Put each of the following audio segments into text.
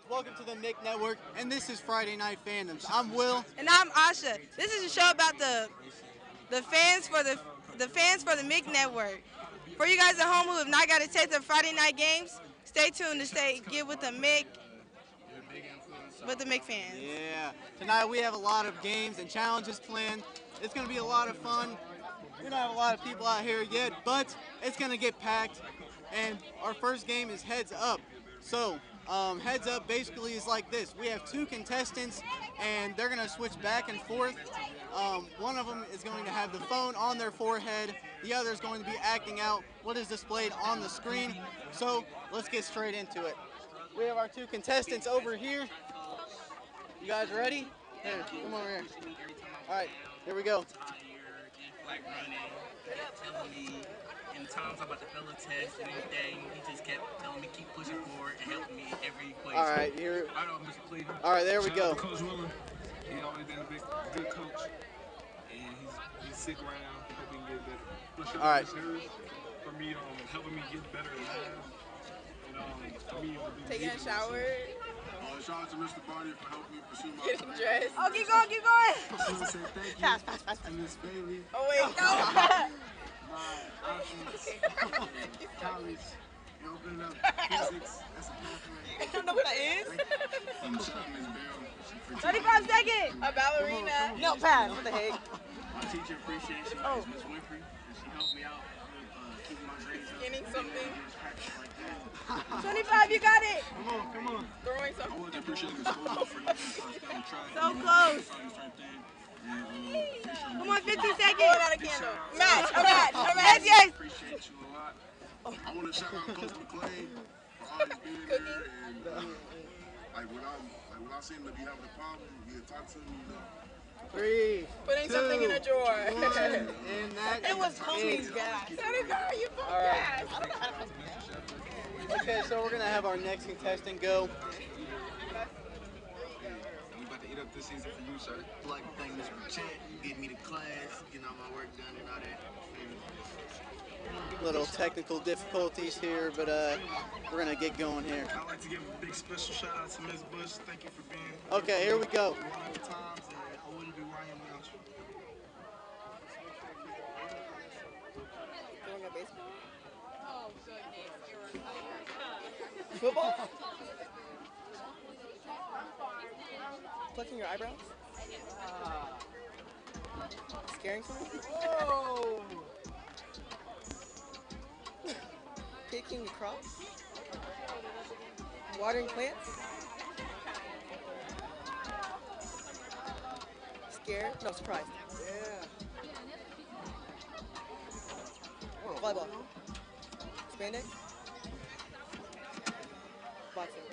welcome to the MIC Network, and this is Friday Night Fandoms. I'm Will. And I'm Asha. This is a show about the fans for the MIC Network. For you guys at home who have not got a taste of Friday night games, stay tuned to get with the MIC fans. Yeah. Tonight we have a lot of games and challenges planned. It's going to be a lot of fun. We don't have a lot of people out here yet, but it's going to get packed. And our first game is Heads Up. So, Heads Up basically is like this. We have two contestants, and they're going to switch back and forth. One of them is going to have the phone on their forehead. The other is going to be acting out what is displayed on the screen. So, let's get straight into it. We have our two contestants over here. You guys ready? Here, come over here. All right, here we go. Like running, telling me in times about the fella test and everything, he just kept telling me keep pushing forward and helping me every place. All right, here. I know, Mr. Cleveland. All right, there we go. Coach Willem, he's always been a good coach, and he's sick right now. Hope he can get better. All right. For me, helping me get better in life, and for me, Taking a shower. Shout out to Mr. Barney for helping me pursue my Getting dressed. Oh, keep going, keep going. I want to say thank you to Miss Bailey. Oh, wait, no. My options, college, opening up physics. That's a pathway. I don't know what that is. And shout out to Miss Bell. 35 seconds. A ballerina. No, pass. What the heck? My teacher appreciation is Miss Winfrey. She helped me out with keeping my grades up. Getting something. Like that. 25, you got it. Come on. Throwing I something. want to appreciate Miss Bell for letting me try. So close. Come on, 50 seconds. Hold out a candle. Match, a match, a match. Yes. Appreciate you a lot. I want to shout out Coach McClain for always being there. And when I see him to be having a problem, he'll talk to me. 3, Putting 2, something in a drawer. 1, and that It was is homie's it. gas. You put All right. gas. I don't know how to put gas. Okay, so we're gonna have our next contestant go. We about to eat up this season for you, sir. I'd like to thank Mr. Chet, getting me to class, getting all my work done and all that. Little technical difficulties here, but we're gonna get going here. I'd like to give a big special shout out to Ms. Bush. Thank you for being Okay, here we go. one of the times, and I wouldn't be where I am without you. Football? Plucking your eyebrows? Scaring someone? Whoa! Picking the crops? Watering plants? Scared? No, surprised. Yeah. Volleyball. Spandex? Boxing.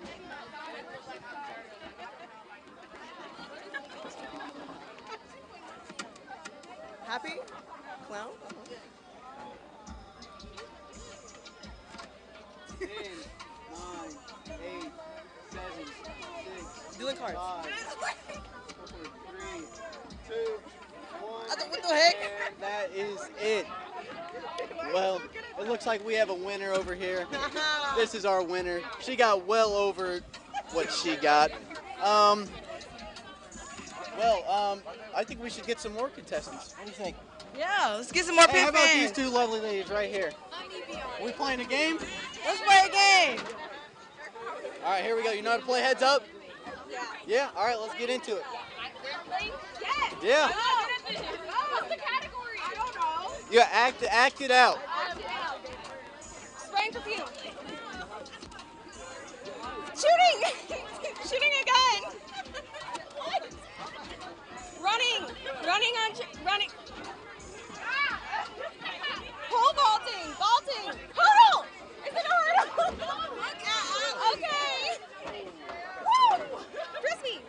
Happy? Clown? 10, 9, 8, 7, 6, Doing cards. 5, 4, 3, 2, 1. What the heck? And that is it. Well, it looks like we have a winner over here. This is our winner. She got well over what she got. I think we should get some more contestants. What do you think? Yeah, let's get some more Hey, how pit about fans. these two lovely ladies right here? Are we playing a game? Let's play a game. All right, here we go. You know how to play Heads Up? Yeah? All right, let's get into it. Yes. Yeah. What's the category? I don't know. You act it out. Spraying perfume. Shooting. Shooting a gun. What? Running. Pole vaulting. Hurdle. Is it a hurdle? Okay. Woo. Frisbee.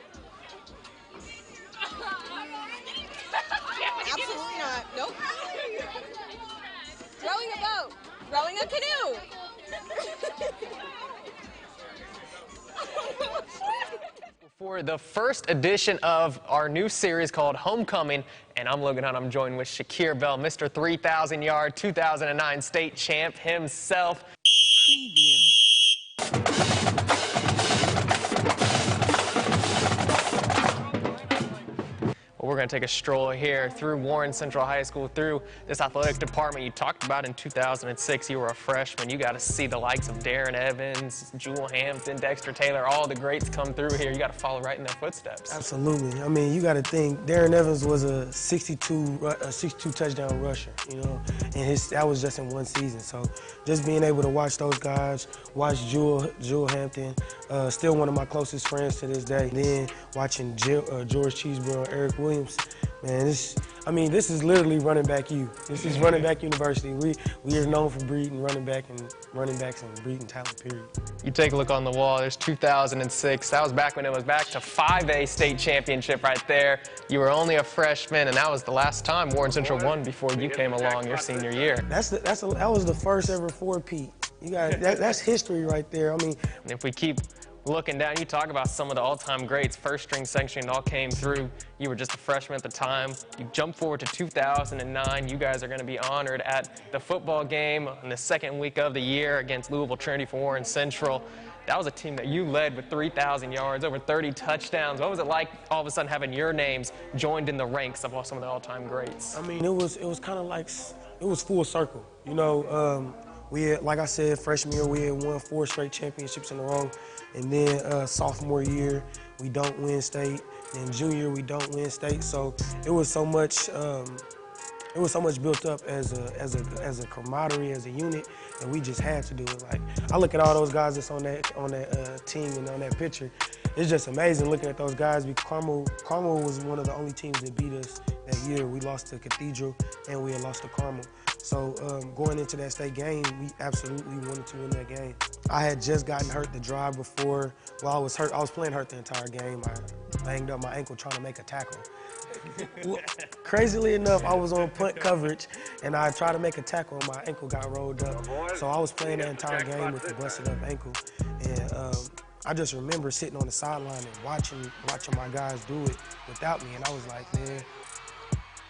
Absolutely not. Nope. Rowing a boat. Rowing a canoe. For the first edition of our new series called Homecoming, and I'm Logan Hunt. I'm joined with Shakir Bell, Mr. 3,000-yard 2009 state champ himself. Preview. going to take a stroll here through Warren Central High School, through this athletic department you talked about. In 2006, you were a freshman. You got to see the likes of Darren Evans, Jewel Hampton, Dexter Taylor, all the greats come through here. You got to follow right in their footsteps. Absolutely. I mean, you got to think Darren Evans was a 62 touchdown rusher, you know, and that was just in one season. So just being able to watch those guys, watch Jewel Hampton, still one of my closest friends to this day. Then watching George Cheeseborough and Eric Williams, man, this is literally running back U. This is running back university. We are known for breeding running backs and breeding talent, period. You take a look on the wall, there's 2006. That was back when it was back to 5A state championship right there. You were only a freshman, and that was the last time Warren Central won before you came along your senior year. That was the first ever 4-peat. You got that's history right there. I mean, and if we keep looking down, you talk about some of the all-time greats, first string, second string, all came through. You were just a freshman at the time. You jump forward to 2009. You guys are going to be honored at the football game in the second week of the year against Louisville Trinity for Warren Central. That was a team that you led with 3,000 yards, over 30 touchdowns. What was it like all of a sudden having your names joined in the ranks of some of the all-time greats? I mean, it was kind of like, it was full circle. You know, we had, like I said, freshman year, we had won 4 straight championships in a row. And then sophomore year, we don't win state. And junior year, we don't win state. So it was so much built up as a camaraderie, as a unit, and we just had to do it. Like, I look at all those guys that's on that team and on that picture. It's just amazing looking at those guys. Carmel was one of the only teams that beat us that year. We lost to Cathedral and we had lost to Carmel. So going into that state game, we absolutely wanted to win that game. I had just gotten hurt the drive before. Well, I was hurt. I was playing hurt the entire game. I banged up my ankle trying to make a tackle. Well, crazily enough, I was on punt coverage, and I tried to make a tackle, and my ankle got rolled up. So I was playing that entire game with a busted up ankle. And I just remember sitting on the sideline and watching my guys do it without me, and I was like, man,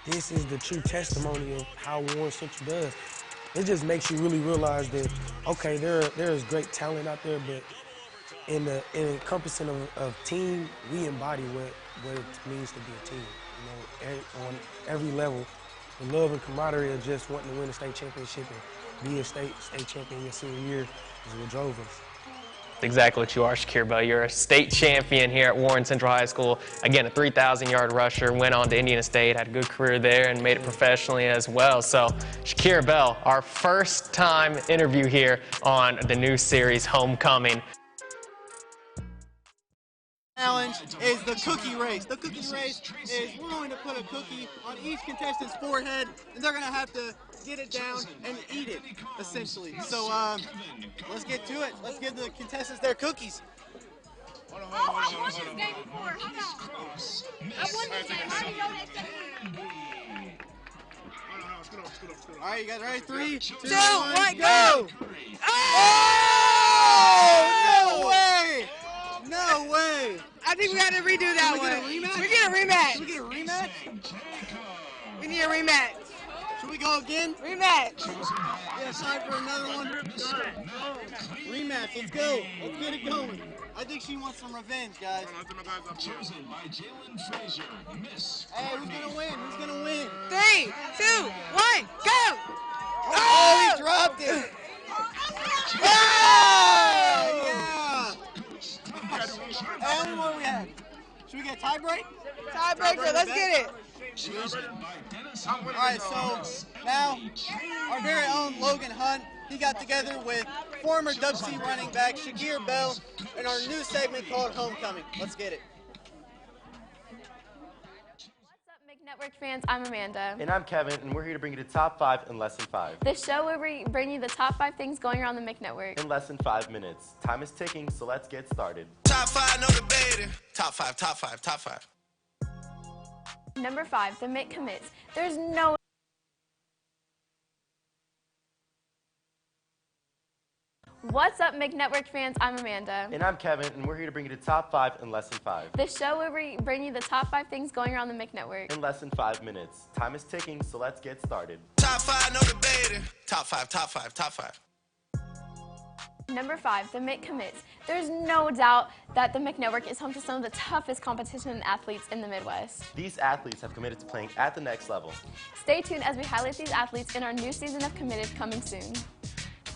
this is the true testimony of how Warren Central does. It just makes you really realize that, okay, there is great talent out there, but in encompassing of team, we embody what it means to be a team. You know, on every level, the love and camaraderie of just wanting to win a state championship and be a state champion your senior year is what drove us. That's exactly what you are, Shakir Bell. You're a state champion here at Warren Central High School. Again, a 3,000-yard rusher, went on to Indiana State, had a good career there, and made it professionally as well. So, Shakir Bell, our first time interview here on the new series, Homecoming. Challenge is the cookie race. The cookie race is we're going to put a cookie on each contestant's forehead, and they're going to have to get it down and eat it, essentially. So let's get to it. Let's give the contestants their cookies. I won this game before. I won this game. I already know that game. All right, you guys ready? 3, 2, 1, go! Oh! No way! No way! I think we got to redo that one. We get a rematch. Should we get a rematch? We need a rematch. Should we go again? Rematch. Yeah, time for another one. Rematch, let's go. Let's get it going. I think she wants some revenge, guys. Chosen by Jalen Frazier, Miss. Hey, who's gonna win? Who's gonna win? 3, 2, 1, go! Oh, he dropped it. Oh, yeah. How many more we have? Should we get a tie break? Tiebreaker, let's get it. All right, so now our very own Logan Hunt, he got together with former WC running back Shakir Bell in our new segment called Homecoming. Let's get it. What's up, Network fans? I'm Amanda. And I'm Kevin, and we're here to bring you the top 5 in less than 5. The show where we bring you the top 5 things going around the MIC Network. In less than 5 minutes. Time is ticking, so let's get started. Top 5, no debating. Top 5, top 5, top 5. Number 5, the MIC commits. There's no What's up, MIC Network fans? I'm Amanda. And I'm Kevin, and we're here to bring you the top 5 in less than 5. The show where we bring you the top 5 things going around the MIC Network. In less than 5 minutes. Time is ticking, so let's get started. Top 5, no debating. Top 5, top 5, top 5. Number 5, the MIC commits. There's no doubt that the MIC Network is home to some of the toughest competition athletes in the Midwest. These athletes have committed to playing at the next level. Stay tuned as we highlight these athletes in our new season of Committed coming soon.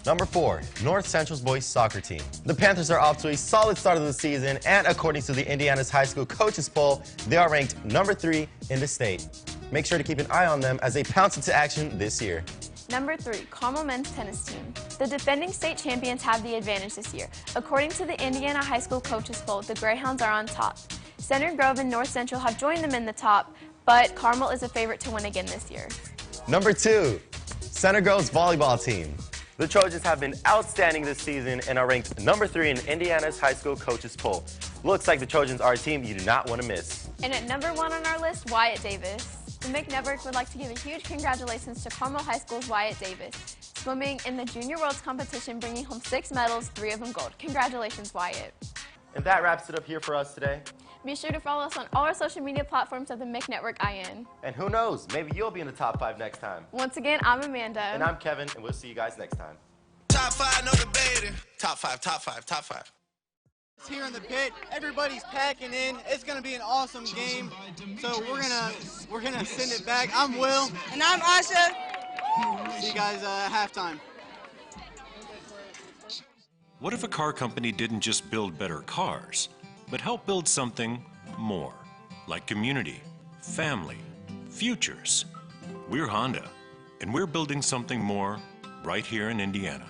Number 4, North Central's boys soccer team. The Panthers are off to a solid start of the season, and according to the Indiana's high school coaches poll, they are ranked number 3 in the state. Make sure to keep an eye on them as they pounce into action this year. Number 3, Carmel men's tennis team. The defending state champions have the advantage this year. According to the Indiana high school coaches poll, the Greyhounds are on top. Center Grove and North Central have joined them in the top, but Carmel is a favorite to win again this year. Number 2, Center Grove's volleyball team. The Trojans have been outstanding this season and are ranked number 3 in Indiana's high school coaches poll. Looks like the Trojans are a team you do not want to miss. And at number 1 on our list, Wyatt Davis. The MIC Network would like to give a huge congratulations to Carmel High School's Wyatt Davis, swimming in the Junior Worlds competition, bringing home 6 medals, 3 of them gold. Congratulations, Wyatt. And that wraps it up here for us today. Be sure to follow us on all our social media platforms of the MIC Network IN. And who knows, maybe you'll be in the top 5 next time. Once again, I'm Amanda. And I'm Kevin, and we'll see you guys next time. Top 5, no debating. Top 5, top 5, top 5. Here in the pit, everybody's packing in. It's gonna be an awesome game. So we're gonna send it back. I'm Will. And I'm Asha. See you guys at halftime. What if a car company didn't just build better cars, but help build something more, like community, family, futures? We're Honda, and we're building something more right here in Indiana.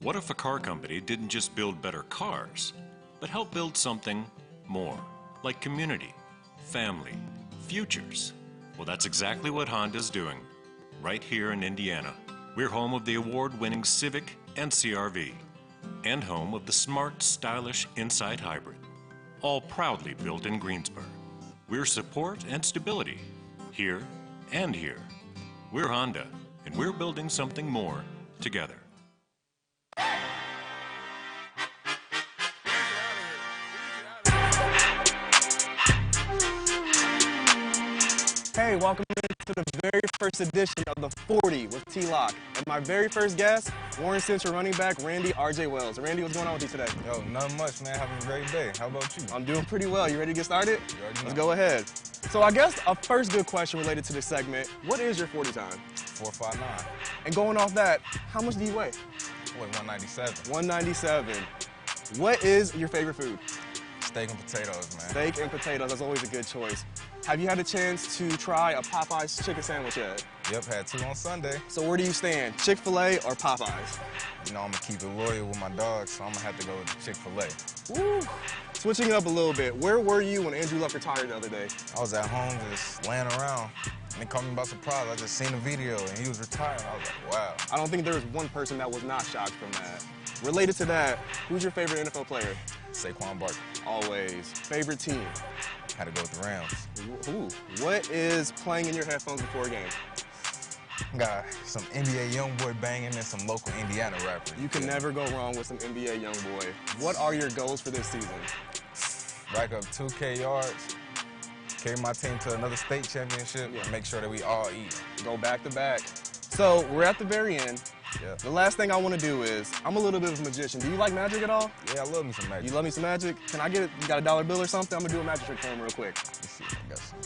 What if a car company didn't just build better cars, but help build something more, like community, family, futures? Well, that's exactly what Honda's doing, right here in Indiana. We're home of the award-winning Civic and CR-V, and home of the smart, stylish Insight Hybrid, all proudly built in Greensburg. We're support and stability, here and here. We're Honda, and we're building something more together. Hey, welcome to the very first edition of the 40 with T-Lock. And my very first guest, Warren Central running back Randy R.J. Wells. Randy, what's going on with you today? Yo, nothing much, man. Having a great day. How about you? I'm doing pretty well. You ready to get started? You already know. Let's go ahead. So I guess a first good question related to this segment, what is your 40 time? 4.59. And going off that, how much do you weigh? I weigh 197. 197. What is your favorite food? Steak and potatoes, man. Steak and potatoes, that's always a good choice. Have you had a chance to try a Popeyes chicken sandwich yet? Yep, had 2 on Sunday. So where do you stand, Chick-fil-A or Popeyes? You know, I'm gonna keep it loyal with my dogs, so I'm gonna have to go with the Chick-fil-A. Woo. Switching it up a little bit, where were you when Andrew Luck retired the other day? I was at home just laying around, and they caught me by surprise. I just seen the video, and he was retiring. I was like, wow. I don't think there was one person that was not shocked from that. Related to that, who's your favorite NFL player? Saquon Barkley. Always. Favorite team? Had to go with the Rams. Ooh. What is playing in your headphones before a game? Got some NBA YoungBoy banging and some local Indiana rappers. You can never go wrong with some NBA YoungBoy. What are your goals for this season? Rack up 2K yards, carry my team to another state championship, and make sure that we all eat. Go back to back. So we're at the very end. Yeah. The last thing I want to do is, I'm a little bit of a magician. Do you like magic at all? Yeah, I love me some magic. You love me some magic? Can I get it? You got a dollar bill or something? I'm going to do a magic trick for him real quick. Let's see if I got some.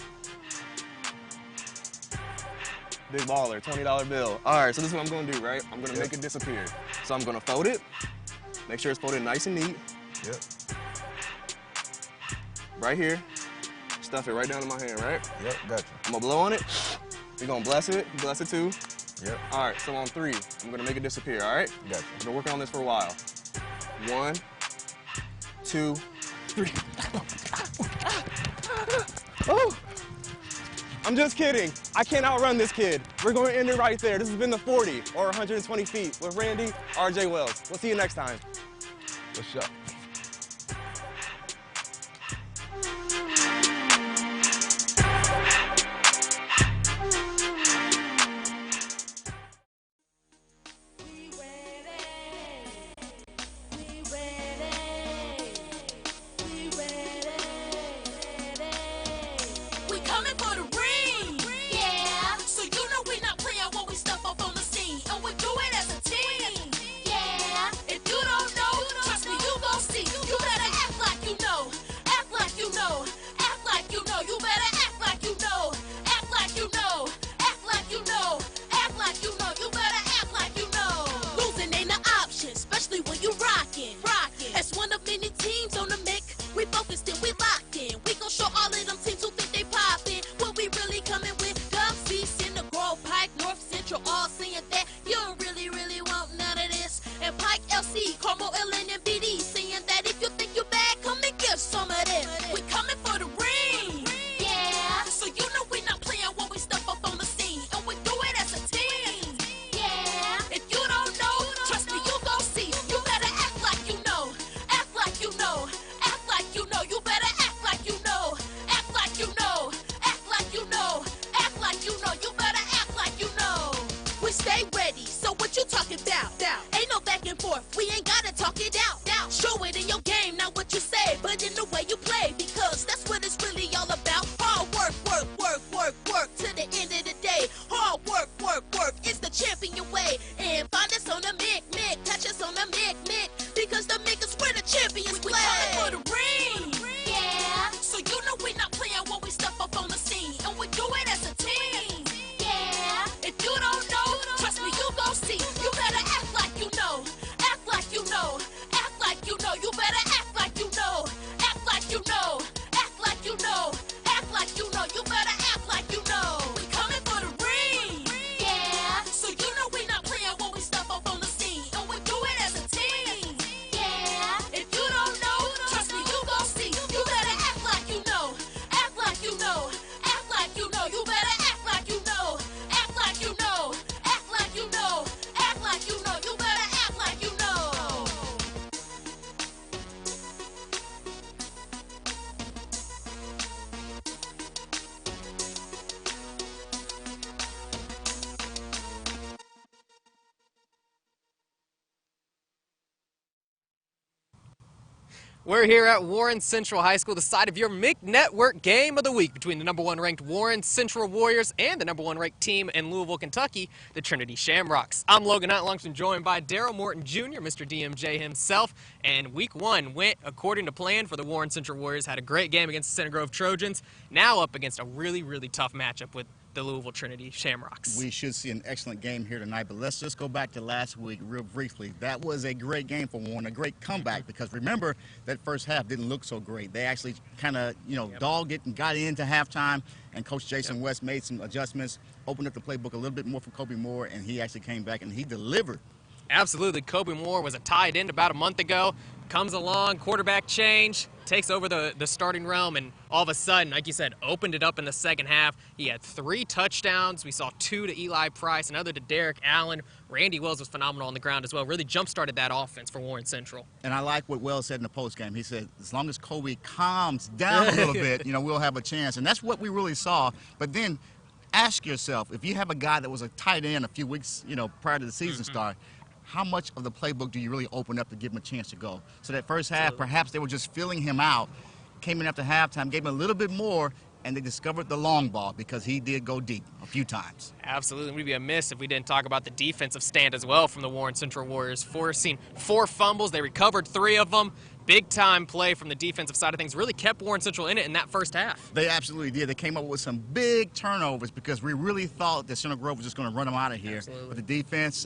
Big baller, $20 bill. All right, so this is what I'm going to do, right? I'm going to make it disappear. So I'm going to fold it, make sure it's folded nice and neat. Yep. right here. Stuff it right down in my hand, right? Yep, gotcha. I'm gonna blow on it. We're gonna bless it. Bless it too. Yep. All right, so on 3, I'm gonna make it disappear, all right? Gotcha. I've been working on this for a while. 1, 2, 3. Oh! I'm just kidding. I can't outrun this kid. We're going to end it right there. This has been the 40 or 120 feet with Randy, RJ Wells. We'll see you next time. What's up? We coming for the ring, yeah. So you know we not playing when we step up on the scene, and we do it as a team, yeah. If you don't know, trust me, you gon' see. You better act like you know, act like you know, act like you know. You better act like you know, act like you know, act like you know, act like you know. You better act like you know. Losing ain't an option, especially when you rockin'. As one of many teams on the mic, we focused and we locked in. We gon' show all of them teams who think they poppin'. What we really coming with? Gums, East, in the Grove, Pike, North Central, all saying that you don't really want none of this. And Pike, LC, Carmel, LN, and BD saying that if you think you bad, come and get some of this. We coming for the ring, yeah. So you know we not playing when we step up on the scene, and we do it as a team, yeah. If you don't know, trust me, you gon' see. You better act like you know, act like you know, act like you know. You better act like you know, act like you know, act like you know, act like you know. You better act like you know. We stay ready, so what you talking about? Ain't no back and forth, we ain't gotta talk it out. Show it in your game, not what you say, but in the way you play, because that's what it's really all about. Hard work, work, work, work, work, to the end of the day. Hard work, work, work, is the champion way. And find us on the mic, catch us on the mic, because the mic is where the champions play. We coming for the ring, yeah. So you know we not playing when we step up on the scene, and we do it as a team, yeah. If you don't know, trust me, you gon' see. You better act like you know, act like you know, act like you know. You better act like you know, act like you know, act like you know, act like you know. You better act like you know. We coming for the ring, yeah. So you know we not playing when we step up on the scene, and we do it as a team, yeah. If you don't know, trust me, you gon' see. You better act like you know, act like you know, act like you know. You better act like you know, act like you know, act like you know, act like you know. You better act like you know. We're here at Warren Central High School, the site of your MIC Network Game of the Week between the #1 ranked Warren Central Warriors and the #1 ranked team in Louisville, Kentucky, the Trinity Shamrocks. I'm Logan Hunt, joined by Daryl Morton Jr., Mr. DMJ himself, and week 1 went according to plan for the Warren Central Warriors. Had a great game against the Center Grove Trojans, now up against a really tough matchup with the Louisville Trinity Shamrocks. We should see an excellent game here tonight, but let's just go back to last week real briefly. That was a great game for Warren, a great comeback, because remember that first half didn't look so great. They actually kind of, dogged it and got into halftime, and Coach Jason West made some adjustments, opened up the playbook a little bit more for Kobe Moore, and he actually came back and he delivered. Absolutely. Kobe Moore was a tight end about a month ago, comes along, quarterback change, takes over the starting realm, and all of a sudden, like you said, opened it up in the second half. He had 3 touchdowns. We saw 2 to Eli Price, another to Derek Allen. Randy Wells was phenomenal on the ground as well. Really jump-started that offense for Warren Central. And I like what Wells said in the postgame. He said, as long as Kobe calms down a little bit, we'll have a chance. And that's what we really saw. But then ask yourself, if you have a guy that was a tight end a few weeks, prior to the season start, how much of the playbook do you really open up to give him a chance to go? So that first half, perhaps they were just filling him out, came in after halftime, gave him a little bit more, and they discovered the long ball because he did go deep a few times. Absolutely. We'd be amiss if we didn't talk about the defensive stand as well from the Warren Central Warriors, forcing 4 fumbles. They recovered 3 of them. Big-time play from the defensive side of things. Really kept Warren Central in it in that first half. They absolutely did. They came up with some big turnovers because we really thought that Center Grove was just going to run them out of here. Absolutely. But the defense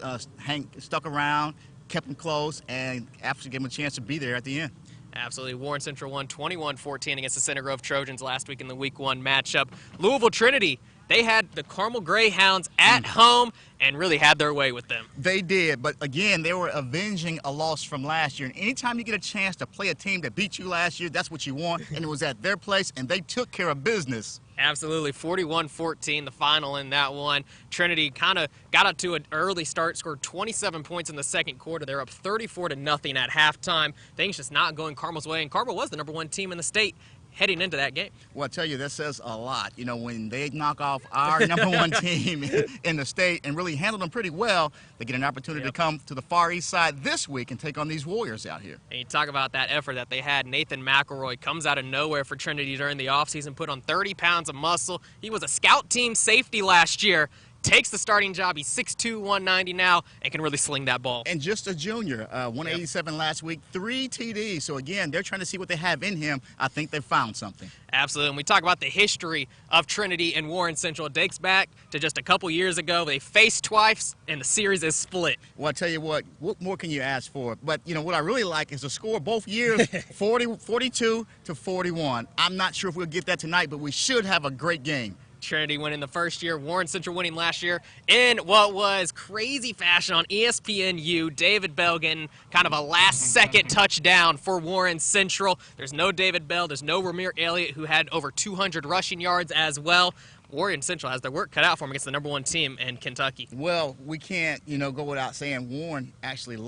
stuck around, kept them close, and actually gave them a chance to be there at the end. Absolutely. Warren Central won 21-14 against the Center Grove Trojans last week in the Week 1 matchup. Louisville Trinity, they had the Carmel Greyhounds at home and really had their way with them. They did, but again, they were avenging a loss from last year. And anytime you get a chance to play a team that beat you last year, that's what you want. And it was at their place, and they took care of business. Absolutely. 41-14, the final in that one. Trinity kind of got up to an early start, scored 27 points in the second quarter. They're up 34-0 at halftime. Things just not going Carmel's way, and Carmel was the #1 team in the state heading into that game. Well, I tell you, that says a lot. You know, when they knock off our #1 team in the state and really handle them pretty well, they get an opportunity to come to the Far East Side this week and take on these Warriors out here. And you talk about that effort that they had. Nathan McElroy comes out of nowhere for Trinity during the offseason, put on 30 pounds of muscle. He was a scout team safety last year. Takes the starting job. He's 6'2", 190 now, and can really sling that ball. And just a junior, 187 last week, 3 TDs. So again, they're trying to see what they have in him. I think they found something. Absolutely. And we talk about the history of Trinity and Warren Central. It dates back to just a couple years ago. They faced twice, and the series is split. Well, I tell you what more can you ask for? But, you know, what I really like is the score both years, 42-41. I'm not sure if we'll get that tonight, but we should have a great game. Trinity winning the first year, Warren Central winning last year in what was crazy fashion on ESPNU. David Bell getting kind of a last-second touchdown for Warren Central. There's no David Bell. There's no Ramir Elliott, who had over 200 rushing yards as well. Warren Central has their work cut out for them against the #1 team in Kentucky. Well, we can't, go without saying Warren actually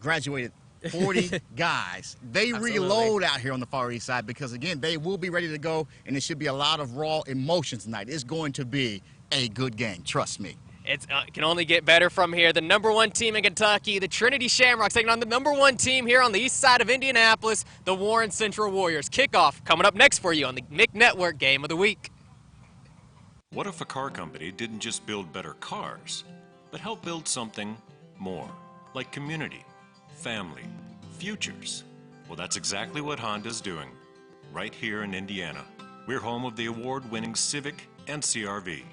graduated 40 guys. They reload out here on the Far East Side because, again, they will be ready to go, and it should be a lot of raw emotions tonight. It's going to be a good game, trust me. It can only get better from here. The #1 team in Kentucky, the Trinity Shamrocks, taking on the #1 team here on the east side of Indianapolis, the Warren Central Warriors. Kickoff coming up next for you on the MIC Network Game of the Week. What if a car company didn't just build better cars, but help build something more, like community, family, futures? Well, that's exactly what Honda's doing, right here in Indiana. We're home of the award-winning Civic and CR-V,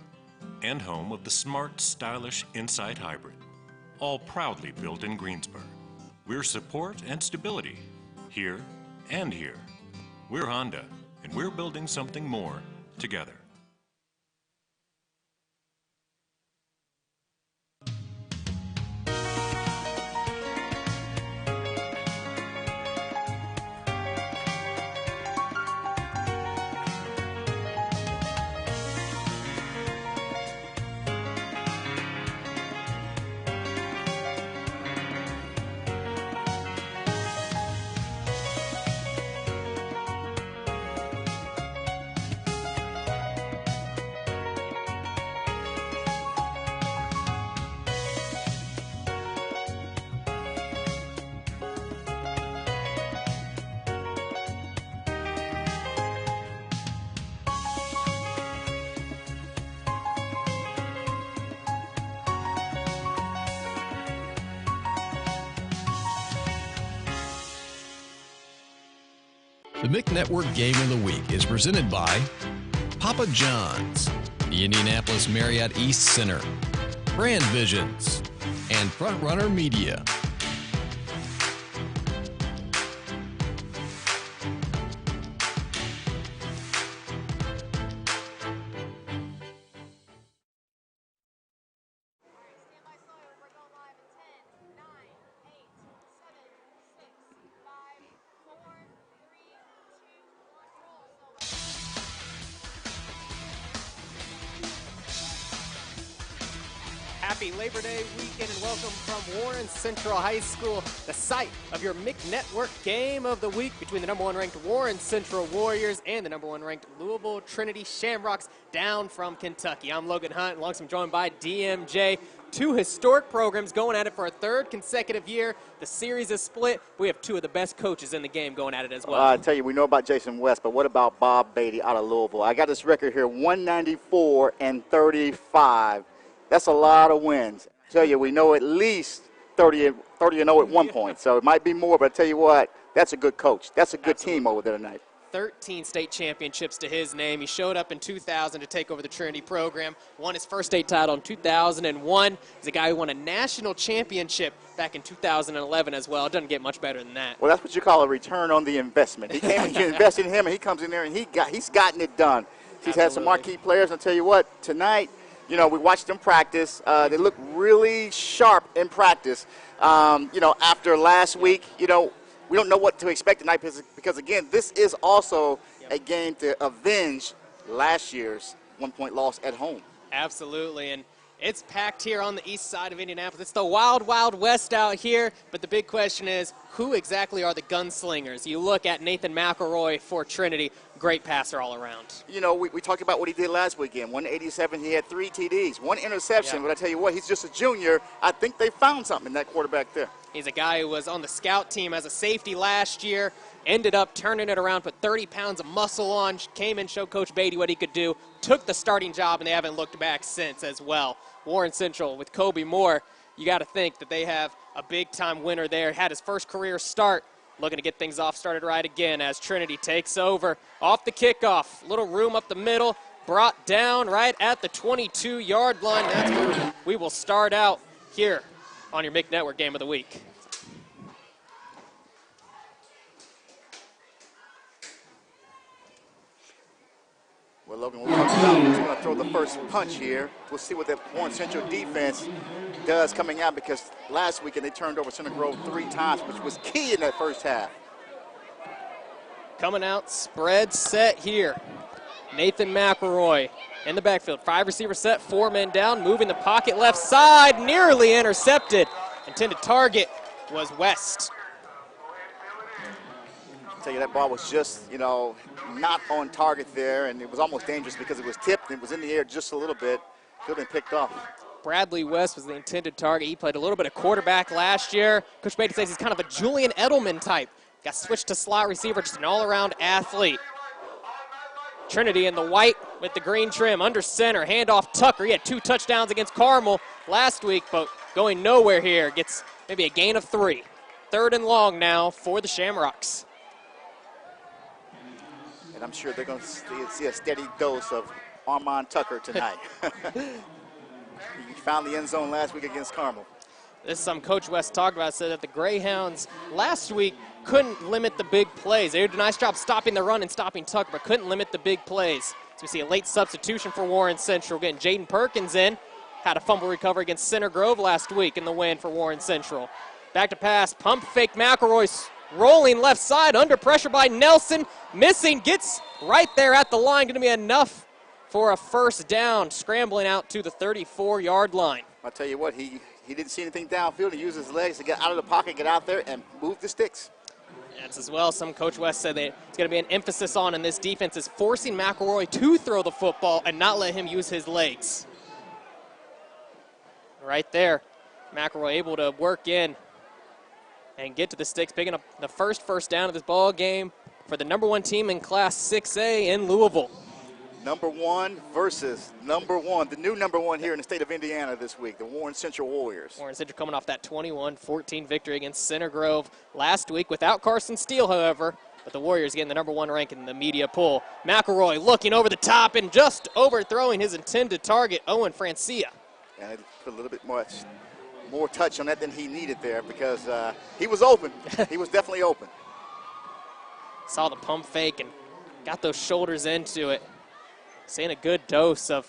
and home of the smart, stylish Insight Hybrid, all proudly built in Greensburg. We're support and stability, here and here. We're Honda, and we're building something more together. The MIC Network Game of the Week is presented by Papa John's, the Indianapolis Marriott East Center, Brand Visions, and Frontrunner Media. Happy Labor Day weekend and welcome from Warren Central High School, the site of your MIC Network Game of the Week between the #1 ranked Warren Central Warriors and the #1 ranked Louisville Trinity Shamrocks down from Kentucky. I'm Logan Hunt, alongside I'm joined by DMJ. Two historic programs going at it for a third consecutive year. The series is split. We have two of the best coaches in the game going at it as well. I tell you, we know about Jason West, but what about Bob Beatty out of Louisville? I got this record here, 194-35. That's a lot of wins. I tell you, we know at least 30-0 at one point, so it might be more, but I tell you what, that's a good coach. That's a good team over there tonight. 13 state championships to his name. He showed up in 2000 to take over the Trinity program, won his first state title in 2001. He's a guy who won a national championship back in 2011 as well. It doesn't get much better than that. Well, that's what you call a return on the investment. He came and you invested in him, and he comes in there and he's gotten it done. He's had some marquee players. I'll tell you what, tonight, we watched them practice. They look really sharp in practice. After last week, we don't know what to expect tonight because again, this is also a game to avenge last year's 1-point loss at home. Absolutely, and it's packed here on the east side of Indianapolis. It's the wild, wild west out here, but the big question is, who exactly are the gunslingers? You look at Nathan McElroy for Trinity, great passer all around. We talked about what he did last weekend. 187, he had 3 TDs, 1 interception, but I tell you what, he's just a junior. I think they found something in that quarterback there. He's a guy who was on the scout team as a safety last year, ended up turning it around, put 30 pounds of muscle on, came in, showed Coach Beatty what he could do, took the starting job, and they haven't looked back since as well. Warren Central with Kobe Moore, you got to think that they have a big-time winner there. Had his first career start, looking to get things off started right again as Trinity takes over. Off the kickoff, little room up the middle, brought down right at the 22-yard line. That's where we will start out here on your MIC Network Game of the Week. Well, Logan, we're going to throw the first punch here. We'll see what that Warren Central defense does coming out because last weekend they turned over Center Grove 3 times, which was key in that first half. Coming out, spread set here. Nathan McElroy in the backfield. 5-receiver set, 4 men down, moving the pocket left side, nearly intercepted. Intended target was West. I'll tell you, that ball was just, not on target there, and it was almost dangerous because it was tipped and it was in the air just a little bit. Could have been picked off. Bradley West was the intended target. He played a little bit of quarterback last year. Coach Beatty says he's kind of a Julian Edelman type. Got switched to slot receiver, just an all-around athlete. Trinity in the white with the green trim, under center, handoff Tucker. He had 2 touchdowns against Carmel last week, but going nowhere here. Gets maybe a gain of 3. 3rd and long now for the Shamrocks. And I'm sure they're going to see a steady dose of Armand Tucker tonight. He found the end zone last week against Carmel. This is something Coach West talked about, said that the Greyhounds last week couldn't limit the big plays. They did a nice job stopping the run and stopping Tucker, but couldn't limit the big plays. So we see a late substitution for Warren Central. Getting Jaden Perkins in. Had a fumble recovery against Center Grove last week in the win for Warren Central. Back to pass, pump fake McElroy rolling left side, under pressure by Nelson. Missing, gets right there at the line. Going to be enough for a first down, scrambling out to the 34-yard line. I'll tell you what, he didn't see anything downfield. He used his legs to get out of the pocket, get out there, and move the sticks. That's as well. Some Coach West said that it's going to be an emphasis on in this defense is forcing McElroy to throw the football and not let him use his legs. Right there, McElroy able to work in and get to the sticks, picking up the first down of this ball game for the #1 team in Class 6A in Louisville. #1 versus #1, the new #1 here in the state of Indiana this week, the Warren Central Warriors. Warren Central coming off that 21-14 victory against Center Grove last week without Carson Steele, however, but the Warriors getting the #1 rank in the media poll. McElroy looking over the top and just overthrowing his intended target, Owen Francia. And it put a little bit more touch on that than he needed there because he was open. He was definitely open. Saw the pump fake and got those shoulders into it. Seeing a good dose of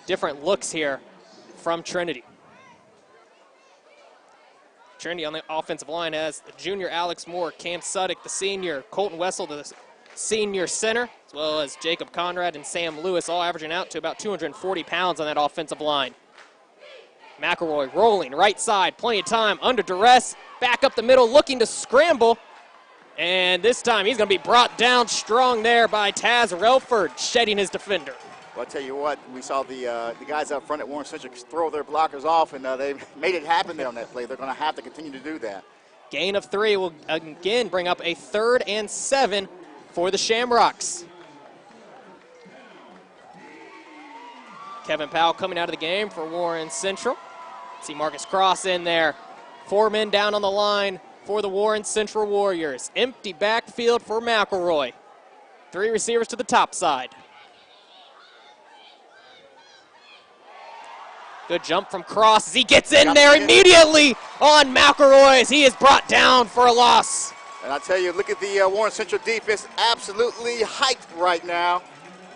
different looks here from Trinity. Trinity on the offensive line has the junior Alex Moore, Cam Suddick, the senior, Colton Wessel, the senior center, as well as Jacob Conrad and Sam Lewis, all averaging out to about 240 pounds on that offensive line. McElroy rolling right side, plenty of time, under duress, back up the middle, looking to scramble. And this time he's going to be brought down strong there by Taz Relford, shedding his defender. Well, I'll tell you what, we saw the guys up front at Warren Central throw their blockers off, and they made it happen there on that play. They're going to have to continue to do that. Gain of 3 will again bring up a 3rd and 7 for the Shamrocks. Kevin Powell coming out of the game for Warren Central. See Marcus Cross in there. 4 men down on the line for the Warren Central Warriors. Empty backfield for McElroy. Three receivers to the top side. Good jump from Cross as he gets in there immediately on McElroy as he is brought down for a loss. And I tell you, look at the Warren Central defense, absolutely hyped right now.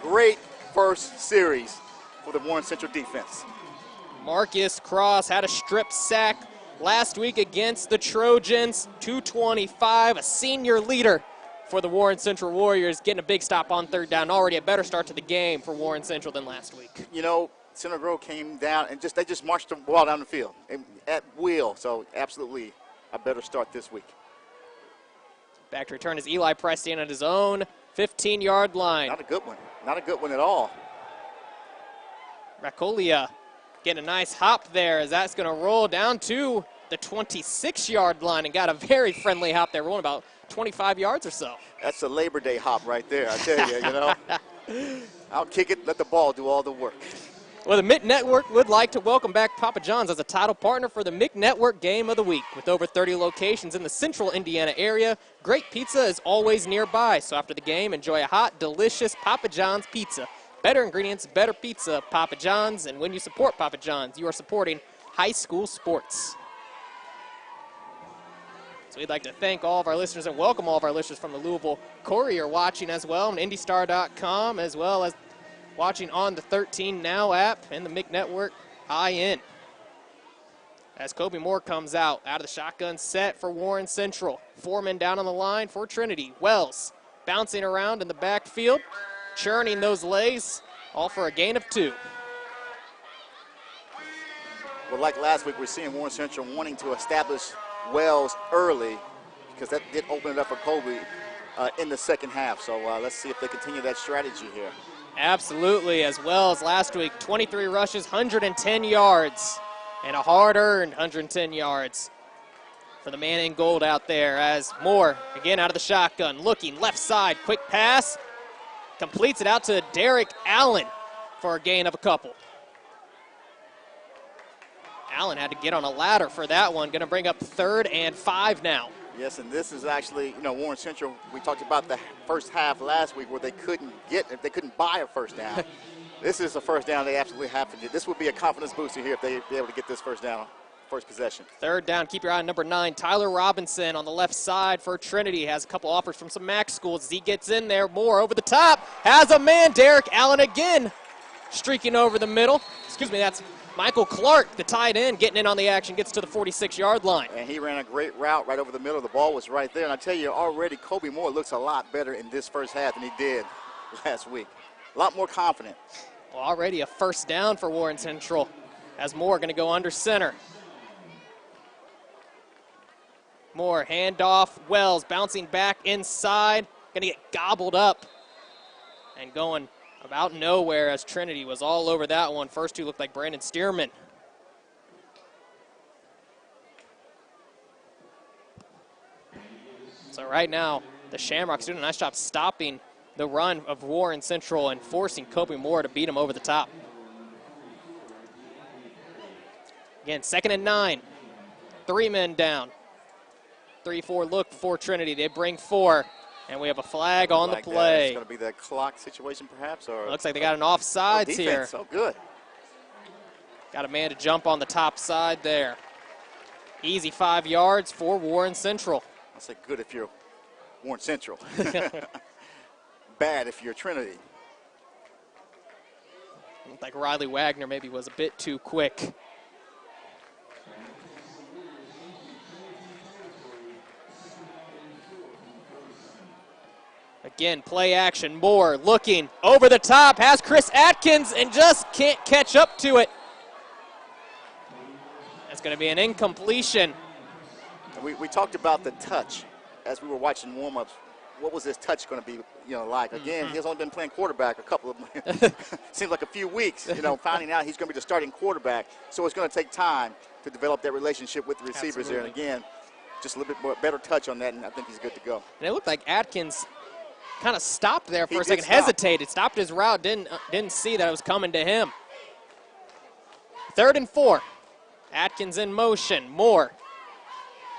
Great first series for the Warren Central defense. Marcus Cross had a strip sack last week against the Trojans, 225, a senior leader for the Warren Central Warriors, getting a big stop on third down. Already a better start to the game for Warren Central than last week. You know, Center Grove came down and they just marched the ball down the field at will. So absolutely a better start this week. Back to return is Eli Preston at his own 15-yard line. Not a good one. Not a good one at all. Racolia getting a nice hop there as that's going to roll down to the 26-yard line and got a very friendly hop there, rolling about 25 yards or so. That's a Labor Day hop right there, I tell you, you know. I'll kick it, let the ball do all the work. Well, the MIC Network would like to welcome back Papa John's as a title partner for the MIC Network Game of the Week. With over 30 locations in the central Indiana area, great pizza is always nearby. So after the game, enjoy a hot, delicious Papa John's pizza. Better ingredients, better pizza, Papa John's. And when you support Papa John's, you are supporting high school sports. So we'd like to thank all of our listeners and welcome all of our listeners from the Louisville Courier watching as well on IndyStar.com, as well as watching on the 13 Now app and the MIC Network IN. As Kobe Moore comes out of the shotgun set for Warren Central. 4 men down on the line for Trinity. Wells bouncing around in the backfield, churning those legs, all for a gain of 2. Well, like last week, we're seeing Warren Central wanting to establish Wells early because that did open it up for Kobe in the second half. So let's see if they continue that strategy here. Absolutely, as well as last week, 23 rushes, 110 yards, and a hard-earned 110 yards for the man in gold out there as Moore, again out of the shotgun, looking left side, quick pass, completes it out to Derek Allen for a gain of a couple. Allen had to get on a ladder for that one, going to bring up 3rd and 5 now. Yes, and this is actually, you know, Warren Central, we talked about the first half last week where they couldn't buy a first down. This is a first down they absolutely have to get. This would be a confidence booster here if they be able to get this first down, first possession. 3rd down, keep your eye on number 9, Tyler Robinson on the left side for Trinity. Has a couple offers from some MAC schools. As he gets in there, Moore over the top, has a man, Derek Allen again, streaking over the middle. Excuse me, that's Michael Clark, the tight end, getting in on the action, gets to the 46-yard line. And he ran a great route right over the middle. The ball was right there. And I tell you, already Kobe Moore looks a lot better in this first half than he did last week. A lot more confident. Well, already a first down for Warren Central as Moore going to go under center. Moore, handoff, Wells bouncing back inside, going to get gobbled up and going about nowhere as Trinity was all over that one. First 2 looked like Brandon Stearman. So right now, the Shamrocks doing a nice job stopping the run of Warren Central and forcing Kobe Moore to beat him over the top. Again, 2nd and 9. 3 men down. 3-4 look for Trinity. They bring 4. And we have a flag on the play. It's going to be the clock situation, perhaps, or looks like they got an offsides here. So good. Got a man to jump on the top side there. Easy 5 yards for Warren Central. I say good if you're Warren Central. Bad if you're Trinity. Looked like Riley Wagner maybe was a bit too quick. Again, play action. Moore looking over the top, has Chris Atkins and just can't catch up to it. That's going to be an incompletion. We talked about the touch as we were watching warm-ups. What was this touch going to be, like? Again, he's only been playing quarterback a couple of, seems like a few weeks, finding out he's going to be the starting quarterback. So it's going to take time to develop that relationship with the receivers there. And again, just a little bit more better touch on that, and I think he's good to go. And it looked like Atkins kind of stopped there for a second, hesitated, stopped his route, didn't see that it was coming to him. 3rd and 4. Atkins in motion. Moore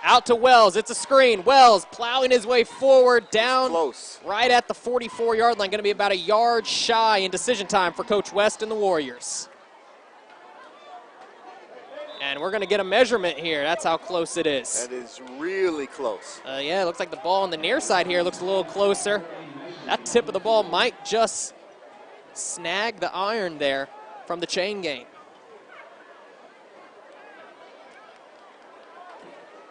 Out to Wells. It's a screen. Wells plowing his way forward, down close. Right at the 44-yard line. Going to be about a yard shy in decision time for Coach West and the Warriors. And we're going to get a measurement here. That's how close it is. That is really close. Yeah, it looks like the ball on the near side here looks a little closer. That tip of the ball might just snag the iron there from the chain game.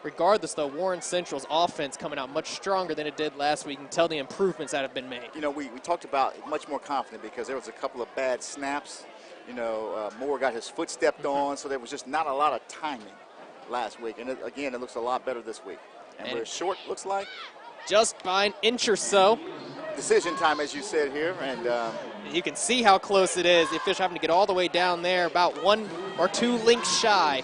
Regardless, though, Warren Central's offense coming out much stronger than it did last week. You can tell the improvements that have been made. You know, we talked about much more confident because there was a couple of bad snaps. You know, Moore got his foot stepped on, so there was just not a lot of timing last week. And again, it looks a lot better this week. And we're short, looks like. Just by an inch or so. Decision time, as you said here. And you can see how close it is. The official having to get all the way down there, about 1 or 2 links shy.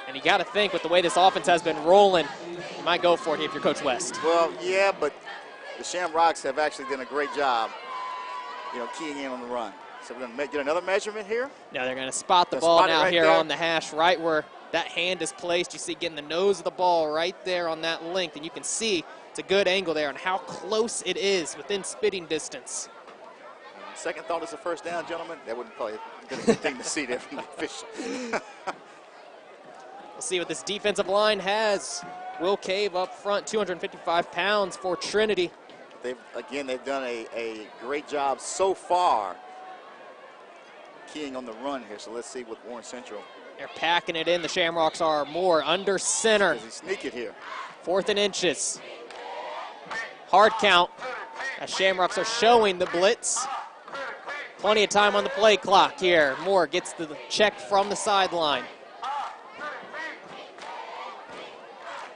And you got to think, with the way this offense has been rolling, you might go for it if you're Coach West. Well, yeah, but the Shamrocks have actually done a great job, you know, keying in on the run. So we're going to get another measurement here. Now they're going to spot the ball now here on the hash, right where that hand is placed. You see getting the nose of the ball right there on that length, and you can see it's a good angle there on how close it is within spitting distance. Second thought is a first down, gentlemen. That wouldn't probably be a good thing to see there from the official. We'll see what this defensive line has. Will Cave up front, 255 pounds for Trinity. They've done a great job so far keying on the run here. So let's see with Warren Central. They're packing it in. The Shamrocks are more under center. Does he sneak it here? 4th and inches. Hard count as Shamrocks are showing the blitz. Plenty of time on the play clock here. Moore gets the check from the sideline.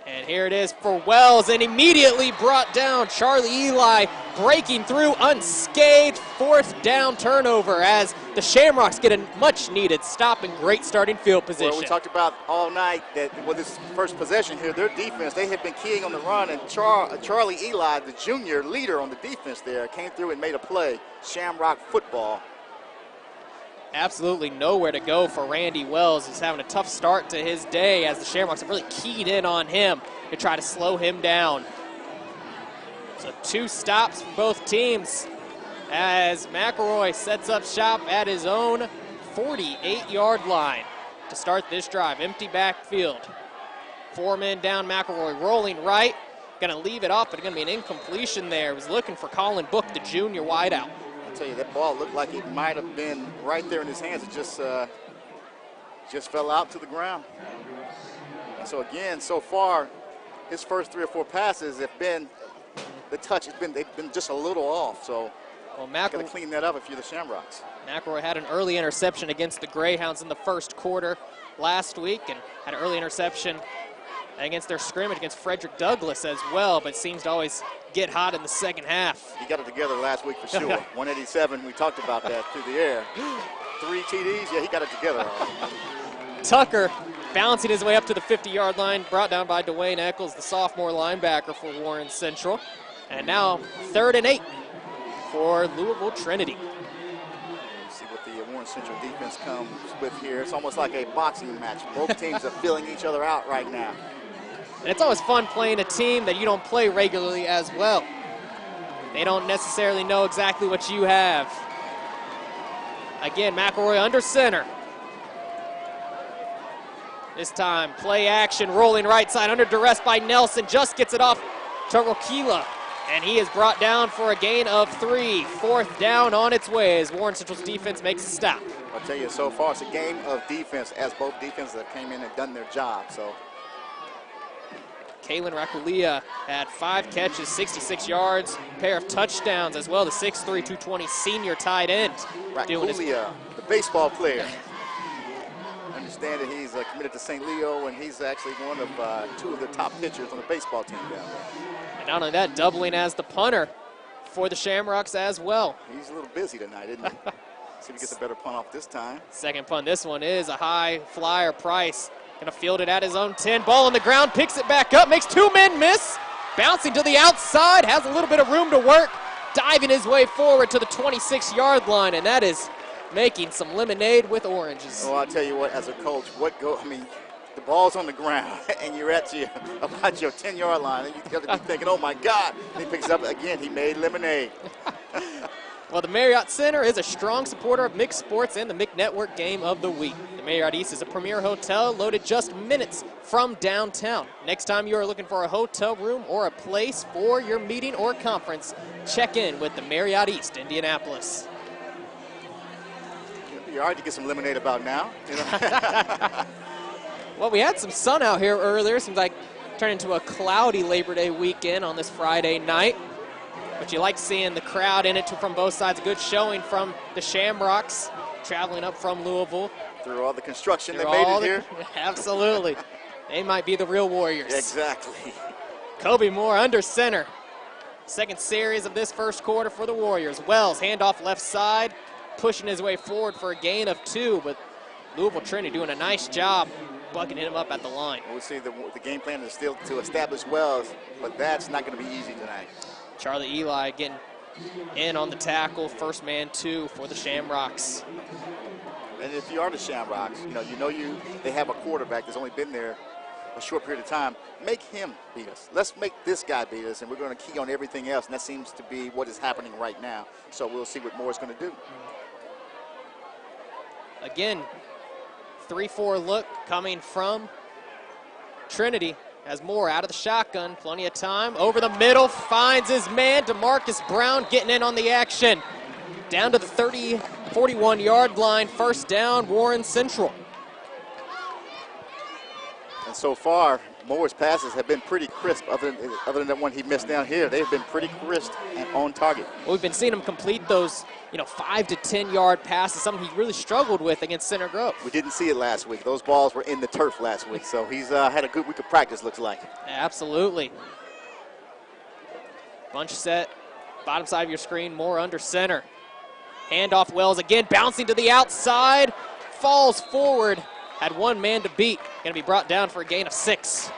And here it is for Wells, and immediately brought down. Charlie Eli breaking through unscathed. 4th down turnover as the Shamrocks get a much-needed stop and great starting field position. Well, we talked about all night that with this first possession here, their defense, they had been keying on the run, and Charlie Eli, the junior leader on the defense there, came through and made a play. Shamrock football. Absolutely nowhere to go for Randy Wells. He's having a tough start to his day as the Shamrocks have really keyed in on him to try to slow him down. So 2 stops for both teams as McElroy sets up shop at his own 48-yard line to start this drive. Empty backfield. 4 men down, McElroy rolling right. Going to leave it off, but going to be an incompletion there. Was looking for Colin Book, the junior wideout. I tell you, that ball looked like it might have been right there in his hands. It just fell out to the ground. And so again, so far, his first 3 or 4 passes have been the touch. They've been just a little off. So, got to clean that up if you're the Shamrocks. McElroy had an early interception against the Greyhounds in the first quarter last week, and had an early interception against their scrimmage against Frederick Douglass as well, but seems to always get hot in the second half. He got it together last week for sure. 187, we talked about that through the air. 3 TDs, yeah, he got it together. Tucker bouncing his way up to the 50-yard line, brought down by Dwayne Eccles, the sophomore linebacker for Warren Central. And now 3rd and 8 for Louisville Trinity. See what the Warren Central defense comes with here. It's almost like a boxing match. Both teams are filling each other out right now. And it's always fun playing a team that you don't play regularly as well. They don't necessarily know exactly what you have. Again, McElroy under center. This time, play action, rolling right side, under duress by Nelson. Just gets it off to Rokila. And he is brought down for a gain of 3. 4th down on its way as Warren Central's defense makes a stop. I'll tell you, so far it's a game of defense as both defenses have came in and done their job. So Kalen Rakulia had 5 catches, 66 yards, a pair of touchdowns as well. The 6'3", 220 senior tight end. Rakulia, the baseball player. I understand that he's committed to St. Leo, and he's actually one of 2 of the top pitchers on the baseball team down there. And not only that, doubling as the punter for the Shamrocks as well. He's a little busy tonight, isn't he? See if he gets a better punt off this time. Second punt. This one is a high flyer. Price going to field it at his own 10. Ball on the ground, picks it back up, makes 2 men miss. Bouncing to the outside, has a little bit of room to work. Diving his way forward to the 26-yard line, and that is making some lemonade with oranges. Well, I'll tell you what, as a coach, the ball's on the ground and you're at about your 10-yard line, and you got to be thinking, oh my God. And he picks it up again. He made lemonade. Well, the Marriott Center is a strong supporter of mixed sports and the MIC Network Game of the Week. The Marriott East is a premier hotel located just minutes from downtown. Next time you are looking for a hotel room or a place for your meeting or conference, check in with the Marriott East, Indianapolis. It'd be hard to get some lemonade about now. You know? Well, we had some sun out here earlier. Seems like turned into a cloudy Labor Day weekend on this Friday night. But you like seeing the crowd in it from both sides. A good showing from the Shamrocks, traveling up from Louisville. Through all the construction they made it here. Absolutely. They might be the real Warriors. Exactly. Kobe Moore under center. Second series of this first quarter for the Warriors. Wells, handoff left side, pushing his way forward for a gain of 2, but Louisville Trinity doing a nice job bucking him up at the line. We'll see the game plan is still to establish Wells, but that's not going to be easy tonight. Charlie Eli getting in on the tackle, first man 2 for the Shamrocks. And if you are the Shamrocks, they have a quarterback that's only been there a short period of time. Make him beat us. Let's make this guy beat us, and we're going to key on everything else, and that seems to be what is happening right now. So we'll see what Moore's going to do. Again, 3-4 look coming from Trinity. As Moore out of the shotgun, plenty of time. Over the middle, finds his man, DeMarcus Brown getting in on the action. Down to the 41-yard line, first down, Warren Central. And so far, Moore's passes have been pretty crisp, other than that one he missed down here. They've been pretty crisp and on target. Well, we've been seeing him complete those 5 to 10-yard passes, something he really struggled with against Center Grove. We didn't see it last week. Those balls were in the turf last week, so he's had a good week of practice, looks like. Absolutely. Bunch set, bottom side of your screen, Moore under center. Handoff Wells again, bouncing to the outside, falls forward, had one man to beat. Going to be brought down for a gain of 6.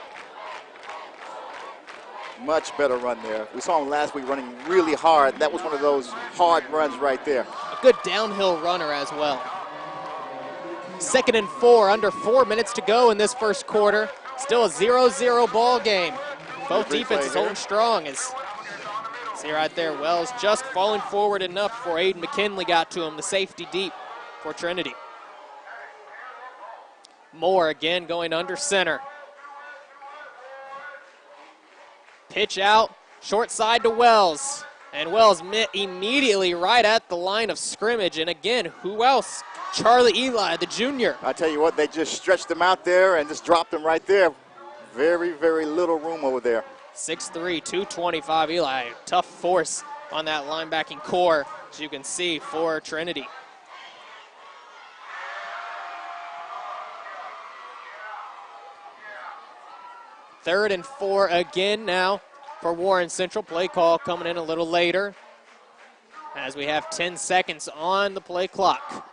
Much better run there. We saw him last week running really hard. That was one of those hard runs right there. A good downhill runner as well. 2nd and 4, under 4 minutes to go in this first quarter. Still a 0-0 ball game. Both defenses holding strong. See right there, Wells just falling forward enough before Aiden McKinley got to him, the safety deep for Trinity. Moore again going under center. Pitch out, short side to Wells. And Wells immediately right at the line of scrimmage. And again, who else? Charlie Eli, the junior. I tell you what, they just stretched him out there and just dropped him right there. Very, very little room over there. 6'3", 225 Eli. Tough force on that linebacking core, as you can see, for Trinity. Third and 4 again now for Warren Central. Play call coming in a little later as we have 10 seconds on the play clock.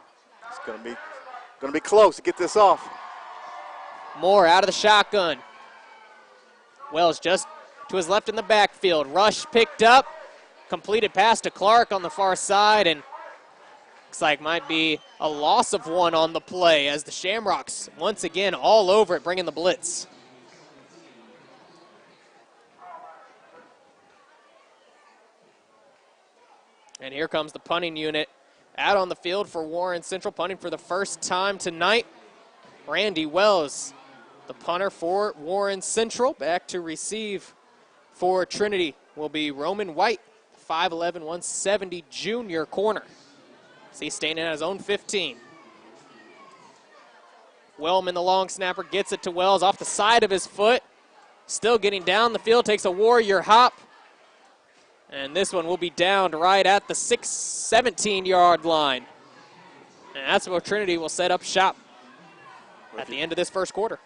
It's going to be close to get this off. Moore out of the shotgun. Wells just to his left in the backfield. Rush picked up. Completed pass to Clark on the far side, and looks like might be a loss of 1 on the play as the Shamrocks once again all over it, bringing the blitz. And here comes the punting unit out on the field for Warren Central, punting for the first time tonight. Randy Wells, the punter for Warren Central. Back to receive for Trinity will be Roman White, 5'11", 170 junior corner. So he's standing at his own 15. Wellman, the long snapper, gets it to Wells off the side of his foot. Still getting down the field, takes a Warrior hop. And this one will be downed right at the 17-yard line. And that's where Trinity will set up shop at the end of this first quarter.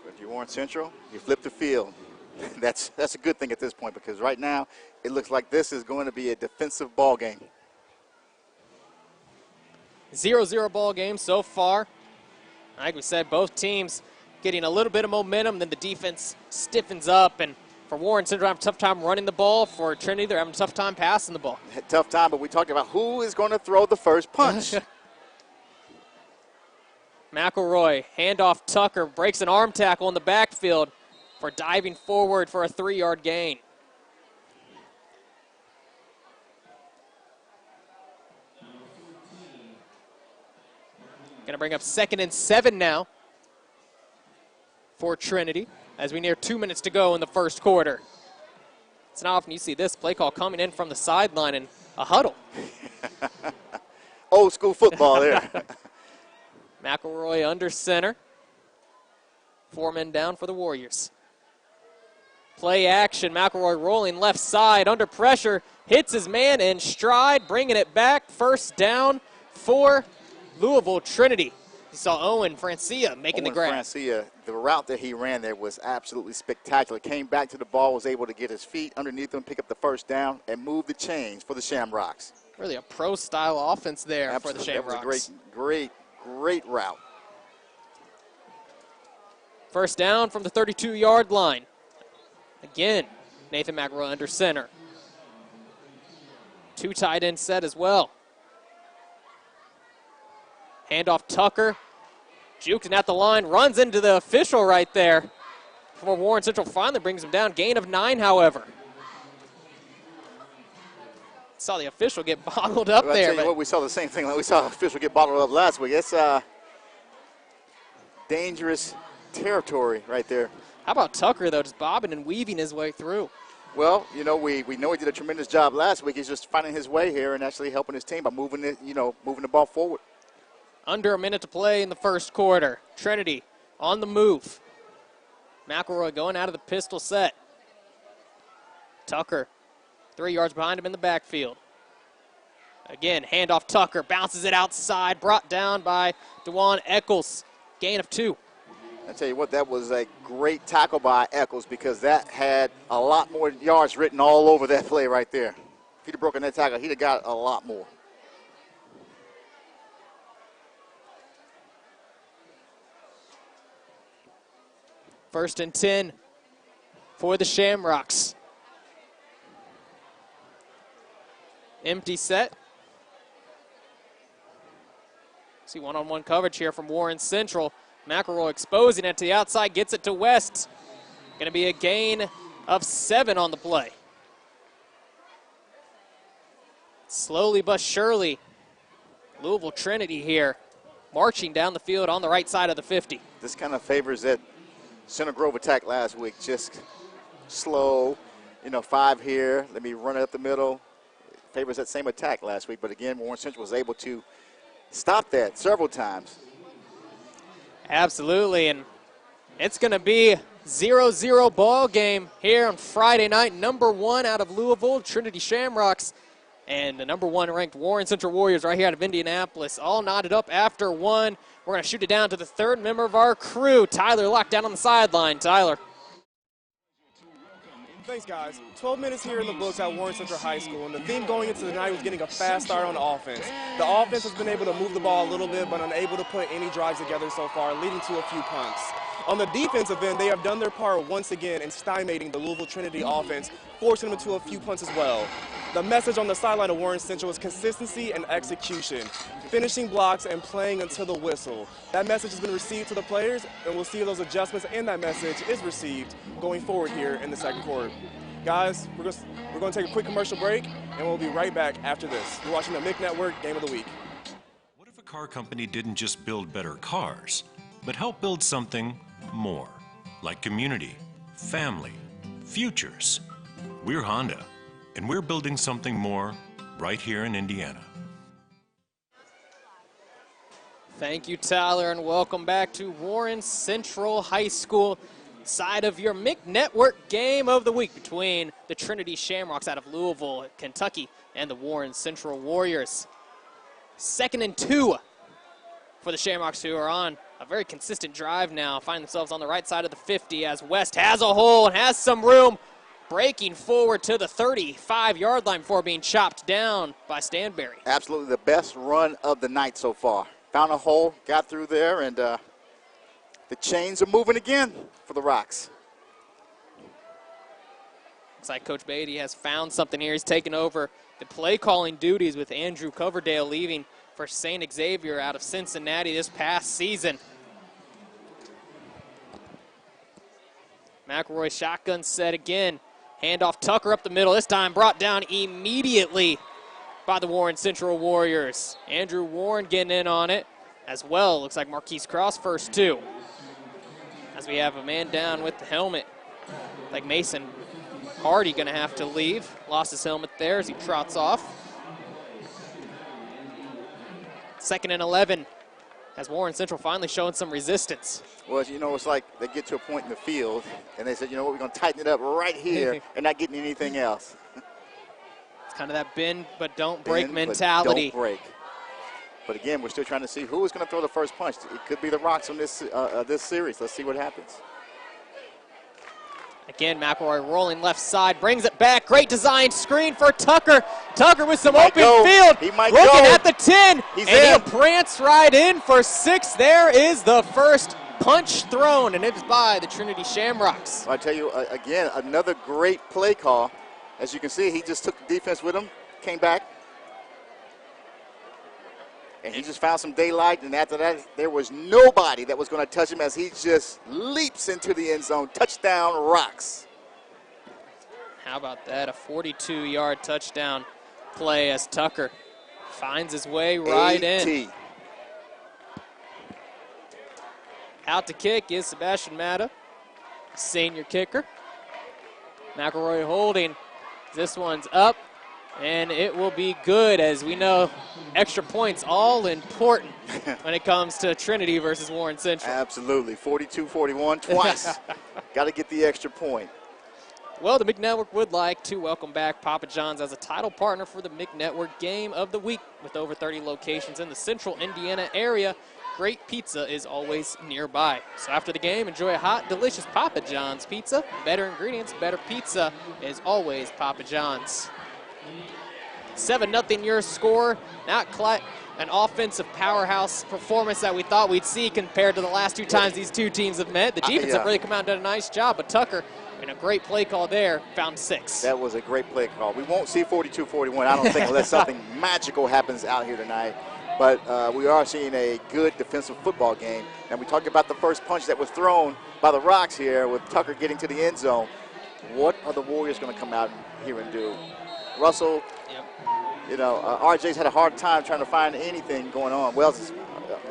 If you Warren Central, you flip the field. That's a good thing at this point, because right now it looks like this is going to be a defensive ball game. 0-0 ball game so far. Like we said, both teams getting a little bit of momentum, then the defense stiffens up, and for Warren Central, having a tough time running the ball. For Trinity, they're having a tough time passing the ball. Tough time, but we talked about who is going to throw the first punch. McElroy, handoff Tucker, breaks an arm tackle in the backfield for diving forward for a 3-yard gain. Going to bring up 2nd and 7 now for Trinity as we near 2 minutes to go in the first quarter. It's not often you see this play call coming in from the sideline in a huddle. Old school football there. McElroy under center. 4 men down for the Warriors. Play action, McElroy rolling left side, under pressure, hits his man in stride, bringing it back. First down for Louisville Trinity. You saw Owen Francia making the grab. Francia, the route that he ran there was absolutely spectacular. Came back to the ball, was able to get his feet underneath him, pick up the first down, and move the chains for the Shamrocks. Really a pro-style offense there Absolutely. for the Shamrocks. That was a great route. First down from the 32-yard line. Again, Nathan McElroy under center. 2 tight end set as well. Handoff Tucker. Juking at the line, runs into the official right there. Before Warren Central finally brings him down. Gain of 9, however. Saw the official get bottled up there. Tell you what, we saw the same thing. We saw the official get bottled up last week. It's dangerous territory right there. How about Tucker, though, just bobbing and weaving his way through? Well, you know, we know he did a tremendous job last week. He's just finding his way here and actually helping his team by moving the ball forward. Under a minute to play in the first quarter. Trinity on the move. McElroy going out of the pistol set. Tucker 3 yards behind him in the backfield. Again, handoff Tucker, bounces it outside, brought down by DeJuan Eccles. Gain of 2. I tell you what, that was a great tackle by Eccles because that had a lot more yards written all over that play right there. If he'd have broken that tackle, he'd have got a lot more. First and 10 for the Shamrocks. Empty set. See one-on-one coverage here from Warren Central. McElroy exposing it to the outside, gets it to West. Going to be a gain of 7 on the play. Slowly but surely, Louisville Trinity here, marching down the field on the right side of the 50. This kind of favors that Center Grove attack last week. Just slow, 5 here. Let me run it up the middle. Favors that same attack last week. But again, Warren Central was able to stop that several times. Absolutely, and it's going to be 0-0 ball game here on Friday night. Number 1 out of Louisville, Trinity Shamrocks, and the number 1 ranked Warren Central Warriors right here out of Indianapolis. All knotted up after 1. We're going to shoot it down to the 3rd member of our crew, Tyler, locked down on the sideline. Tyler. Thanks, guys. 12 minutes here in the books at Warren Central High School, and the theme going into the night was getting a fast start on offense. The offense has been able to move the ball a little bit, but unable to put any drives together so far, leading to a few punts. On the defensive end, they have done their part once again in stymiting the Louisville Trinity offense, forcing them into a few punts as well. The message on the sideline of Warren Central is consistency and execution, finishing blocks and playing until the whistle. That message has been received to the players, and we'll see if those adjustments and that message is received going forward here in the second quarter. Guys, we're going to take a quick commercial break, and we'll be right back after this. You're watching the MIC Network Game of the Week. What if a car company didn't just build better cars, but help build something more, like community, family, futures? We're Honda, and we're building something more right here in Indiana. Thank you, Tyler, and welcome back to Warren Central High School, side of your MIC Network Game of the Week between the Trinity Shamrocks out of Louisville, Kentucky, and the Warren Central Warriors. 2nd and 2 for the Shamrocks, who are on a very consistent drive now, find themselves on the right side of the 50 as West has a hole and has some room, breaking forward to the 35-yard line before being chopped down by Stanberry. Absolutely the best run of the night so far. Found a hole, got through there, and the chains are moving again for the Rocks. Looks like Coach Beatty has found something here. He's taken over the play-calling duties with Andrew Coverdale leaving for St. Xavier out of Cincinnati this past season. McElroy shotgun set again. Handoff Tucker up the middle. This time brought down immediately by the Warren Central Warriors. Andrew Warren getting in on it as well. Looks like Marquise Cross first two. As we have a man down with the helmet. Like Mason Hardy going to have to leave. Lost his helmet there as he trots off. 2nd and 11. As Warren Central finally showing some resistance. Well, you know, it's like they get to a point in the field, and they said, you know what, we're going to tighten it up right here and not getting anything else. It's kind of that bend but don't break mentality. Don't break. But again, we're still trying to see who is going to throw the first punch. It could be the Rocks on this this series. Let's see what happens. Again, McElroy rolling left side, brings it back. Great design screen for Tucker. Tucker with some open field. He might looking go. at the 10. He's and in. He'll prance right in for 6. There is the first punch thrown, and it is by the Trinity Shamrocks. I tell you, again, another great play call. As you can see, he just took the defense with him, came back, and he just found some daylight, and after that, there was nobody that was going to touch him as he just leaps into the end zone. Touchdown, Rocks. How about that? A 42-yard touchdown play as Tucker finds his way right in. Out to kick is Sebastian Matta, senior kicker. McElroy holding. This one's up, and it will be good. As we know, extra points all important when it comes to Trinity versus Warren Central. Absolutely. 42-41 twice. Got to get the extra point. Well, the McNetwork would like to welcome back Papa John's as a title partner for the McNetwork Game of the Week. With over 30 locations in the central Indiana area, great pizza is always nearby. So after the game, enjoy a hot, delicious Papa John's pizza. Better ingredients, better pizza is always Papa John's. 7-0 your score. Not quite an offensive powerhouse performance that we thought we'd see compared to the last 2 times these two teams have met. The defense have really come out and done a nice job, but Tucker, and a great play call there, found 6. That was a great play call. We won't see 42-41, I don't think, unless something magical happens out here tonight. But we are seeing a good defensive football game. And we talked about the first punch that was thrown by the Rocks here with Tucker getting to the end zone. What are the Warriors going to come out here and do? Russell, you know, RJ's had a hard time trying to find anything going on. Wells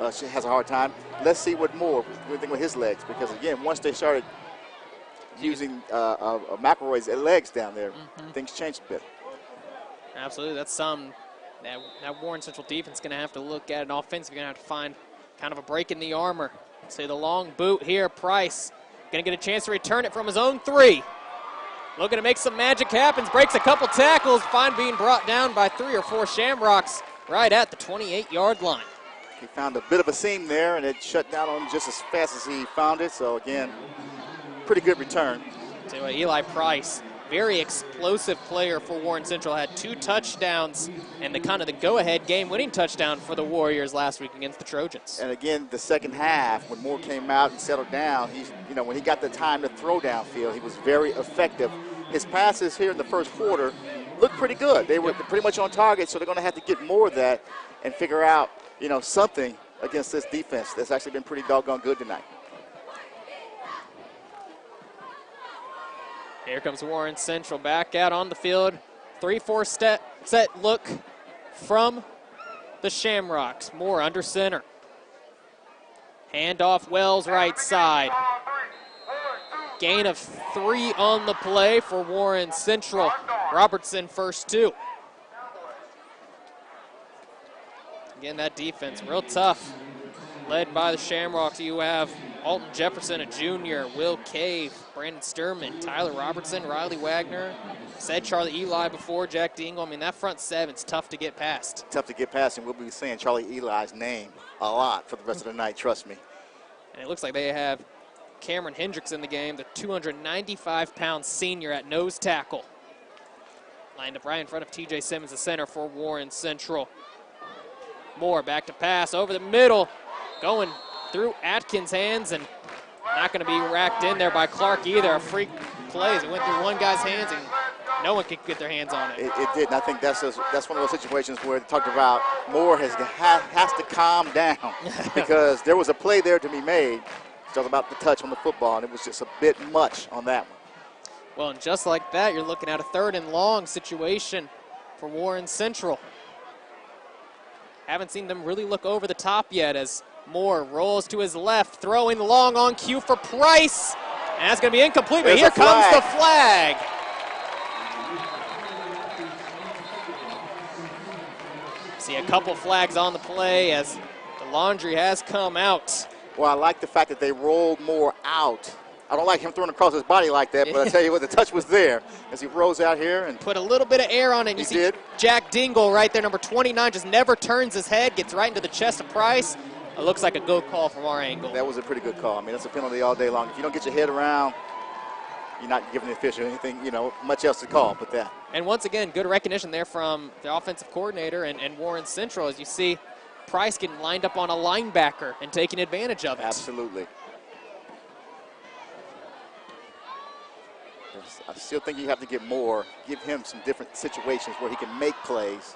has a hard time. Let's see what more with his legs, because again, once they started using McElroy's legs down there, things changed a bit. Absolutely, that's some that Warren Central defense is going to have to look at. An offense, you're going to have to find kind of a break in the armor. Say the long boot here, Price going to get a chance to return it from his own 3. Looking to make some magic happen, breaks a couple tackles, being brought down by 3 or 4 Shamrocks right at the 28-yard line. He found a bit of a seam there, and it shut down on him just as fast as he found it. So again, pretty good return. So Eli Price, very explosive player for Warren Central, had 2 touchdowns and the go-ahead game-winning touchdown for the Warriors last week against the Trojans. And again, the second half, when Moore came out and settled down, when he got the time to throw downfield, he was very effective. His passes here in the first quarter looked pretty good. They were pretty much on target, so they're going to have to get more of that and figure out, something against this defense that's actually been pretty doggone good tonight. Here comes Warren Central back out on the field. 3-4 set look from the Shamrocks. Moore under center. Handoff Wells right side. Gain of 3 on the play for Warren Central. Robertson first 2. Again, that defense real tough. Led by the Shamrocks, you have Alton Jefferson, a junior, Will Cave, Brandon Sturman, Tyler Robertson, Riley Wagner. Said Charlie Eli before, Jack Dingle. I mean, that front 7's tough to get past. Tough to get past, and we'll be saying Charlie Eli's name a lot for the rest of the night, trust me. And it looks like they have Cameron Hendricks in the game, the 295-pound senior at nose tackle. Lined up right in front of TJ Simmons, the center for Warren Central. Moore back to pass over the middle, going through Atkins' hands, and not going to be racked in there by Clark either. A freak play as it went through one guy's hands and no one could get their hands on it. It did, and I think that's one of those situations where they talked about Moore has to calm down because there was a play there to be made. It's all about the touch on the football, and it was just a bit much on that one. Well, and just like that, you're looking at a 3rd and long situation for Warren Central. Haven't seen them really look over the top yet as Moore rolls to his left, throwing long on cue for Price. And that's going to be incomplete, but here comes the flag. See a couple flags on the play as the laundry has come out. Well, I like the fact that they rolled Moore out. I don't like him throwing across his body like that, but I tell you what, the touch was there as he rolls out here. And put a little bit of air on it. You see Jack Dingle right there, number 29, just never turns his head, gets right into the chest of Price. It looks like a good call from our angle. That was a pretty good call. I mean, that's a penalty all day long. If you don't get your head around, you're not giving the official anything, much else to call but that. And once again, good recognition there from the offensive coordinator and Warren Central as you see Price getting lined up on a linebacker and taking advantage of it. Absolutely. I still think you have to give him some different situations where he can make plays.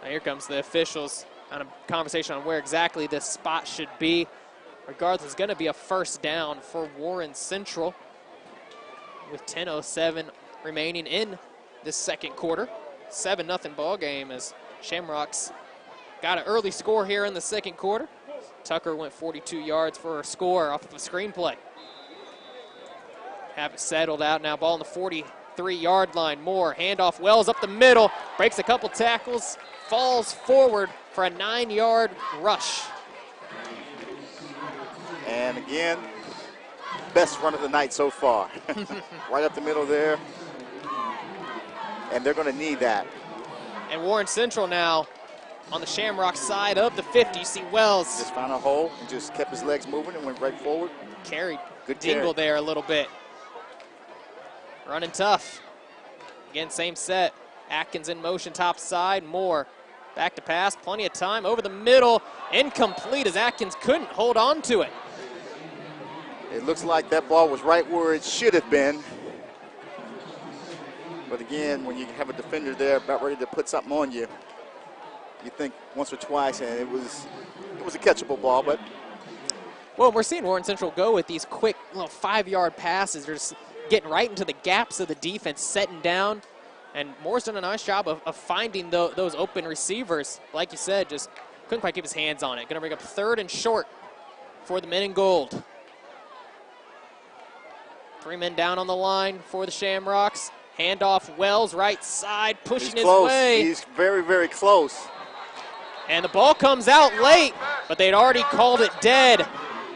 Now here comes the officials on a conversation on where exactly this spot should be. Regardless, it's going to be a first down for Warren Central with 10:07 remaining in this second quarter. 7-0 ball game as Shamrocks got an early score here in the second quarter. Tucker went 42 yards for a score off of a screenplay. Have it settled out now. Ball on the 43-yard line. Moore, handoff, Wells up the middle, breaks a couple tackles, falls forward for a 9-yard rush. And again, best run of the night so far. Right up the middle there. And they're going to need that. And Warren Central now on the Shamrock side of the 50. You see Wells. Just found a hole and just kept his legs moving and went right forward. Carried Good Dingle carry. there a little bit. Running tough. Again, same set. Atkins in motion top side. Moore back to pass. Plenty of time over the middle. Incomplete as Atkins couldn't hold on to it. It looks like that ball was right where it should have been. But again, when you have a defender there about ready to put something on you, you think once or twice, and it was a catchable ball. But well, we're seeing Warren Central go with these quick little 5-yard passes. They're just getting right into the gaps of the defense, setting down. And Moore's done a nice job of finding those open receivers. Like you said, just couldn't quite keep his hands on it. Going to bring up 3rd and short for the men in gold. 3 men down on the line for the Shamrocks. Handoff, Wells, right side, pushing his way. He's very, very close. And the ball comes out late, but they'd already called it dead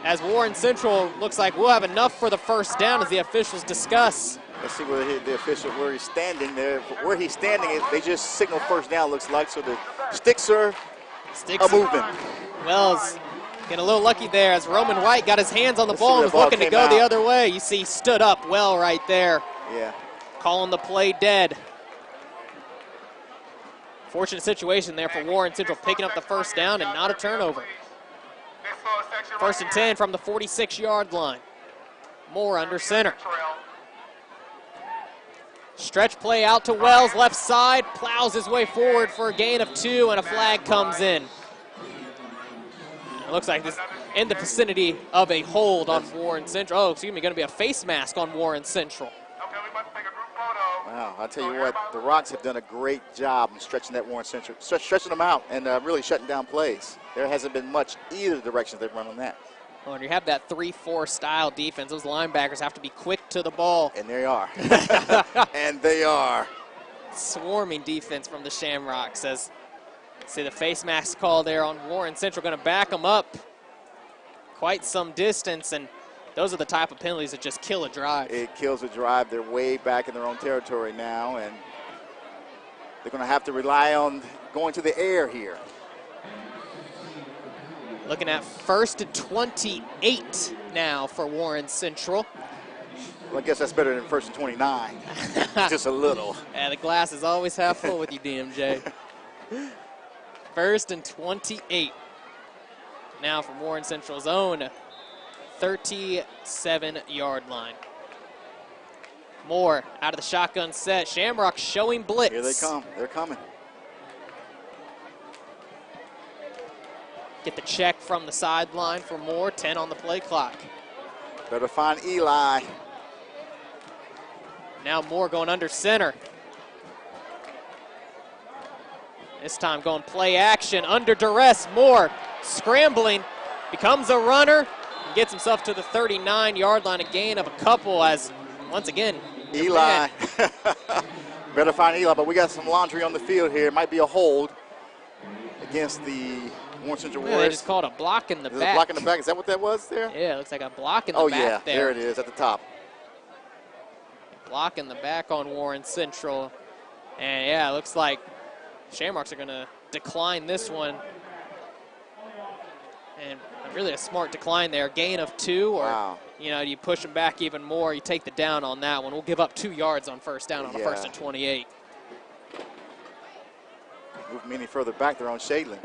as Warren Central looks like we'll have enough for the first down as the officials discuss. Let's see where the official, where he's standing there. Where he's standing, they just signal first down, looks like, so the sticks are moving. Wells getting a little lucky there as Roman White got his hands on the ball and was looking to go the other way. You see, stood up well right there. Yeah. Calling the play dead. Fortunate situation there for Warren Central, picking up the first down and not a turnover. 1st and 10 from the 46-yard line. Moore under center. Stretch play out to Wells, left side, plows his way forward for a gain of 2, and a flag comes in. It looks like this in the vicinity of a hold on Warren Central. Oh, excuse me, going to be a face mask on Warren Central. Wow, I'll tell you what, the Rocks have done a great job in stretching that Warren Central, stretching them out and really shutting down plays. There hasn't been much either direction they've run on that. Well, when you have that 3-4 style defense, those linebackers have to be quick to the ball. And they are. And they are. Swarming defense from the Shamrocks as, see the face mask call there on Warren Central, going to back them up quite some distance, and those are the type of penalties that just kill a drive. It kills a drive. They're way back in their own territory now, and they're going to have to rely on going to the air here. Looking at 1st and 28 now for Warren Central. Well, I guess that's better than 1st and 29. Just a little. Yeah, the glass is always half full with you, DMJ. 1st and 28 now from Warren Central's own 37-yard line. Moore out of the shotgun set. Shamrock showing blitz. Here they come. They're coming. Get the check from the sideline for Moore. 10 on the play clock. Better find Eli. Now Moore going under center. This time going play action, under duress. Moore scrambling, becomes a runner, and gets himself to the 39-yard line, a gain of a couple as, once again, Eli. Better find Eli, but we got some laundry on the field here. It might be a hold against the Warren Central Warriors. They just called a block in the Is back. it a block in the back? Is that what that was there? Yeah, it looks like a block in the back there. There it is at the top. Block in the back on Warren Central. And yeah, it looks like Shamrocks are going to decline this one. And really a smart decline there. Gain of 2, or you know, you push them back even more. You take the down on that one. We'll give up 2 yards on first down on a 1st and 28. Move them any further back, they're on Shadeland.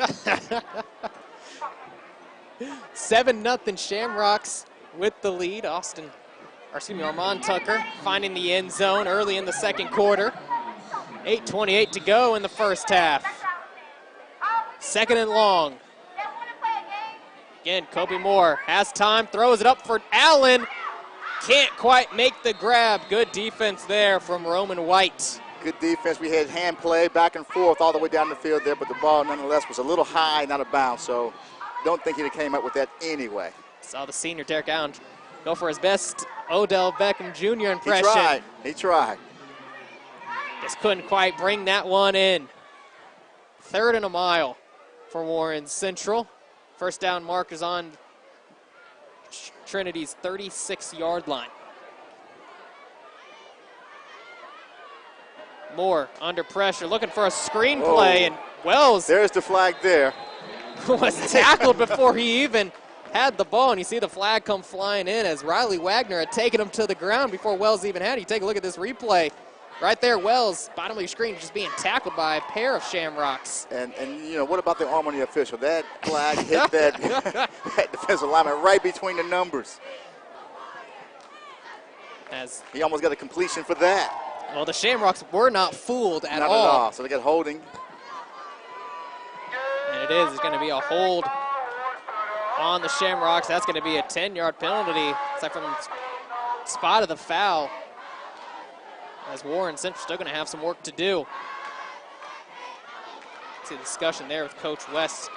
7-0 Shamrocks with the lead. Armand Tucker finding the end zone early in the second quarter. 8:28 to go in the first half. 2nd and long. Again, Kobe Moore has time, throws it up for Allen. Can't quite make the grab. Good defense there from Roman White. Good defense. We had hand play back and forth all the way down the field there, but the ball nonetheless was a little high and out of bounds, so don't think he'd have came up with that anyway. Saw the senior Derek Allen go for his best Odell Beckham Jr. impression. He tried. Just couldn't quite bring that one in. 3rd and a mile for Warren Central. First down markers on Trinity's 36-yard line. Moore under pressure, looking for a screenplay, and Wells. There's the flag there. Was tackled before he even had the ball, and you see the flag come flying in as Riley Wagner had taken him to the ground before Wells even had it. You take a look at this replay. Right there, Wells, bottom of your screen, just being tackled by a pair of Shamrocks. And you know, what about the arm on the official? That flag hit that, that defensive lineman right between the numbers. As he almost got a completion for that. Well, the Shamrocks were not fooled at all. Not at all, so they got holding. And it's going to be a hold on the Shamrocks. That's going to be a 10-yard penalty. It's like from the spot of the foul. As Warren Central still going to have some work to do. See the discussion there with Coach West.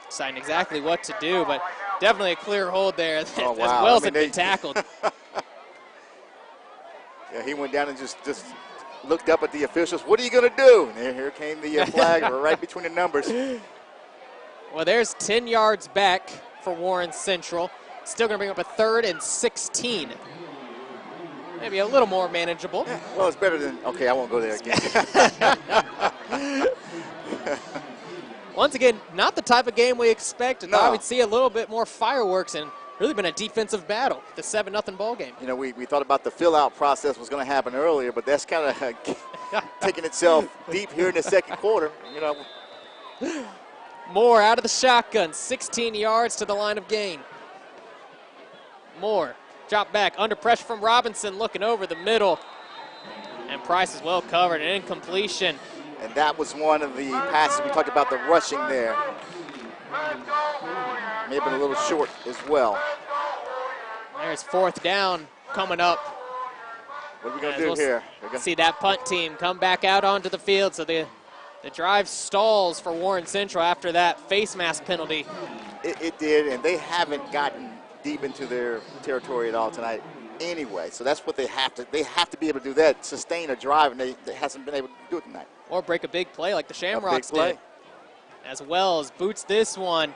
Deciding exactly what to do, but definitely a clear hold there as Wells had been tackled. Yeah, he went down and just looked up at the officials. What are you going to do? And here came the flag right between the numbers. Well, there's 10 yards back for Warren Central. Still going to bring up a 3rd and 16. Maybe a little more manageable. Yeah, well, it's better than, okay, I won't go there again. Once again, not the type of game we expected. No. Thought we'd see a little bit more fireworks, and really been a defensive battle, the 7-0 ball game. You know, we thought about the fill-out process was going to happen earlier, but that's kind of taking itself deep here in the second quarter. You know, Moore out of the shotgun, 16 yards to the line of gain. Moore, drop back, under pressure from Robinson, looking over the middle. And Price is well covered, an incompletion. And that was one of the passes we talked about, the rushing there. May have been a little short as well. There's 4th down coming up. What are we going to do here? See that punt team come back out onto the field, so the drive stalls for Warren Central after that face mask penalty. It did, and they haven't gotten deep into their territory at all tonight anyway. So that's what they have to be able to do that, sustain a drive, and they hasn't been able to do it tonight. Or break a big play like the Shamrocks did. As Wells boots this one.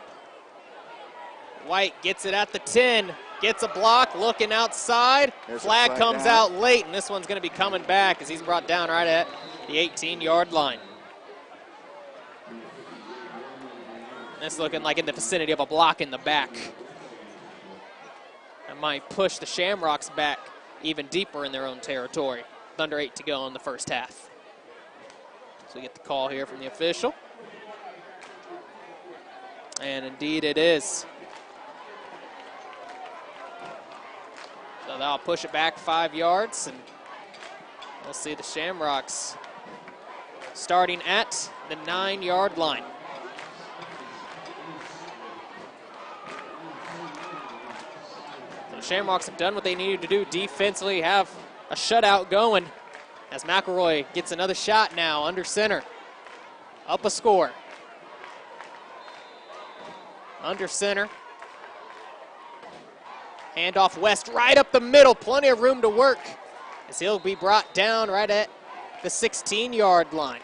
White gets it at the 10, gets a block, looking outside. Flag comes out late, and this one's going to be coming back as he's brought down right at the 18-yard line. This looking like in the vicinity of a block in the back. That might push the Shamrocks back even deeper in their own territory. Under 8 to go in the first half. So we get the call here from the official. And indeed it is. So they'll push it back 5 yards, and we'll see the Shamrocks starting at the 9-yard line. So Shamrocks have done what they needed to do defensively, have a shutout going as McElroy gets another shot now under center. Up a score. Under center. Handoff West right up the middle. Plenty of room to work as he'll be brought down right at the 16-yard line.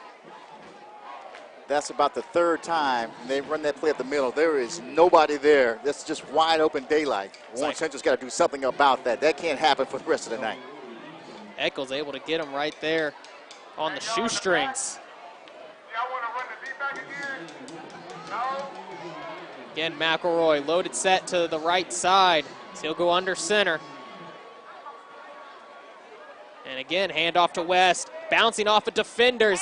That's about the third time they run that play up the middle. There is nobody there. That's just wide open daylight. Warren Central's got to do something about that. That can't happen for the rest of the night. Eccles able to get him right there on the shoestrings. Again, McElroy loaded set to the right side. So he'll go under center. And again, handoff to West. Bouncing off of defenders.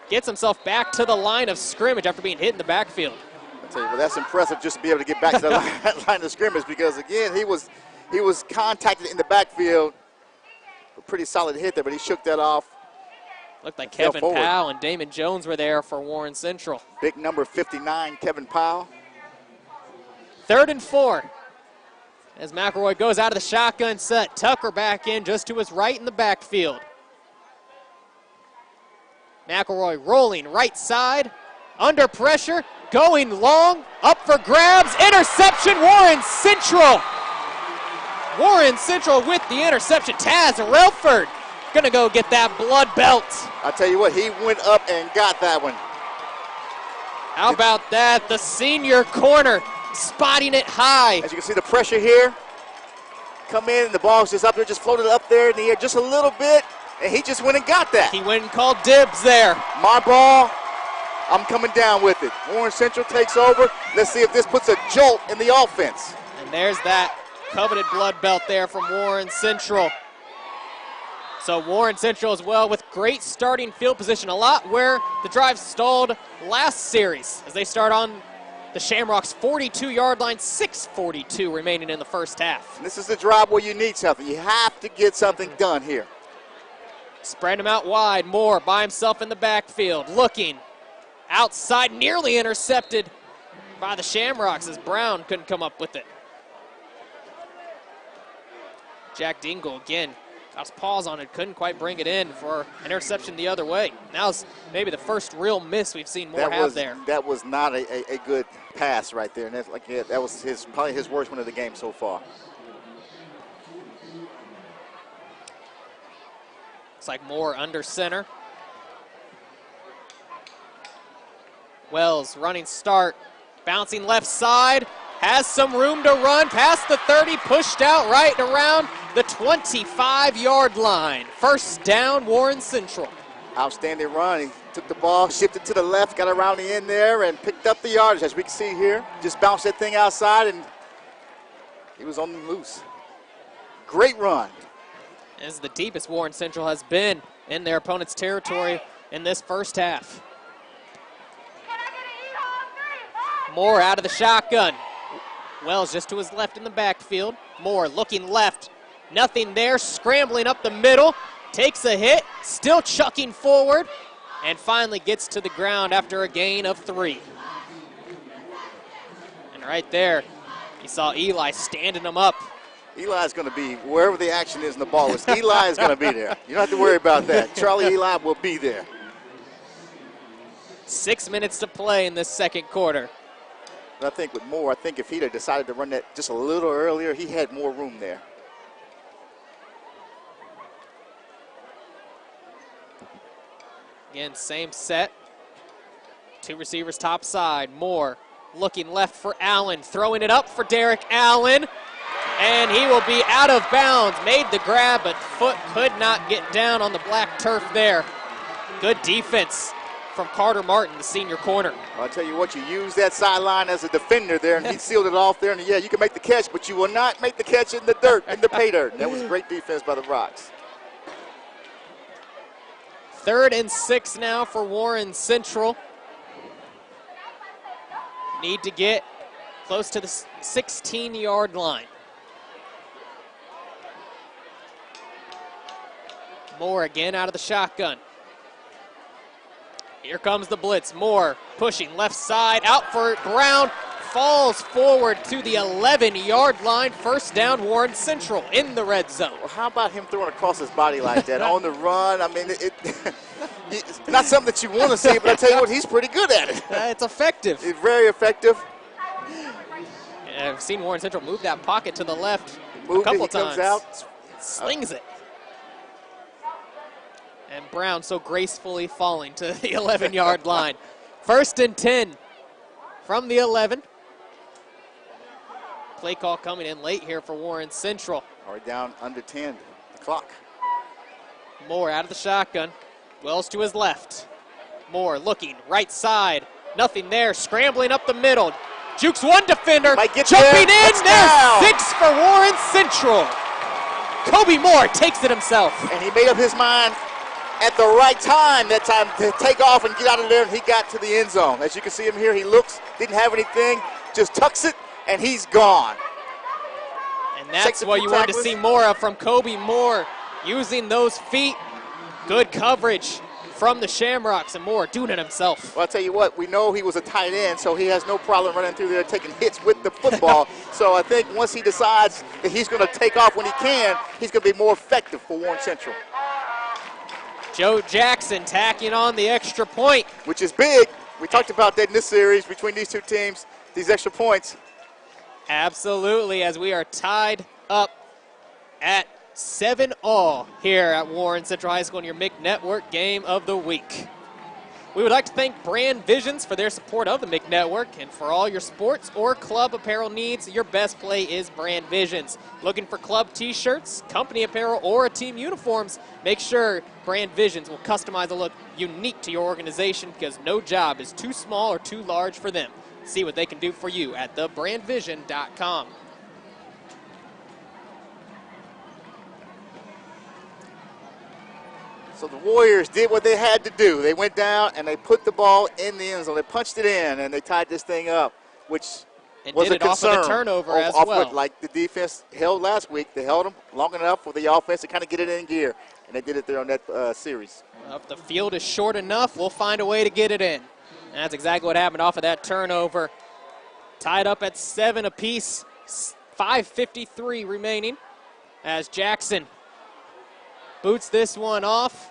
Gets himself back to the line of scrimmage after being hit in the backfield. I tell you, well, that's impressive just to be able to get back to the line of scrimmage, because again, he was contacted in the backfield. A pretty solid hit there, but he shook that off. Looked like Kevin Powell and Damon Jones were there for Warren Central. Big number 59, Kevin Powell. 3rd and 4. As McElroy goes out of the shotgun set, Tucker back in just to his right in the backfield. McElroy rolling right side, under pressure, going long, up for grabs, interception, Warren Central. Warren Central with the interception. Taz Relford gonna go get that blood belt. I tell you what, he went up and got that one. How about that? The senior corner spotting it high. As you can see, the pressure here. Come in, and the ball's just up there, just floated up there in the air just a little bit, and he just went and got that. He went and called dibs there. My ball, I'm coming down with it. Warren Central takes over. Let's see if this puts a jolt in the offense. And there's that coveted blood belt there from Warren Central. So Warren Central as well with great starting field position. A lot where the drive stalled last series as they start on the Shamrocks' 42-yard line, 6:42 remaining in the first half. And this is the drive where you need something. You have to get something done here. Spread him out wide. Moore by himself in the backfield. Looking outside, nearly intercepted by the Shamrocks as Brown couldn't come up with it. Jack Dingle again got his paws on it, couldn't quite bring it in for an interception the other way. Now's maybe the first real miss we've seen Moore have there. That was not a good pass right there, and that's like that was probably his worst one of the game so far. Looks like Moore under center. Wells running start, bouncing left side, has some room to run past the 30, pushed out right around the 25-yard line. First down, Warren Central. Outstanding run. He took the ball, shifted to the left, got around the end there, and picked up the yardage, as we can see here. Just bounced that thing outside, and he was on the loose. Great run. This is the deepest Warren Central has been in their opponent's territory in this first half. Moore out of the shotgun. Wells just to his left in the backfield. Moore looking left. Nothing there, scrambling up the middle. Takes a hit, still chucking forward, and finally gets to the ground after a gain of 3. And right there, you saw Eli standing him up. Eli's going to be wherever the action is in the ball. Eli is going to be there. You don't have to worry about that. Charlie Eli will be there. 6 minutes to play in this second quarter. And I think with Moore, I think if he'd have decided to run that just a little earlier, he had more room there. Again, same set. 2 receivers top side. Moore looking left for Allen, throwing it up for Derek Allen. And he will be out of bounds. Made the grab, but foot could not get down on the black turf there. Good defense from Carter Martin, the senior corner. Well, I'll tell you what, you use that sideline as a defender there, and he sealed it off there. And yeah, you can make the catch, but you will not make the catch in the dirt, in the pay dirt. And that was great defense by the Rocks. 3rd and 6 now for Warren Central. Need to get close to the 16-yard line. Moore again out of the shotgun. Here comes the blitz. Moore pushing left side, out for Brown, falls forward to the 11-yard line. First down, Warren Central in the red zone. Well, how about him throwing across his body like that on the run? I mean, it's not something that you want to see, but I tell you what, he's pretty good at it. It's effective. It's very effective. Yeah, I've seen Warren Central move that pocket to the left a couple times. Comes out. Slings it. And Brown so gracefully falling to the 11-yard line. First and 10 from the 11. Play call coming in late here for Warren Central. Already down under 10, the clock. Moore out of the shotgun. Wells to his left. Moore looking right side. Nothing there. Scrambling up the middle. Jukes one defender. Jumping in. There's 6 for Warren Central. Kobe Moore takes it himself. And he made up his mind at the right time that time to take off and get out of there, and he got to the end zone. As you can see him here, he looks, didn't have anything, just tucks it, and he's gone. And that's what you want to see more of from Kobe Moore, using those feet. Good coverage from the Shamrocks, and Moore doing it himself. Well, I'll tell you what, we know he was a tight end, so he has no problem running through there taking hits with the football. So I think once he decides that he's going to take off when he can, he's going to be more effective for Warren Central. Joe Jackson tacking on the extra point. Which is big. We talked about that in this series between these two teams, these extra points. Absolutely, as we are tied up at 7-all here at Warren Central High School in your MIC Network Game of the Week. We would like to thank Brand Visions for their support of the MIC Network, and for all your sports or club apparel needs, your best play is Brand Visions. Looking for club t-shirts, company apparel, or team uniforms, make sure Brand Visions will customize a look unique to your organization, because no job is too small or too large for them. See what they can do for you at thebrandvision.com. So the Warriors did what they had to do. They went down and they put the ball in the end zone. They punched it in and they tied this thing up, which was a concern. Off of the turnover as well. Like the defense held last week. They held them long enough for the offense to kind of get it in gear, and they did it there on that series. If the field is short enough, we'll find a way to get it in. And that's exactly what happened off of that turnover. Tied up at 7 apiece, 5:53 remaining as Jackson boots this one off.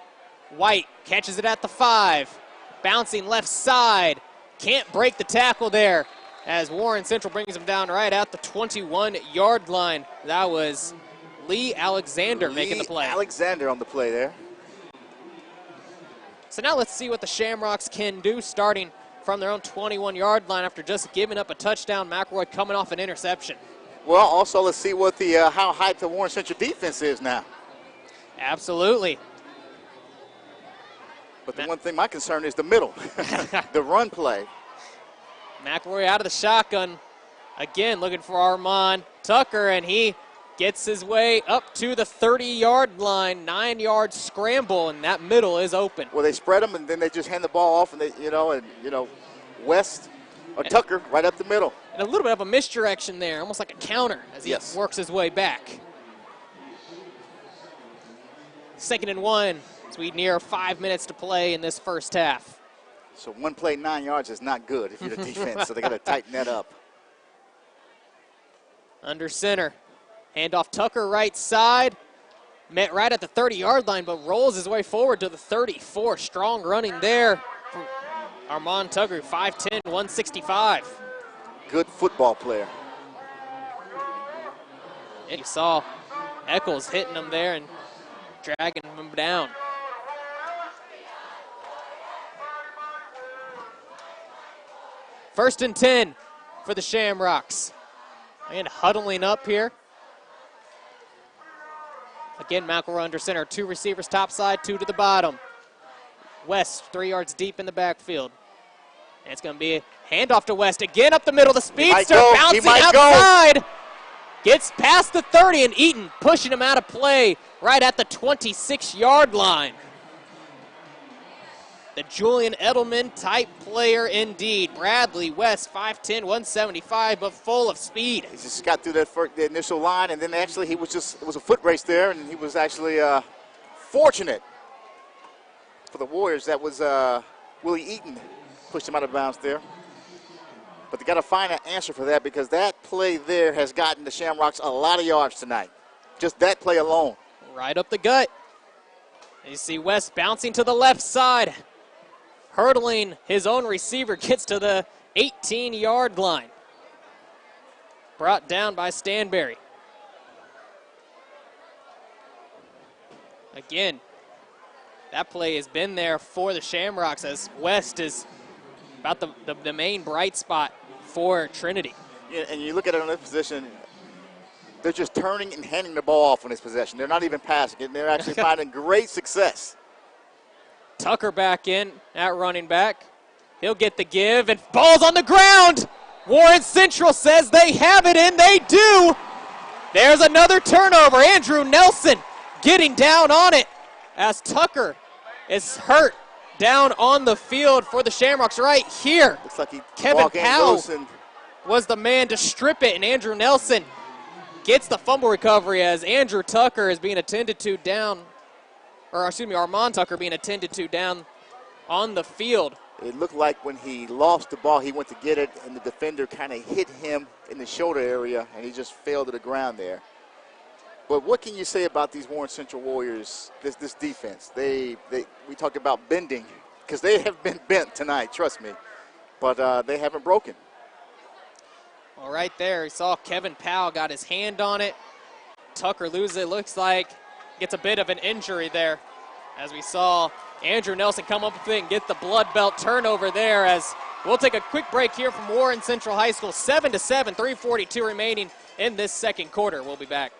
White catches it at the 5. Bouncing left side. Can't break the tackle there as Warren Central brings him down right at the 21-yard line. That was Lee Alexander making the play. Alexander on the play there. So now let's see what the Shamrocks can do, starting from their own 21-yard line after just giving up a touchdown. McElroy coming off an interception. Well, also let's see what the how hyped the Warren Central defense is now. Absolutely. But the one thing my concern is the middle, the run play. McElroy out of the shotgun. Again, looking for Armand Tucker, and he gets his way up to the 30-yard line, 9-yard scramble, and that middle is open. Well, they spread them, and then they just hand the ball off, and they, West or Tucker right up the middle. And a little bit of a misdirection there, almost like a counter as he works his way back. 2nd and 1, as we near 5 minutes to play in this first half. So one play, 9 yards is not good if you're the defense, so they got to tighten that up. Under center. Handoff Tucker right side. Met right at the 30-yard line, but rolls his way forward to the 34. Strong running there from Armand Tucker, 5'10", 165. Good football player. And you saw Eccles hitting him there and dragging him down. First and 10 for the Shamrocks. And huddling up here. Again, McElroy under center. 2 receivers top side, 2 to the bottom. West 3 yards deep in the backfield. And it's going to be a handoff to West. Again up the middle. The speedster bouncing outside. Gets past the 30, and Eaton pushing him out of play right at the 26-yard line. The Julian Edelman type player indeed. Bradley West, 5'10", 175, but full of speed. He just got through the initial line, and then actually it was a foot race there, and he was actually Unfortunate for the Warriors. That was Willie Eaton pushed him out of bounds there. But they got to find an answer for that, because that play there has gotten the Shamrocks a lot of yards tonight. Just that play alone. Right up the gut. You see West bouncing to the left side. Hurdling his own receiver, gets to the 18-yard line. Brought down by Stanberry. Again, that play has been there for the Shamrocks, as West is about the main bright spot for Trinity. Yeah, and you look at it on this position, they're just turning and handing the ball off on this possession. They're not even passing it. They're actually finding great success. Tucker back in at running back. He'll get the give, and ball's on the ground. Warren Central says they have it, and they do. There's another turnover. Andrew Nelson getting down on it as Tucker is hurt down on the field for the Shamrocks right here. Looks like Kevin Powell was the man to strip it, and Andrew Nelson gets the fumble recovery as Andrew Tucker is being attended to down, or excuse me, Armand Tucker being attended to down on the field. It looked like when he lost the ball, he went to get it, and the defender kind of hit him in the shoulder area, and he just fell to the ground there. But what can you say about these Warren Central Warriors, this defense? We talked about bending, because they have been bent tonight, trust me. But they haven't broken. Well, right there, you saw Kevin Powell got his hand on it. Tucker loses it, looks like. Gets a bit of an injury there, as we saw Andrew Nelson come up with it and get the blood belt turnover there, as we'll take a quick break here from Warren Central High School. 7-7, 3:42 remaining in this second quarter. We'll be back.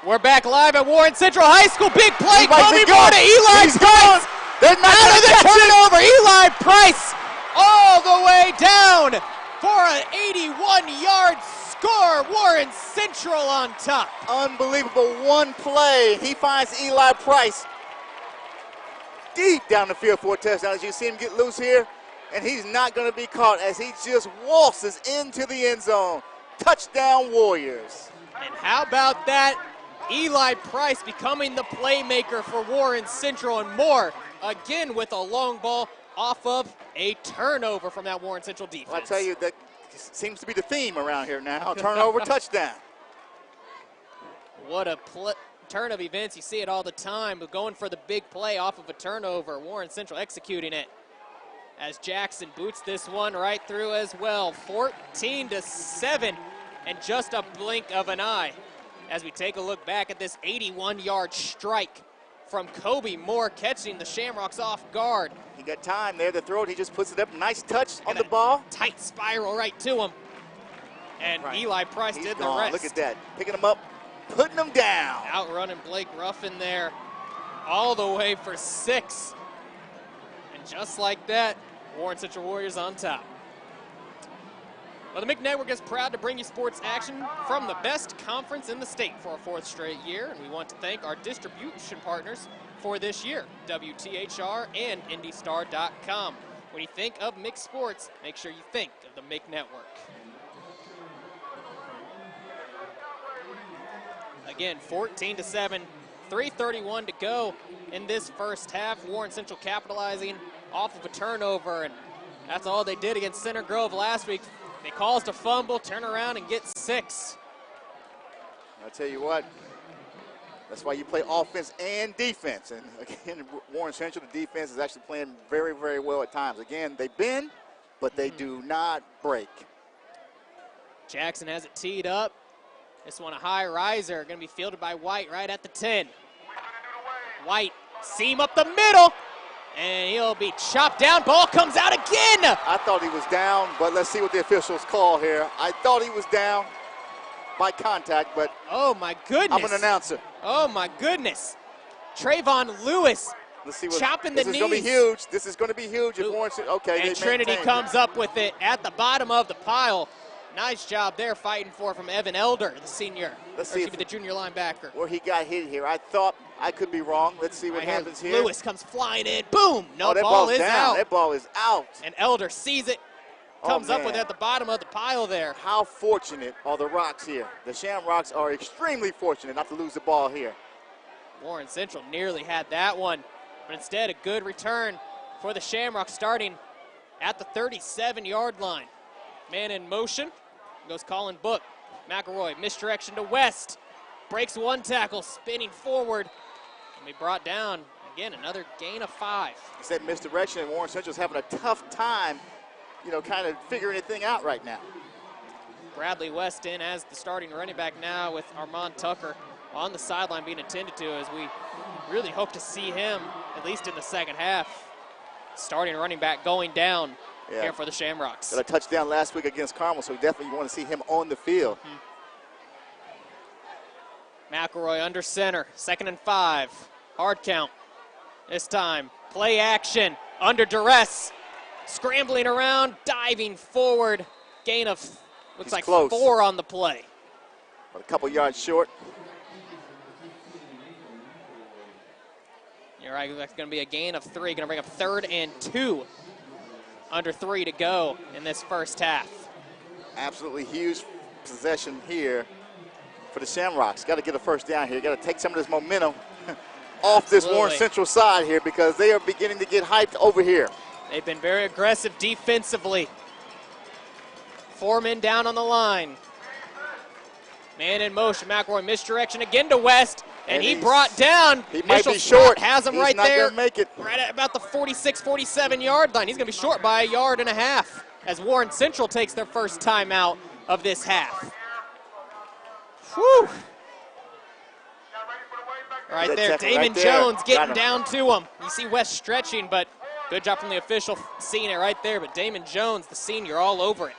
We're back live at Warren Central High School. Big play coming forward to Eli Price. They're not out of the turnover. Eli Price all the way down for an 81-yard score. Warren Central on top. Unbelievable one play. He finds Eli Price deep down the field for a touchdown. As you see him get loose here, and he's not going to be caught as he just waltzes into the end zone. Touchdown Warriors. And how about that? Eli Price becoming the playmaker for Warren Central and more, again with a long ball off of a turnover from that Warren Central defense. Well, I tell you, that seems to be the theme around here now. Turnover, touchdown. What a turn of events. You see it all the time, but going for the big play off of a turnover. Warren Central executing it as Jackson boots this one right through as well. 14-7 and just a blink of an eye as we take a look back at this 81-yard strike from Kobe Moore, catching the Shamrocks off guard. He got time there to throw it. He just puts it up. Nice touch on the ball. Tight spiral right to him. And Eli Price did the rest. Look at that. Picking him up, putting him down. Outrunning Blake Ruffin there all the way for 6. And just like that, Warren Central Warriors on top. Well, the MIC Network is proud to bring you sports action from the best conference in the state for a 4th straight year, and we want to thank our distribution partners for this year, WTHR and IndyStar.com. When you think of MIC sports, make sure you think of the MIC Network. Again, 14-7, 3:31 to go in this first half. Warren Central capitalizing off of a turnover, and that's all they did against Center Grove last week. They caused a fumble, turn around, and get 6. I'll tell you what, that's why you play offense and defense. And again, Warren Central, the defense is actually playing very, very well at times. Again, they bend, but they do not break. Jackson has it teed up. This one a high riser, going to be fielded by White right at the 10. White, seam up the middle, and he'll be chopped down. Ball comes out again. I thought he was down, but let's see what the officials call here. I thought he was down by contact, but oh my goodness. I'm an announcer. Oh my goodness. Trayvon Lewis Let's see what, chopping the knees. This is going to be huge. This is going to be huge. If Warren, okay, and Trinity comes up with it at the bottom of the pile. Nice job there fighting from Evan Elder, the senior. Let's see the junior linebacker. Where he got hit here. I thought I could be wrong. Let's see what happens here. Lewis comes flying in. Boom. No, that ball is down. out. That ball is out. And Elder sees it. Comes up with it at the bottom of the pile there. How fortunate are the Rocks here? The Shamrocks are extremely fortunate not to lose the ball here. Warren Central nearly had that one, but instead a good return for the Shamrocks starting at the 37-yard line. Man in motion. Goes Colin Book. McElroy, misdirection to West. Breaks one tackle, spinning forward. And be brought down. Again, another gain of 5. It's that misdirection, and Warren Central's having a tough time, kind of figuring anything out right now. Bradley West in as the starting running back now with Armand Tucker on the sideline being attended to, as we really hope to see him, at least in the second half. Starting running back going down here for the Shamrocks. Got a touchdown last week against Carmel, so we definitely want to see him on the field. McElroy under center, 2nd and 5. Hard count. This time, play action, under duress. Scrambling around, diving forward. Gain of, looks like close. 4 on the play. But a couple yards short. You're right, that's going to be a gain of 3. Going to bring up 3rd and 2. Under 3 to go in this first half. Absolutely huge possession here for the Shamrocks. Got to get a first down here. Got to take some of this momentum off this Warren Central side here, because they are beginning to get hyped over here. They've been very aggressive defensively. 4 men down on the line. Man in motion. McElroy misdirection again to West. And he brought down. He might be short. Has him He's right not there. Gonna make it. Right at about the 46, 47-yard line. He's going to be short by 1.5 yards as Warren Central takes their first timeout of this half. Whew. Right there, Damon Jones getting down to him. You see West stretching, but good job from the official seeing it right there. But Damon Jones, the senior, all over it.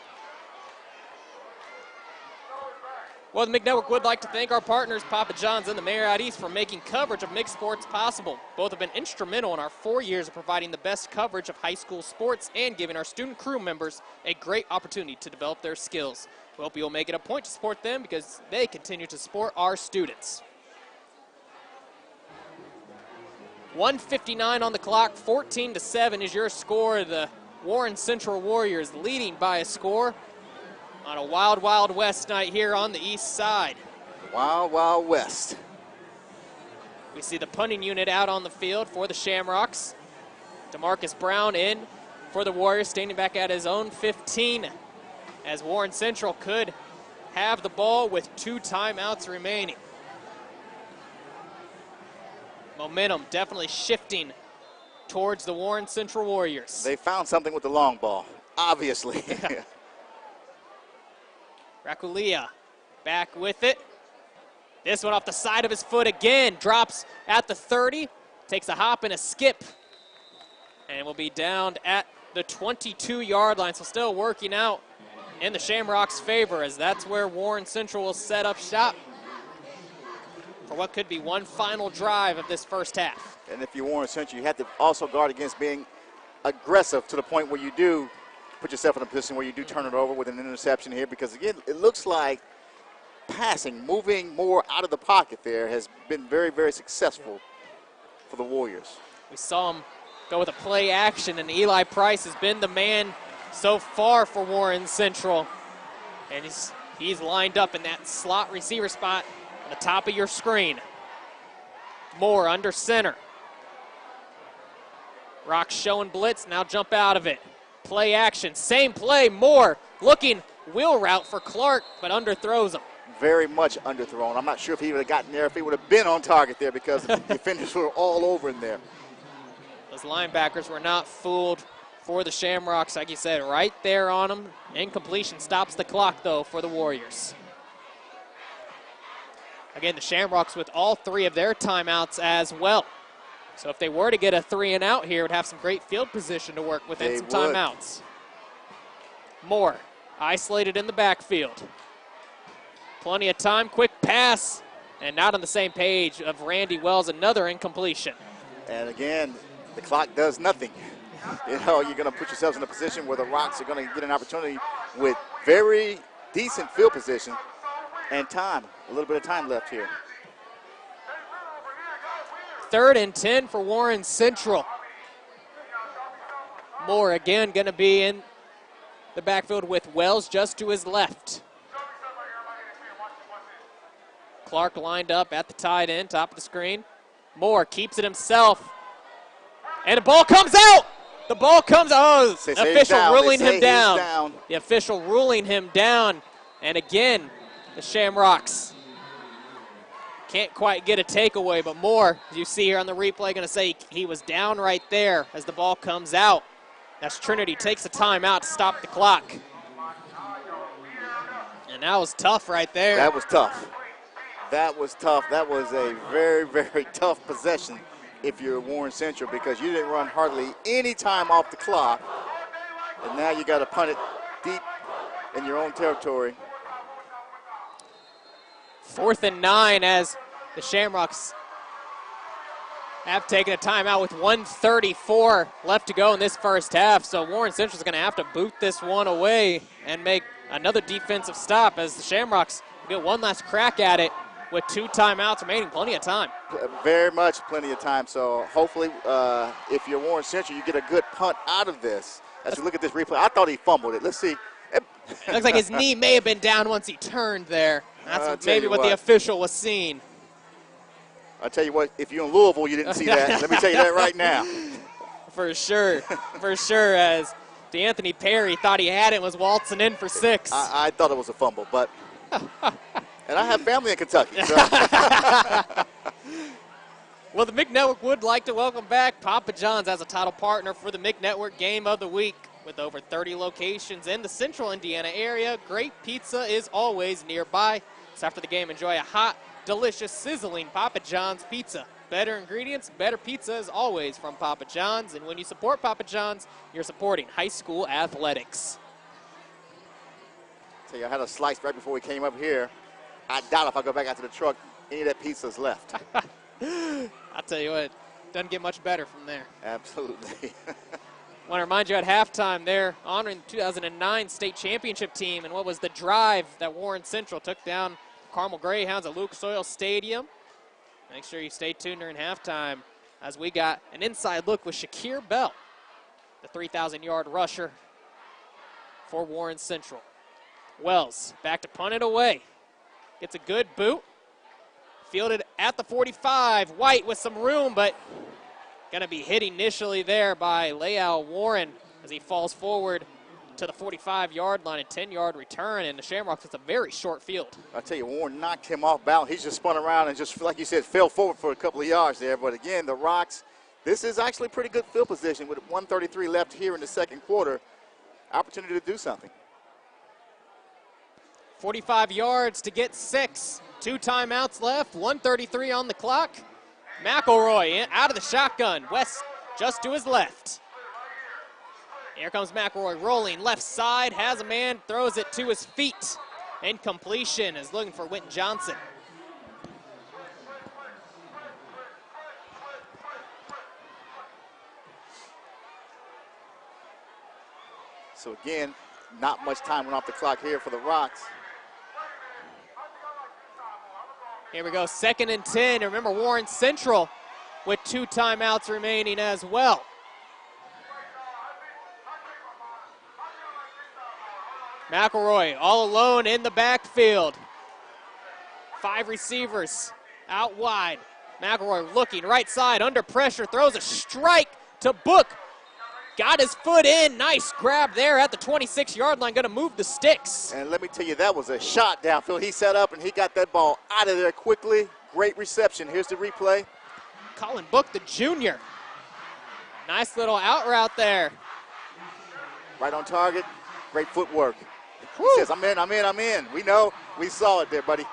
Well, the MIG Network would like to thank our partners, Papa John's and the Marriott East, for making coverage of MIG sports possible. Both have been instrumental in our 4 years of providing the best coverage of high school sports and giving our student crew members a great opportunity to develop their skills. We hope you'll make it a point to support them, because they continue to support our students. 1:59 on the clock, 14-7 is your score. The Warren Central Warriors leading by a score on a Wild Wild West night here on the east side. Wild Wild West. We see the punting unit out on the field for the Shamrocks. DeMarcus Brown in for the Warriors, standing back at his own 15, as Warren Central could have the ball with 2 timeouts remaining. Momentum definitely shifting towards the Warren Central Warriors. They found something with the long ball, obviously. Rakulia back with it. This one off the side of his foot again. Drops at the 30. Takes a hop and a skip. And will be down at the 22-yard line. So still working out in the Shamrocks' favor, as that's where Warren Central will set up shop for what could be one final drive of this first half. And if you're Warren Central, you have to also guard against being aggressive to the point where you do put yourself in a position where you do turn it over with an interception here, because again, it looks like passing, moving more out of the pocket there has been very, very successful for the Warriors. We saw him go with a play action, and Eli Price has been the man so far for Warren Central. And he's lined up in that slot receiver spot on the top of your screen. Moore under center. Rock showing blitz, now jump out of it. Play action, same play, Moore looking wheel route for Clark, but underthrows him. Very much underthrown. I'm not sure if he would have gotten there, if he would have been on target there, because the defenders were all over in there. Those linebackers were not fooled for the Shamrocks, like you said, right there on them. Incompletion stops the clock, though, for the Warriors. Again, the Shamrocks with all 3 of their timeouts as well. So if they were to get a 3 and out here, would have some great field position to work with and some timeouts. Moore isolated in the backfield. Plenty of time, quick pass, and not on the same page of Randy Wells, another incompletion. And again, the clock does nothing. You know, you're going to put yourselves in a position where the Rocks are going to get an opportunity with very decent field position and time, a little bit of time left here. 3rd and 10 for Warren Central. Moore again going to be in the backfield with Wells just to his left. Clark lined up at the tight end, top of the screen. Moore keeps it himself. And the ball comes out! The ball comes out. Oh, official ruling him down. The official ruling him down. And again, the Shamrocks can't quite get a takeaway, but Moore, as you see here on the replay, going to say he was down right there as the ball comes out. That's Trinity takes a timeout to stop the clock. And that was tough right there. That was tough. That was tough. That was a very, very tough possession if you're Warren Central, because you didn't run hardly any time off the clock. And now you got to punt it deep in your own territory. 4th and 9 as the Shamrocks have taken a timeout with 1:34 left to go in this first half. So Warren Central is going to have to boot this one away and make another defensive stop as the Shamrocks get one last crack at it with 2 timeouts remaining. Plenty of time. Very much plenty of time. So hopefully if you're Warren Central, you get a good punt out of this. As we look at this replay, I thought he fumbled it. Let's see. It looks like his knee may have been down once he turned there. That's maybe what the official was seeing. I'll tell you what, if you're in Louisville, you didn't see that. Let me tell you that right now. For sure. For sure, as D'Anthony Perry thought he had it and was waltzing in for 6. I thought it was a fumble, but and I have family in Kentucky. So. Well, the MIG Network would like to welcome back Papa John's as a title partner for the MIG Network Game of the Week. With over 30 locations in the central Indiana area, great pizza is always nearby. So after the game, enjoy a hot, delicious, sizzling Papa John's pizza. Better ingredients, better pizza is always from Papa John's. And when you support Papa John's, you're supporting high school athletics. Tell you, I had a slice right before we came up here. I doubt if I go back out to the truck, any of that pizza's left. I'll tell you what, doesn't get much better from there. Absolutely. I want to remind you at halftime there, honoring the 2009 state championship team and what was the drive that Warren Central took down Carmel Greyhounds at Lucas Oil Stadium. Make sure you stay tuned during halftime as we got an inside look with Shakir Bell, the 3,000-yard rusher for Warren Central. Wells back to punt it away. Gets a good boot. Fielded at the 45. White with some room, but going to be hit initially there by Leal Warren as he falls forward to the 45-yard line, a 10-yard return, and the Shamrocks, it's a very short field. I tell you, Warren knocked him off balance. He's just spun around and just, like you said, fell forward for a couple of yards there. But again, the Rocks, this is actually pretty good field position with 1:33 left here in the second quarter. Opportunity to do something. 45 yards to get 6. 2 timeouts left, 1:33 on the clock. McElroy out of the shotgun. West just to his left. Here comes McElroy rolling left side. Has a man, throws it to his feet. Incompletion is looking for Wynton Johnson. So again, not much time went off the clock here for the Rocks. Here we go, 2nd and 10. Remember, Warren Central with 2 timeouts remaining as well. McElroy all alone in the backfield. 5 receivers out wide. McElroy looking right side, under pressure, throws a strike to Book. Got his foot in. Nice grab there at the 26-yard line. Going to move the sticks. And let me tell you, that was a shot downfield. He set up and he got that ball out of there quickly. Great reception. Here's the replay. Colin Book, the junior. Nice little out route there. Right on target. Great footwork. He says, I'm in, I'm in, I'm in. We know. We saw it there, buddy.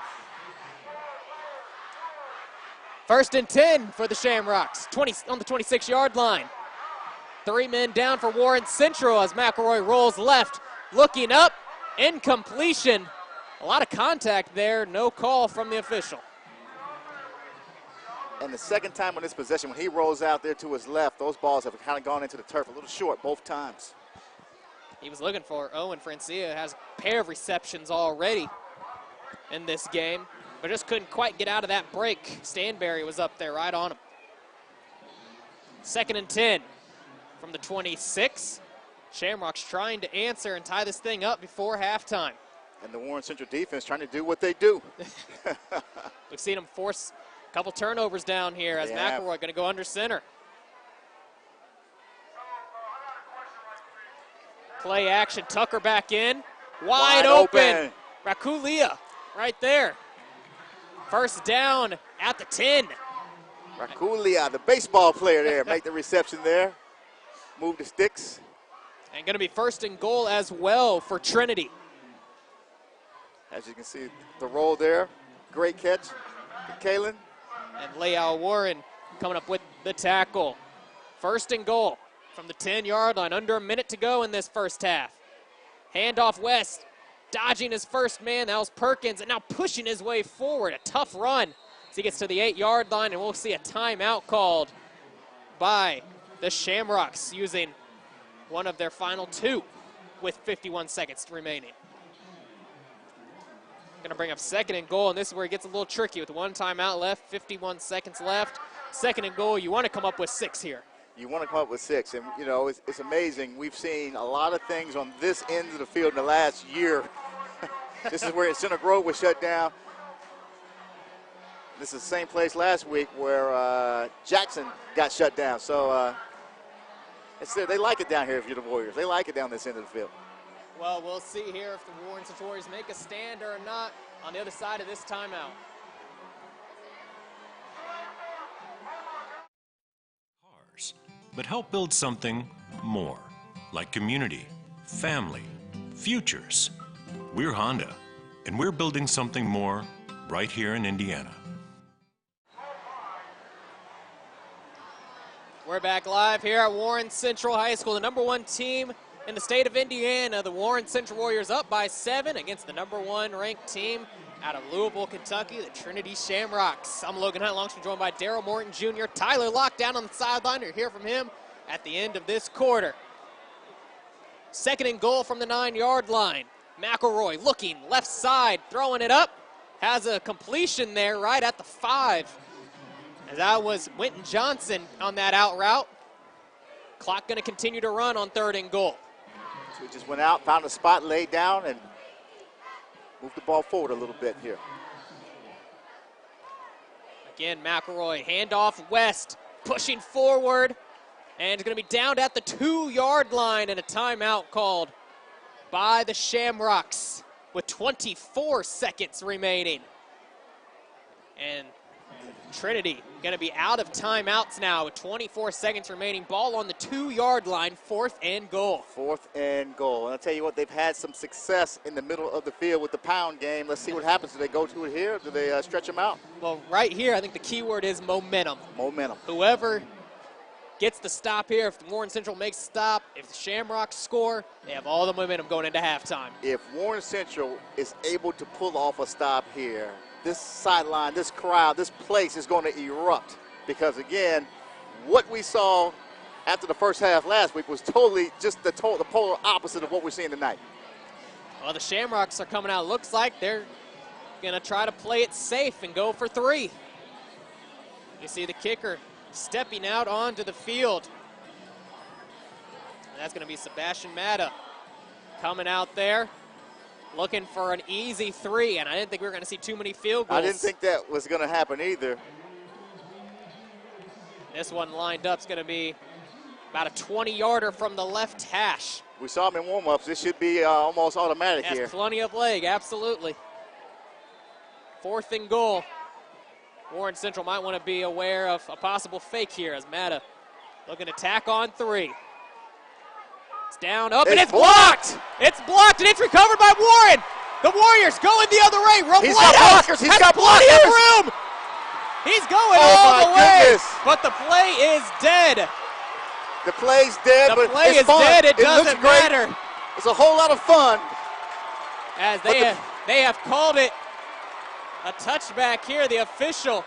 1st and 10 for the Shamrocks, 20 on the 26-yard line. 3 men down for Warren Central as McElroy rolls left, looking up, incompletion. A lot of contact there, no call from the official. And the second time on this possession, when he rolls out there to his left, those balls have kind of gone into the turf a little short both times. He was looking for Owen Francia, has a pair of receptions already in this game, but just couldn't quite get out of that break. Stanberry was up there right on him. 2nd and 10 from the 26. Shamrocks trying to answer and tie this thing up before halftime. And the Warren Central defense trying to do what they do. We've seen them force a couple turnovers down here as McElroy going to go under center. Play action, Tucker back in. Wide open. Rakulia right there. 1st down at the 10. Rakulia, the baseball player there, make the reception there. Move the sticks. And going to be 1st and goal as well for Trinity. As you can see, the roll there. Great catch to Kalen. And Leal Warren coming up with the tackle. 1st and goal from the 10-yard line. Under a minute to go in this first half. Handoff West, dodging his first man. That was Perkins, and now pushing his way forward. A tough run as he gets to the 8-yard line, and we'll see a timeout called by the Shamrocks using one of their final 2 with 51 seconds remaining. Going to bring up 2nd and goal, and this is where it gets a little tricky with 1 timeout left, 51 seconds left. 2nd and goal, you want to come up with 6 here. You want to come up with 6, and you know, it's amazing. We've seen a lot of things on this end of the field in the last year. This is where Center Grove was shut down. This is the same place last week where Jackson got shut down. So they like it down here if you're the Warriors. They like it down this end of the field. Well, we'll see here if the Warren Central Warriors make a stand or not on the other side of this timeout. But help build something more, like community, family, futures. We're Honda, and we're building something more right here in Indiana. We're back live here at Warren Central High School, the #1 team in the state of Indiana. The Warren Central Warriors up by 7 against the #1 ranked team out of Louisville, Kentucky, the Trinity Shamrocks. I'm Logan Hunt, alongside joined by Daryl Morton Jr. Tyler locked down on the sideline. You'll hear from him at the end of this quarter. 2nd and goal from the 9-yard line. McElroy looking left side, throwing it up. Has a completion there right at the 5. As that was Winton Johnson on that out route. Clock going to continue to run on 3rd and goal. So he just went out, found a spot, laid down, and moved the ball forward a little bit here. Again, McElroy, handoff West, pushing forward, and it's going to be downed at the 2-yard line, and a timeout called by the Shamrocks with 24 seconds remaining. And Trinity going to be out of timeouts now with 24 seconds remaining. Ball on the 2-yard line, 4th and goal. 4th and goal. And I'll tell you what, they've had some success in the middle of the field with the pound game. Let's see what happens. Do they go to it here? Do they stretch them out? Well, right here, I think the key word is momentum. Momentum. Whoever gets the stop here, if Warren Central makes a stop, if the Shamrocks score, they have all the momentum going into halftime. If Warren Central is able to pull off a stop here, this sideline, this crowd, this place is going to erupt. Because, again, what we saw after the first half last week was totally just the polar opposite of what we're seeing tonight. Well, the Shamrocks are coming out. Looks like they're going to try to play it safe and go for 3. You see the kicker stepping out onto the field. And that's going to be Sebastian Matta coming out there, looking for an easy 3, and I didn't think we were going to see too many field goals. I didn't think that was going to happen either. This one lined up is going to be about a 20-yarder from the left hash. We saw him in warm-ups. This should be almost automatic here. Has plenty of leg, absolutely. 4th and goal. Warren Central might want to be aware of a possible fake here as Matta looking to tack on 3. It's down, up, and it's blocked. It's blocked, and it's recovered by Warren. The Warriors going the other way. He's got blockers. He's got plenty of blockers. room. He's going all the way, goodness. but the play is dead. The play's dead, The but play it's is fun. dead. It looks doesn't great. matter. It's a whole lot of fun. As they have called it a touchback here. The official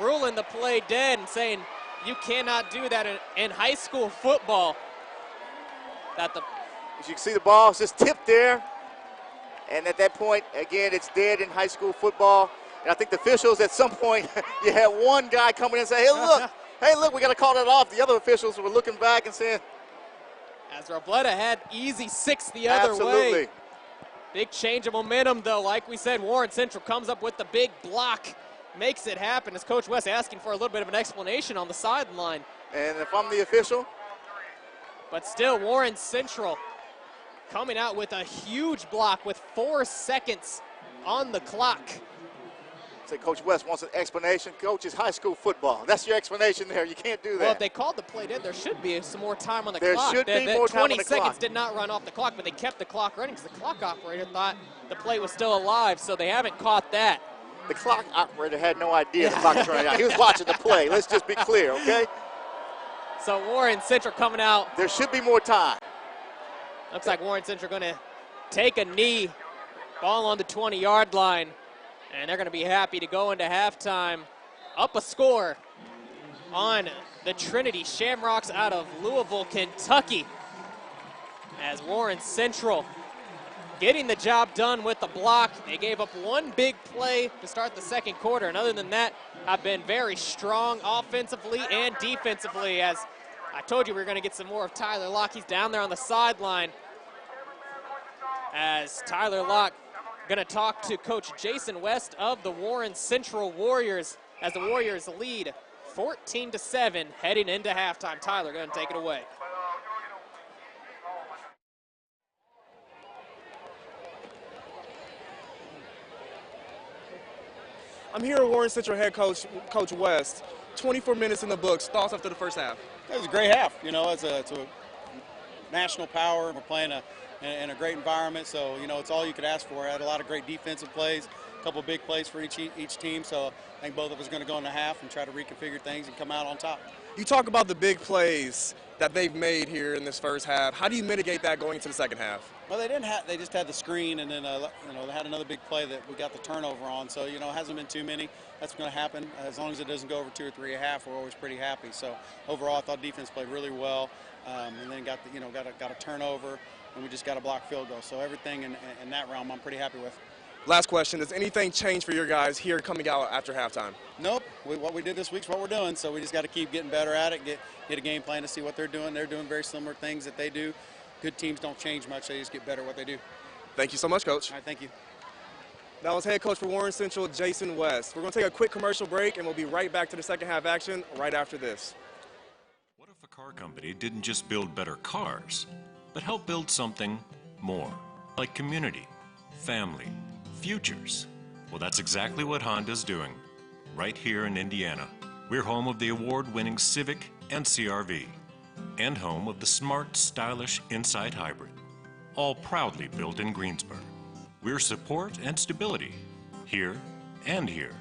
ruling the play dead and saying you cannot do that in high school football. As you can see, the ball is just tipped there. And at that point, again, it's dead in high school football. And I think the officials at some point, you had one guy coming in and say, hey, look, we got to call that off. The other officials were looking back and saying. As Robletta had easy 6 the other way. Big change of momentum, though. Like we said, Warren Central comes up with the big block, makes it happen, as Coach West asking for a little bit of an explanation on the sideline. And if I'm the official. But still, Warren Central coming out with a huge block with 4 seconds on the clock. Say Coach West wants an explanation. Coach, it's high school football. That's your explanation there. You can't do that. Well, if they called the play dead, there should be some more time on the there clock. There should be more time on the 20 seconds clock. did not run off the clock, but they kept the clock running because the clock operator thought the play was still alive, so they haven't caught that. The clock operator had no idea the clock was running out. He was watching the play. Let's just be clear, okay? So Warren Central coming out. There should be more time. Looks like Warren Central going to take a knee. Ball on the 20-yard line. And they're going to be happy to go into halftime up a score on the Trinity Shamrocks out of Louisville, Kentucky. As Warren Central getting the job done with the block. They gave up one big play to start the second quarter. And other than that, have been very strong offensively and defensively. As I told you, we were going to get some more of Tyler Locke. He's down there on the sideline. As Tyler Locke going to talk to Coach Jason West of the Warren Central Warriors as the Warriors lead 14-7 heading into halftime. Tyler going to take it away. I'm here with Warren Central head coach, Coach West. 24 minutes in the books. Thoughts after the first half? It was a great half. You know, it's a national power. We're playing in a great environment, so, you know, it's all you could ask for. I had a lot of great defensive plays, a couple big plays for each team, so I think both of us are going to go in the half and try to reconfigure things and come out on top. You talk about the big plays that they've made here in this first half. How do you mitigate that going into the second half? Well, they just had the screen, and then you know, they had another big play that we got the turnover on. So, you know, it hasn't been too many. That's going to happen. As long as it doesn't go over 2 or 3 a half, we're always pretty happy. So overall, I thought defense played really well, and then got a turnover, and we just got a block field goal. So everything in that realm, I'm pretty happy with. Last question, does anything change for your guys here coming out after halftime? Nope. What we did this week's what we're doing, so we just got to keep getting better at it, get a game plan to see what they're doing. They're doing very similar things that they do. Good teams don't change much. They just get better at what they do. Thank you so much, Coach. All right, thank you. That was head coach for Warren Central, Jason West. We're going to take a quick commercial break, and we'll be right back to the second half action right after this. What if a car company didn't just build better cars, but help build something more, like community, family, futures? Well, that's exactly what Honda's doing, right here in Indiana. We're home of the award-winning Civic and CR-V, and home of the smart, stylish Insight Hybrid, all proudly built in Greensburg. We're support and stability, here and here.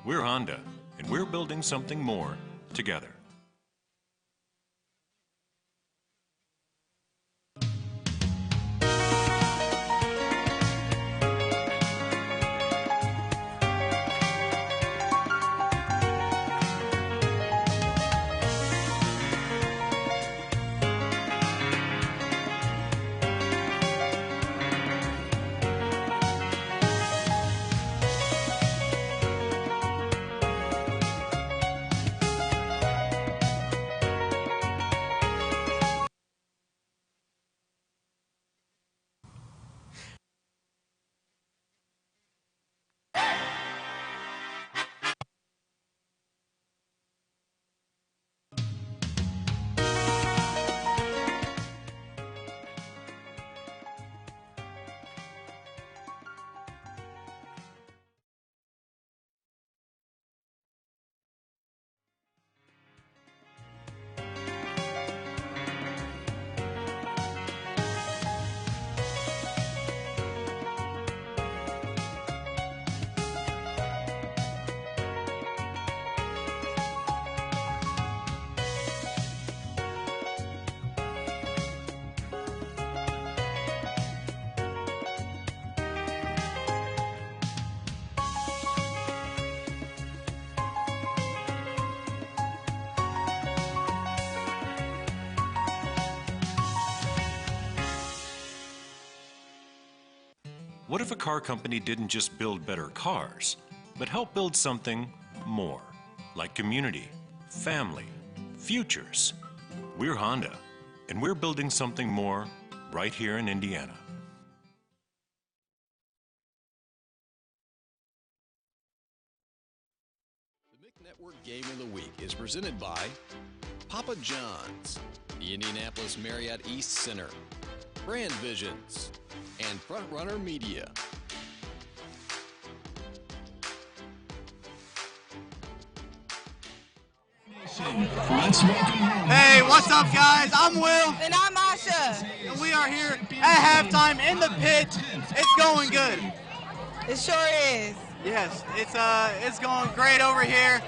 We're Honda, and we're building something more together. What if a car company didn't just build better cars, but help build something more, like community, family, futures? We're Honda, and we're building something more right here in Indiana. The MIC Network Game of the Week is presented by Papa John's, the Indianapolis Marriott East Center, Brand Visions, and Front Runner Media. Hey, what's up, guys? I'm Will. And I'm Asha. And we are here at halftime in the pit. It's going good. It sure is. Yes, it's going great over here.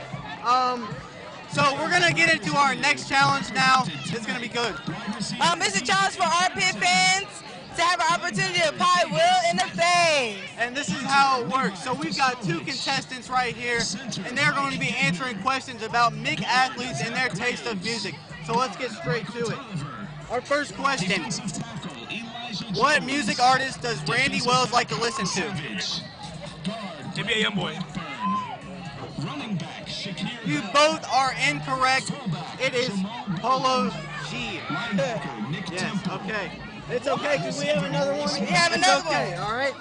So we're gonna get into our next challenge now. It's gonna be good. It's a challenge for our pit fans to have an opportunity to pie Will in the face. And this is how it works. So we've got two contestants right here, and they're going to be answering questions about MIC athletes and their taste of music. So let's get straight to it. Our first question: what music artist does Randy Wells like to listen to? NBA Youngboy. You both are incorrect. It is Polo G. Yes, okay. It's okay because we have another one. We have another one. All right.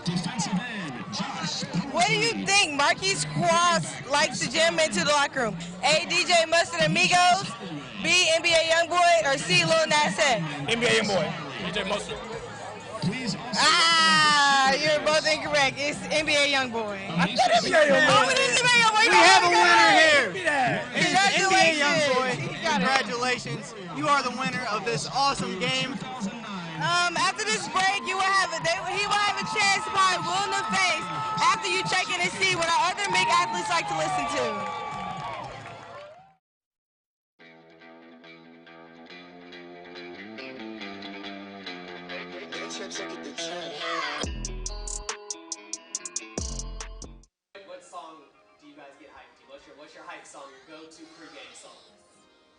What do you think Marquise Cross likes to jam into the locker room? A, DJ Mustard Amigos, B, NBA Youngboy, or C, Lil Nas X? NBA Youngboy. DJ Mustard. You're both incorrect. It's NBA Youngboy. I thought NBA Youngboy. Oh, it is NBA Youngboy. We have a winner here. It's NBA Youngboy. Congratulations. You are the winner of this awesome game. After this break, he will have a chance to pie Will in the face after you check in and see what our other MIC athletes like to listen to. What song do you guys get hyped to? What's your hype song, your go-to pregame song?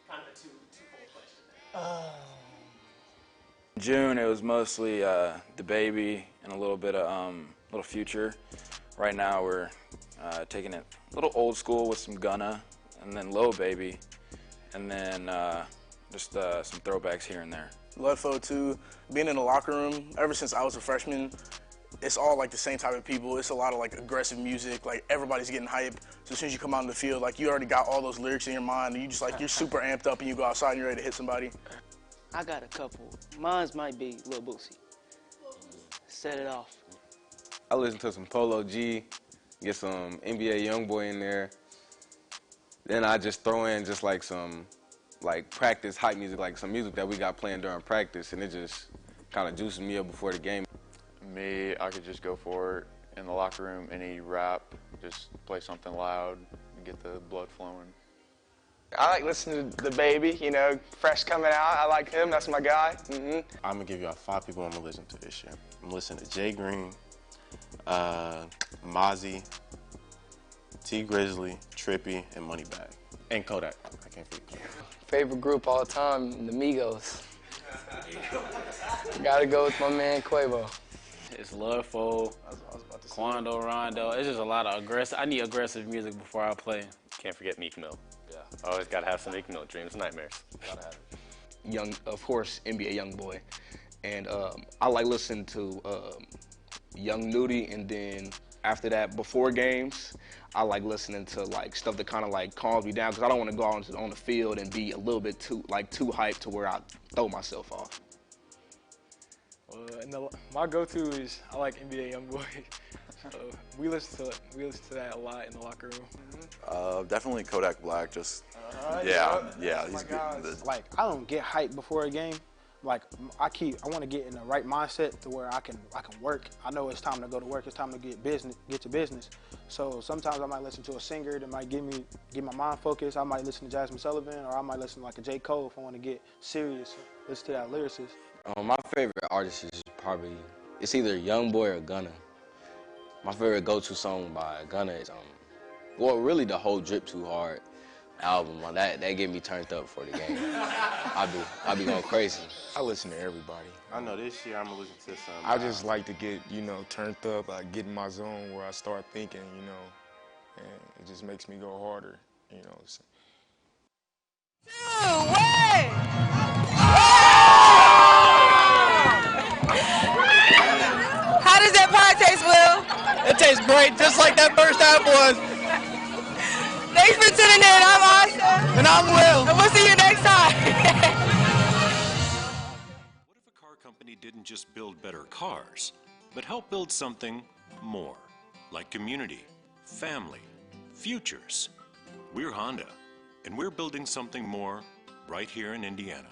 Kind of a twofold question there. June, it was mostly the Baby and a little bit of little Future. Right now we're taking it a little old school with some Gunna and then Lil Baby, and then just some throwbacks here and there. Ludfo too. Being in the locker room ever since I was a freshman, it's all like the same type of people. It's a lot of like aggressive music. Like everybody's getting hype. So as soon as you come out in the field, like you already got all those lyrics in your mind, and you just like you're super amped up, and you go outside and you're ready to hit somebody. I got a couple. Mine's might be Lil Boosie. Set it off. I listen to some Polo G, get some NBA Youngboy in there. Then I just throw in just like some practice hype music, like some music that we got playing during practice, and it just kind of juices me up before the game. Me, I could just go for it in the locker room, any rap, just play something loud and get the blood flowing. I like listening to the Baby, you know, fresh coming out. I like him, that's my guy. I'm gonna give y'all 5 people I'm gonna listen to this year. I'm gonna listen to Jay Green, Mozzie, T Grizzly, Trippy, and Moneybagg. And Kodak. I can't forget Kodak. Favorite group all time, the Migos. Gotta go with my man Quavo. It's Ludfo, Quando, Rondo. It's just a lot of aggressive. I need aggressive music before I play. Can't forget Meek Mill. Yeah. Always gotta have some Meek Mill. Dreams, nightmares. Gotta have it. Of course, NBA Youngboy. And I like listening to Young Nudie, and then after that, before games, I like listening to like stuff that kind of like calms me down, because I don't want to go out on the field and be a little bit too hyped to where I throw myself off. My go-to is I like NBA Youngboy. We listen to that a lot in the locker room. Definitely Kodak Black. Just yeah, he's good. Like I don't get hyped before a game. Like I want to get in the right mindset to where I can work. I know it's time to go to work. It's time to get to business. So sometimes I might listen to a singer that might get my mind focused. I might listen to Jasmine Sullivan, or I might listen to like a J. Cole if I want to get serious. Listen to that lyricist. My favorite artist is probably, it's either Youngboy or Gunna. My favorite go-to song by Gunna is, well, really the whole Drip Too Hard. album. That get me turned up for the game. I be going crazy. I listen to everybody. I know this year I'm gonna listen to some. I just like to get, turned up. I get in my zone where I start thinking, and it just makes me go harder, So. How does that pie taste, Will? It tastes great, just like that first half was. Thanks for tuning in. I'm Austin. And I'm Will. And we'll see you next time. What if a car company didn't just build better cars, but help build something more, like community, family, futures? We're Honda, and we're building something more right here in Indiana.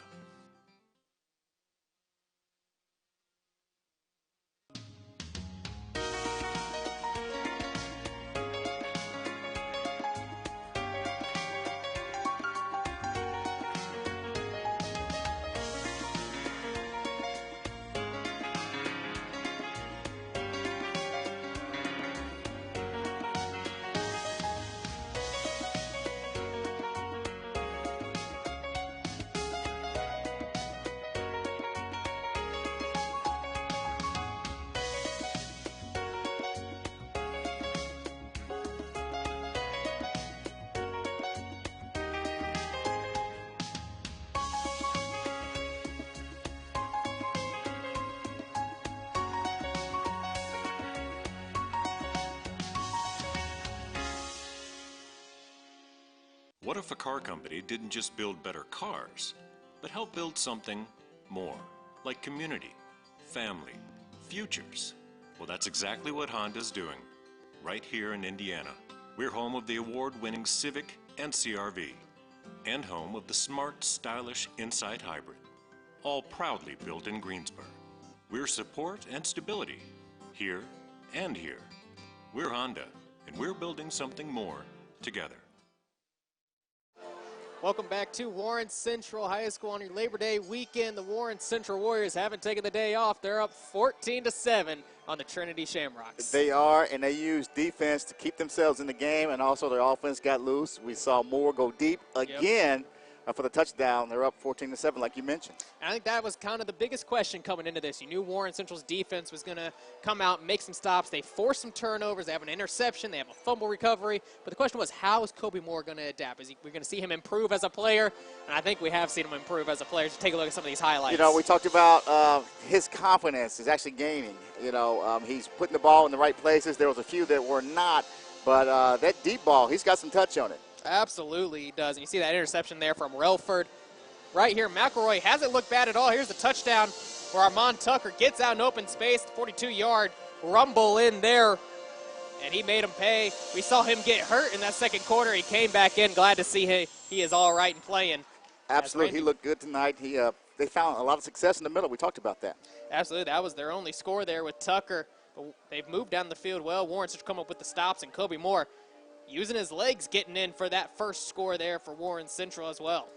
What if a car company didn't just build better cars, but help build something more, like community, family, futures? Well, that's exactly what Honda's doing, right here in Indiana. We're home of the award-winning Civic and CR-V, and home of the smart, stylish Insight Hybrid, all proudly built in Greensboro. We're support and stability, here and here. We're Honda, and we're building something more together. Welcome back to Warren Central High School on your Labor Day weekend. The Warren Central Warriors haven't taken the day off. They're up 14-7 on the Trinity Shamrocks. They are, and they use defense to keep themselves in the game, and also their offense got loose. We saw Moore go deep again for the touchdown. They're up 14-7, like you mentioned. And I think that was kind of the biggest question coming into this. You knew Warren Central's defense was going to come out and make some stops. They forced some turnovers. They have an interception. They have a fumble recovery. But the question was, how is Kobe Moore going to adapt? We're going to see him improve as a player, and I think we have seen him improve as a player. Just take a look at some of these highlights. We talked about his confidence is actually gaining. He's putting the ball in the right places. There was a few that were not, but that deep ball, he's got some touch on it. Absolutely he does. And you see that interception there from Relford. Right here, McElroy hasn't looked bad at all. Here's the touchdown where Armand Tucker gets out in open space, 42-yard rumble in there, and he made him pay. We saw him get hurt in that second quarter. He came back in. Glad to see he is all right and playing. Absolutely. He looked good tonight. They found a lot of success in the middle. We talked about that. Absolutely. That was their only score there with Tucker. But they've moved down the field well. Warren's just come up with the stops, and Kobe Moore using his legs, getting in for that first score there for Warren Central as well.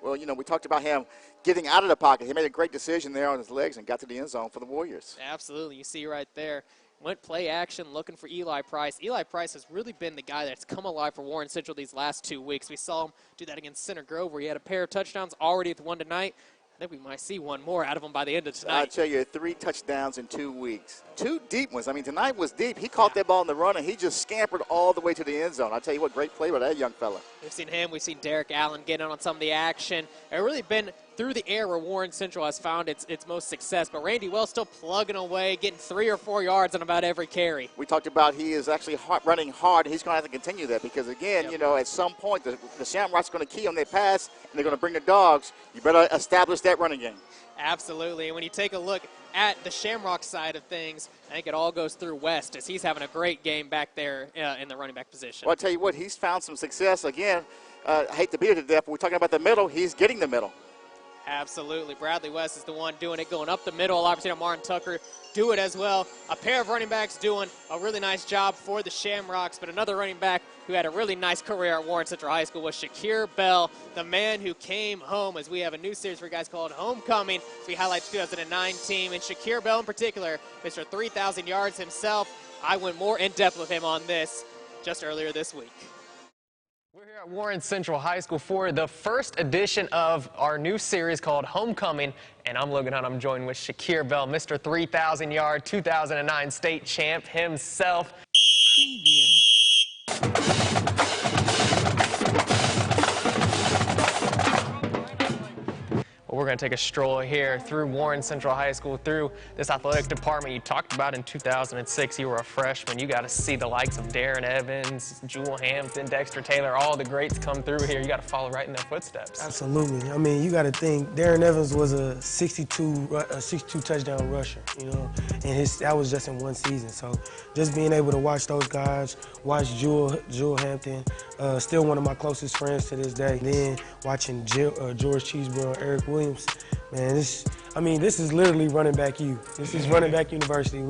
Well, we talked about him getting out of the pocket. He made a great decision there on his legs and got to the end zone for the Warriors. Absolutely. You see right there. Went play action looking for Eli Price. Eli Price has really been the guy that's come alive for Warren Central these last 2 weeks. We saw him do that against Center Grove where he had a pair of touchdowns already with one tonight. I think we might see one more out of him by the end of tonight. I tell you, 3 touchdowns in 2 weeks. 2 deep ones. I mean, tonight was deep. He caught that ball in the run, and he just scampered all the way to the end zone. I tell you what, great play by that young fella. We've seen him. We've seen Derek Allen get in on some of the action. It's really been through the air where Warren Central has found its most success. But Randy Wells still plugging away, getting 3 or 4 yards on about every carry. We talked about he is actually running hard. He's going to have to continue that because, again, at some point the Shamrocks are going to key on their pass, and they're going to bring the dogs. You better establish that running game. Absolutely. And when you take a look at the Shamrock side of things, I think it all goes through West as he's having a great game back there in the running back position. Well, I'll tell you what, he's found some success. Again, I hate to beat it to death, but we're talking about the middle. He's getting the middle. Absolutely. Bradley West is the one doing it, going up the middle. Obviously, Martin Tucker do it as well. A pair of running backs doing a really nice job for the Shamrocks, but another running back who had a really nice career at Warren Central High School was Shakir Bell, the man who came home, as we have a new series for you guys called Homecoming. We highlight the 2009 team, and Shakir Bell in particular, Mr. 3,000 yards himself. I went more in depth with him on this just earlier this week. We're here at Warren Central High School for the first edition of our new series called Homecoming, and I'm Logan Hunt. I'm joined with Shakir Bell, Mr. 3,000-yard 2009 state champ himself. Preview. Well, we're going to take a stroll here through Warren Central High School, through this athletic department you talked about in 2006. You were a freshman. You got to see the likes of Darren Evans, Jewel Hampton, Dexter Taylor, all the greats come through here. You got to follow right in their footsteps. Absolutely. I mean, you got to think Darren Evans was a 62 touchdown rusher, you know, and that was just in one season. So just being able to watch those guys, watch Jewel Hampton, still one of my closest friends to this day. Then watching George Cheeseborough, Eric Williams, man, this is literally running back U. This is running back university.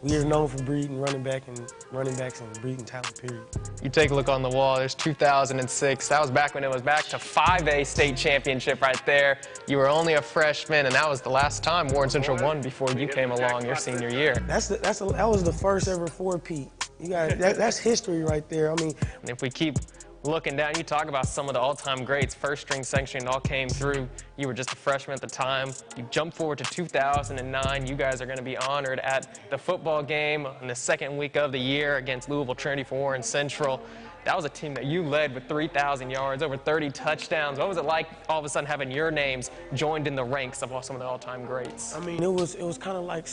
We are known for breeding running backs and breeding talent, period. You take a look on the wall, there's 2006. That was back when it was back to 5A state championship right there. You were only a freshman, and that was the last time Warren Central won before you came along your senior year. That was the first ever four-peat. That's history right there. I mean, if we keep looking down, you talk about some of the all-time greats, first string, second string, all came through. You were just a freshman at the time. You jump forward to 2009. You guys are going to be honored at the football game in the second week of the year against Louisville Trinity for Warren Central. That was a team that you led with 3,000 yards, over 30 touchdowns. What was it like all of a sudden having your names joined in the ranks of some of the all-time greats? I mean, it was kind of like,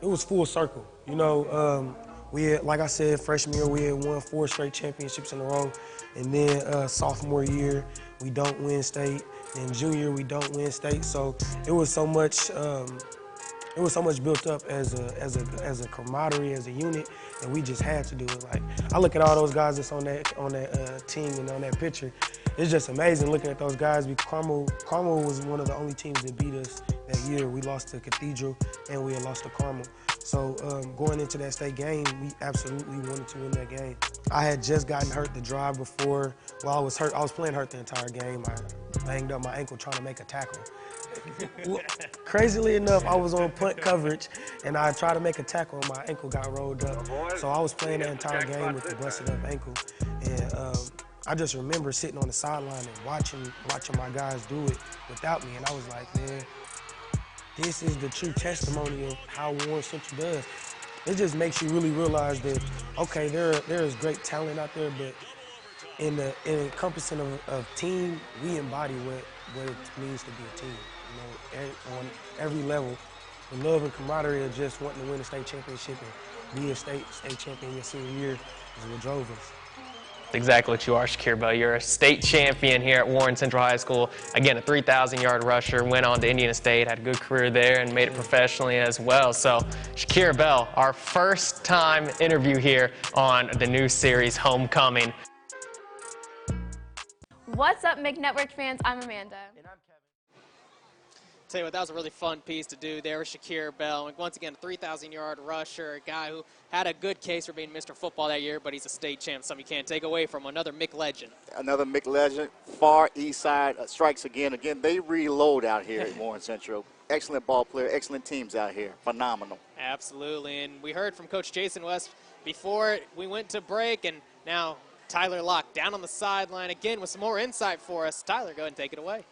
it was full circle. You know, we had, like I said, freshman year, we had won 4 straight championships in a row. And then sophomore year, we don't win state. And junior, we don't win state. So it was so much built up as a camaraderie, as a unit, and we just had to do it. Like, I look at all those guys that's on that team and on that picture. It's just amazing looking at those guys. Carmel was one of the only teams that beat us that year. We lost to Cathedral and we had lost to Carmel. So going into that state game, we absolutely wanted to win that game. I had just gotten hurt the drive before. While I was hurt, I was playing hurt the entire game. I banged up my ankle trying to make a tackle. Crazily enough, I was on punt coverage, and I tried to make a tackle, and my ankle got rolled up. So I was playing the entire game with the busted up ankle. And I just remember sitting on the sideline and watching my guys do it without me, and I was like, man, this is the true testimony of how Warren Central does. It just makes you really realize that, okay, there is great talent out there, but in encompassing of team, we embody what it means to be a team. You know, on every level, the love and camaraderie of just wanting to win a state championship and be a state champion your senior year is what drove us. Exactly what you are, Shakir Bell. You're a state champion here at Warren Central High School. Again, a 3,000-yard rusher, went on to Indiana State, had a good career there, and made it professionally as well. So, Shakir Bell, our first time interview here on the new series, Homecoming. What's up, McNetwork fans? I'm Amanda. And I'm Kevin. Tell you what, that was a really fun piece to do there with Shakir Bell. And once again, a 3,000-yard rusher, a guy who had a good case for being Mr. Football that year, but he's a state champ, something you can't take away from another Mick legend. Another Mick legend, far east side strikes again. Again, they reload out here at Warren Central. Excellent ball player, excellent teams out here, phenomenal. Absolutely, and we heard from Coach Jason West before we went to break, and now Tyler Locke down on the sideline again with some more insight for us. Tyler, go ahead and take it away.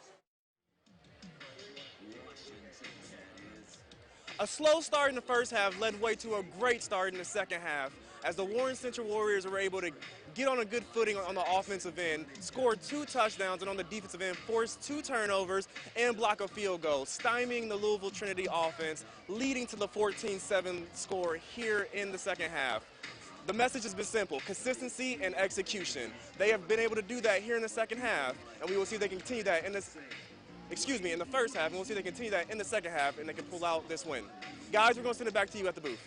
A slow start in the first half led way to a great start in the second half as the Warren Central Warriors were able to get on a good footing on the offensive end, score 2 touchdowns, and on the defensive end force 2 turnovers and block a field goal, stymieing the Louisville Trinity offense, leading to the 14-7 score here in the second half. The message has been simple: consistency and execution. They have been able to do that here in the second half, and we will see if they can continue that in the first half, and we'll see if they continue that in the second half, and they can pull out this win. Guys, we're going to send it back to you at the booth.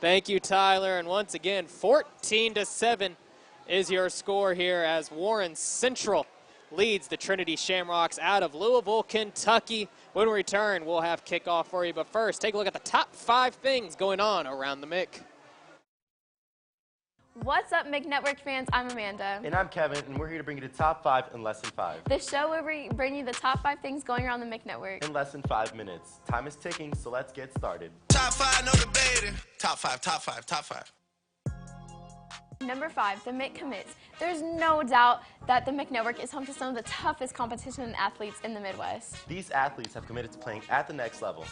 Thank you, Tyler. And once again, 14-7 is your score here as Warren Central leads the Trinity Shamrocks out of Louisville, Kentucky. When we return, we'll have kickoff for you. But first, take a look at the top 5 things going on around the MIC. What's up, McNetwork fans? I'm Amanda. And I'm Kevin, and we're here to bring you the top 5 in less than 5. The show where we bring you the top 5 things going around the McNetwork. In less than 5 minutes. Time is ticking, so let's get started. Top 5, no debating. Top 5, top 5, top 5. Number 5, the Mick commits. There's no doubt that the McNetwork is home to some of the toughest competition athletes in the Midwest. These athletes have committed to playing at the next level.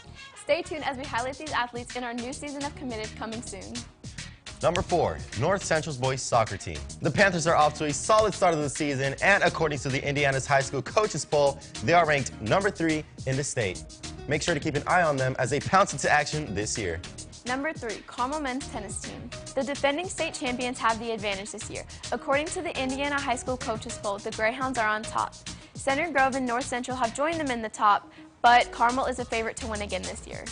Stay tuned as we highlight these athletes in our new season of Committed coming soon. Number 4, North Central's boys soccer team. The Panthers are off to a solid start of the season, and according to the Indiana's high school coaches poll, they are ranked number 3 in the state. Make sure to keep an eye on them as they pounce into action this year. Number 3, Carmel men's tennis team. The defending state champions have the advantage this year. According to the Indiana high school coaches poll, the Greyhounds are on top. Center Grove and North Central have joined them in the top, but Carmel is a favorite to win again this year.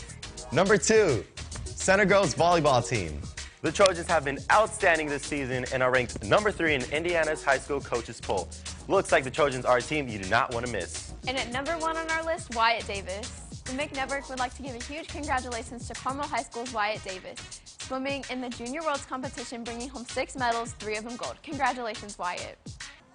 Number 2, Center Grove's volleyball team. The Trojans have been outstanding this season and are ranked number 3 in Indiana's high school coaches poll. Looks like the Trojans are a team you do not want to miss. And at number 1 on our list, Wyatt Davis. The McNetwork would like to give a huge congratulations to Carmel High School's Wyatt Davis, swimming in the Junior Worlds competition, bringing home 6 medals, 3 of them gold. Congratulations, Wyatt.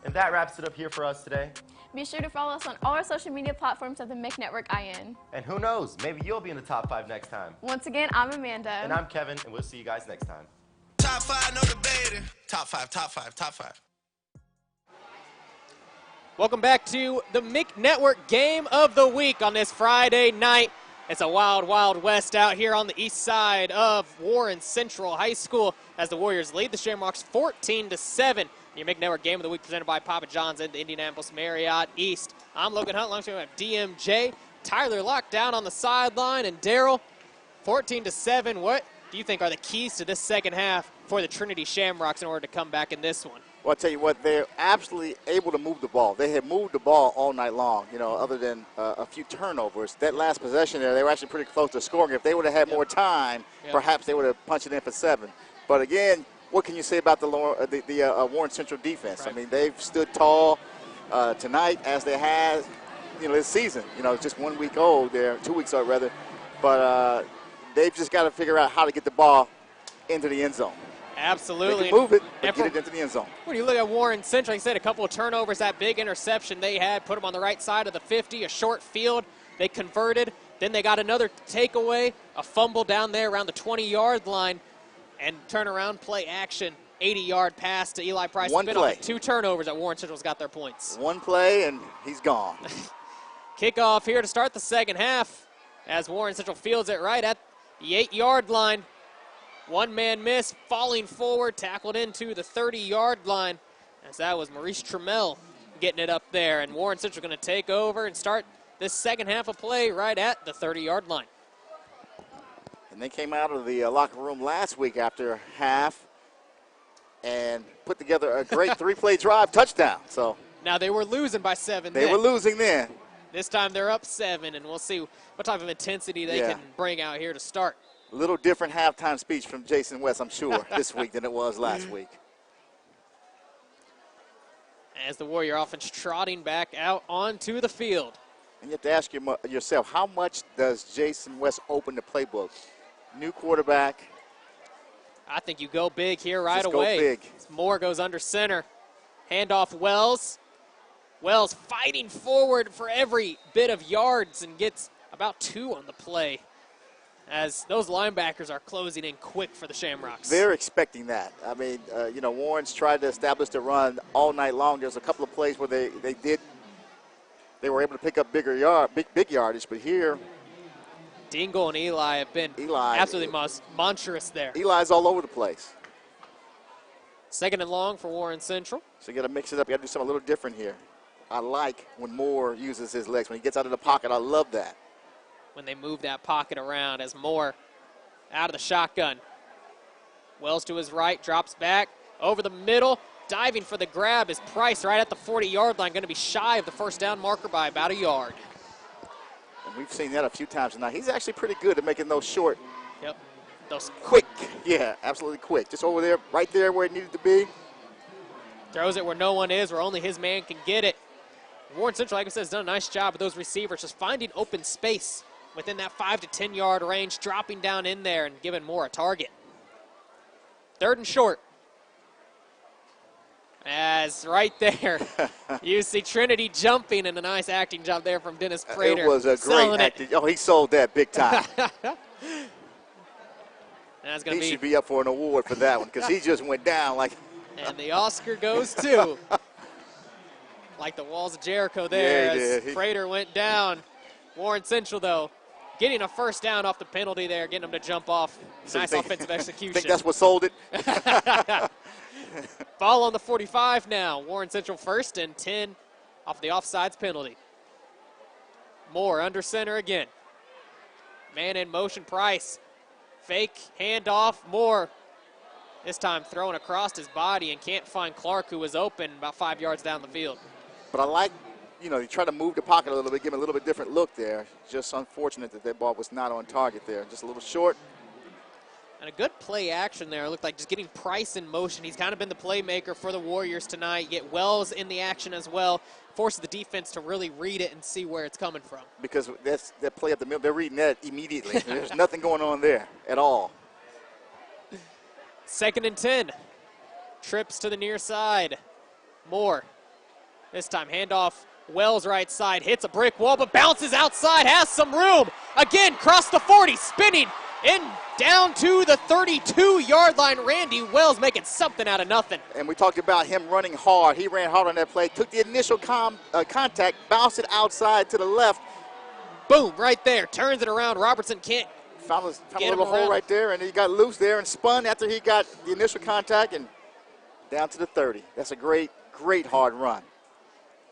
And that wraps it up here for us today. Be sure to follow us on all our social media platforms of the McNetwork IN. And who knows, maybe you'll be in the top 5 next time. Once again, I'm Amanda. And I'm Kevin, and we'll see you guys next time. Top 5, no debating. Top 5, top 5, top 5. Welcome back to the McNetwork Game of the Week on this Friday night. It's a wild, wild west out here on the east side of Warren Central High School as the Warriors lead the Shamrocks 14-7. Your McNetwork Game of the Week presented by Papa John's and the Indianapolis Marriott East. I'm Logan Hunt, alongside with DMJ. Tyler locked down on the sideline, and Daryl, 14-7. What do you think are the keys to this second half for the Trinity Shamrocks in order to come back in this one? Well, I'll tell you what, they're absolutely able to move the ball. They have moved the ball all night long, you know, other than a few turnovers. That last possession there, they were actually pretty close to scoring. If they would have had more time, perhaps they would have punched it in for 7. But again, what can you say about the Warren Central defense? Right. I mean, they've stood tall tonight as they have, you know, this season. You know, it's just 1 week old there, 2 weeks old rather. But they've just got to figure out how to get the ball into the end zone. Absolutely. They can move it, but get it into the end zone. When you look at Warren Central, like I said, a couple of turnovers, that big interception they had, put them on the right side of the 50, a short field. They converted. Then they got another takeaway, a fumble down there around the 20-yard line, and turn around, play action, 80-yard pass to Eli Price. One play. 2 turnovers that Warren Central's got their points. 1 play, and he's gone. Kickoff here to start the second half as Warren Central fields it right at the 8-yard line. 1-man miss, falling forward, tackled into the 30-yard line, as that was Maurice Trammell getting it up there. And Warren Central going to take over and start this second half of play right at the 30-yard line. And they came out of the locker room last week after half and put together a great 3-play drive touchdown. So now they were losing by 7. They were losing then. This time they're up 7, and we'll see what type of intensity they can bring out here to start. A little different halftime speech from Jason West, I'm sure, this week than it was last week. As the Warrior offense trotting back out onto the field. And you have to ask yourself, how much does Jason West open the playbook? New quarterback. I think you go big here right Just away. Go big. Moore goes under center. Handoff Wells. Wells fighting forward for every bit of yards and gets about 2 on the play, as those linebackers are closing in quick for the Shamrocks. They're expecting that. I mean, you know, Warren's tried to establish the run all night long. There's a couple of plays where they were able to pick up big yardage, but here Dingle and Eli have been absolutely monstrous there. Eli's all over the place. Second and long for Warren Central. So you got to mix it up. You got to do something a little different here. I like when Moore uses his legs. When he gets out of the pocket, I love that. When they move that pocket around as Moore out of the shotgun. Wells to his right, drops back over the middle. Diving for the grab is Price right at the 40-yard line. Going to be shy of the first down marker by about a yard. And we've seen that a few times tonight. He's actually pretty good at making those short. Yep. Those quick. Yeah, absolutely quick. Just over there, right there where it needed to be. Throws it where no one is, where only his man can get it. Warren Central, like I said, has done a nice job with those receivers, just finding open space within that 5 to 10 yard range, dropping down in there and giving Moore a target. 3rd and short. As right there, you see Trinity jumping, and a nice acting job there from Dennis Prater. It was a great acting. Oh, he sold that big time. That's He should be up for an award for that one because he just went down like. And the Oscar goes to, like the walls of Jericho there, Yeah, as Prater went down. Warren Central, though, getting a first down off the penalty there, getting them to jump off. Nice offensive execution. Think that's what sold it? Ball on the 45 now. Warren Central 1st and 10 off the offsides penalty. Moore under center again. Man in motion, Price. Fake handoff, Moore. This time throwing across his body and can't find Clark, who was open about 5 yards down the field. But I like, you try to move the pocket a little bit, give him a little bit different look there. Just unfortunate that ball was not on target there. Just a little short. And a good play action there. It looked like just getting Price in motion. He's kind of been the playmaker for the Warriors tonight. You get Wells in the action as well. Forces the defense to really read it and see where it's coming from. Because that's that play up the middle. They're reading that immediately. There's nothing going on there at all. 2nd and 10. Trips to the near side. Moore. This time handoff. Wells right side. Hits a brick wall but bounces outside. Has some room. Again, cross the 40. Spinning in down to the 32-yard line. Randy Wells making something out of nothing. And we talked about him running hard. He ran hard on that play. Took the initial contact. Bounced it outside to the left. Boom, right there. Turns it around. Robertson can't Found a little hole right there, and he got loose there and spun after he got the initial contact and down to the 30. That's a great, great hard run.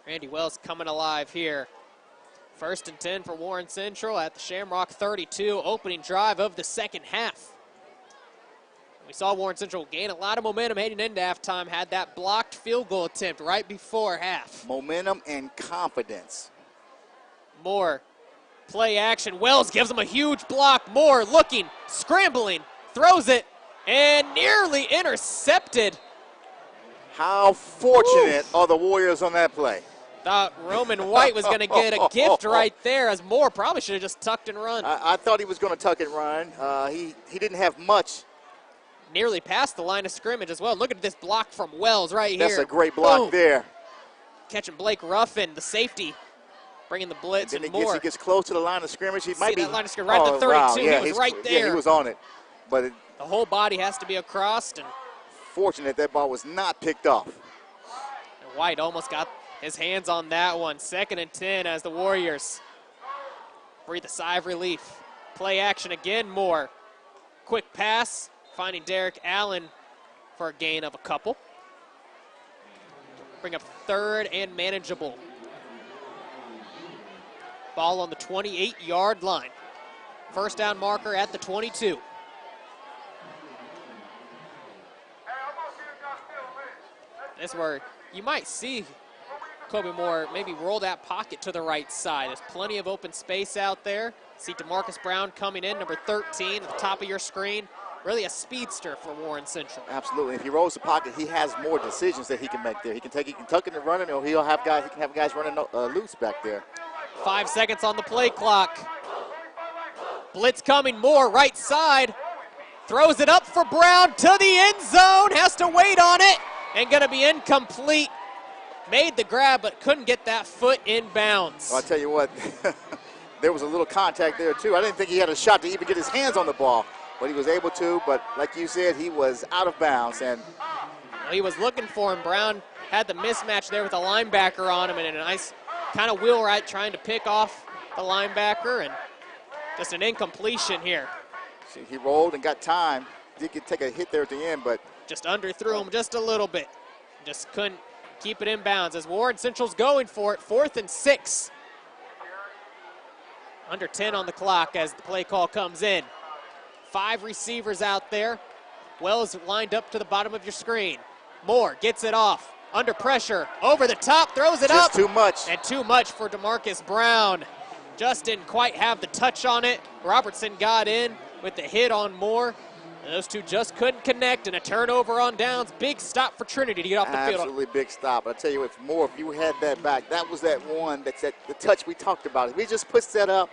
Randy Wells coming alive here. 1st and 10 for Warren Central at the Shamrock 32, opening drive of the second half. We saw Warren Central gain a lot of momentum heading into halftime, had that blocked field goal attempt right before half. Momentum and confidence. Moore, play action. Wells gives him a huge block. Moore looking, scrambling, throws it, and nearly intercepted. How fortunate are the Warriors on that play? Thought Roman White was going to get a gift right there, as Moore probably should have just tucked and run. I thought he was going to tuck and run. He didn't have much. Nearly past the line of scrimmage as well. Look at this block from Wells right here. That's a great block there. Catching Blake Ruffin, the safety, bringing the blitz and Moore. He gets close to the line of scrimmage. He might be that line of scrimmage right at the 32. Wow. Yeah, he was right there. Yeah, he was on it. But the whole body has to be across. And fortunate that ball was not picked off. And White almost got his hands on that one. 2nd and 10 as the Warriors breathe a sigh of relief. Play action again, Moore. Quick pass, finding Derek Allen for a gain of a couple. Bring up 3rd and manageable. Ball on the 28-yard line. First down marker at the 22. This is where you might see Kobe Moore maybe roll that pocket to the right side. There's plenty of open space out there. See DeMarcus Brown coming in, number 13 at the top of your screen. Really a speedster for Warren Central. Absolutely. If he rolls the pocket, he has more decisions that he can make there. He can tuck it and run it, or he can have guys running loose back there. 5 seconds on the play clock. Blitz coming, Moore right side. Throws it up for Brown to the end zone. Has to wait on it and going to be incomplete. Made the grab but couldn't get that foot in bounds. Well, I'll tell you what, there was a little contact there too. I didn't think he had a shot to even get his hands on the ball, but he was able to. But like you said, he was out of bounds. And well, he was looking for him. Brown had the mismatch there with a linebacker on him, and a nice kind of wheel right trying to pick off the linebacker, and just an incompletion here. See, he rolled and got time. Did take a hit there at the end, but just underthrew him just a little bit. Just couldn't keep it in bounds as Warren Central's going for it. 4th and 6. Under 10 on the clock as the play call comes in. 5 receivers out there. Wells lined up to the bottom of your screen. Moore gets it off. Under pressure. Over the top. Throws it up. Just too much. And too much for DeMarcus Brown. Just didn't quite have the touch on it. Robertson got in with the hit on Moore. And those two just couldn't connect, and a turnover on downs. Big stop for Trinity to get off the field. Absolutely big stop. I'll tell you, if you had that back, that was that one, that's the touch we talked about. If he just puts that up.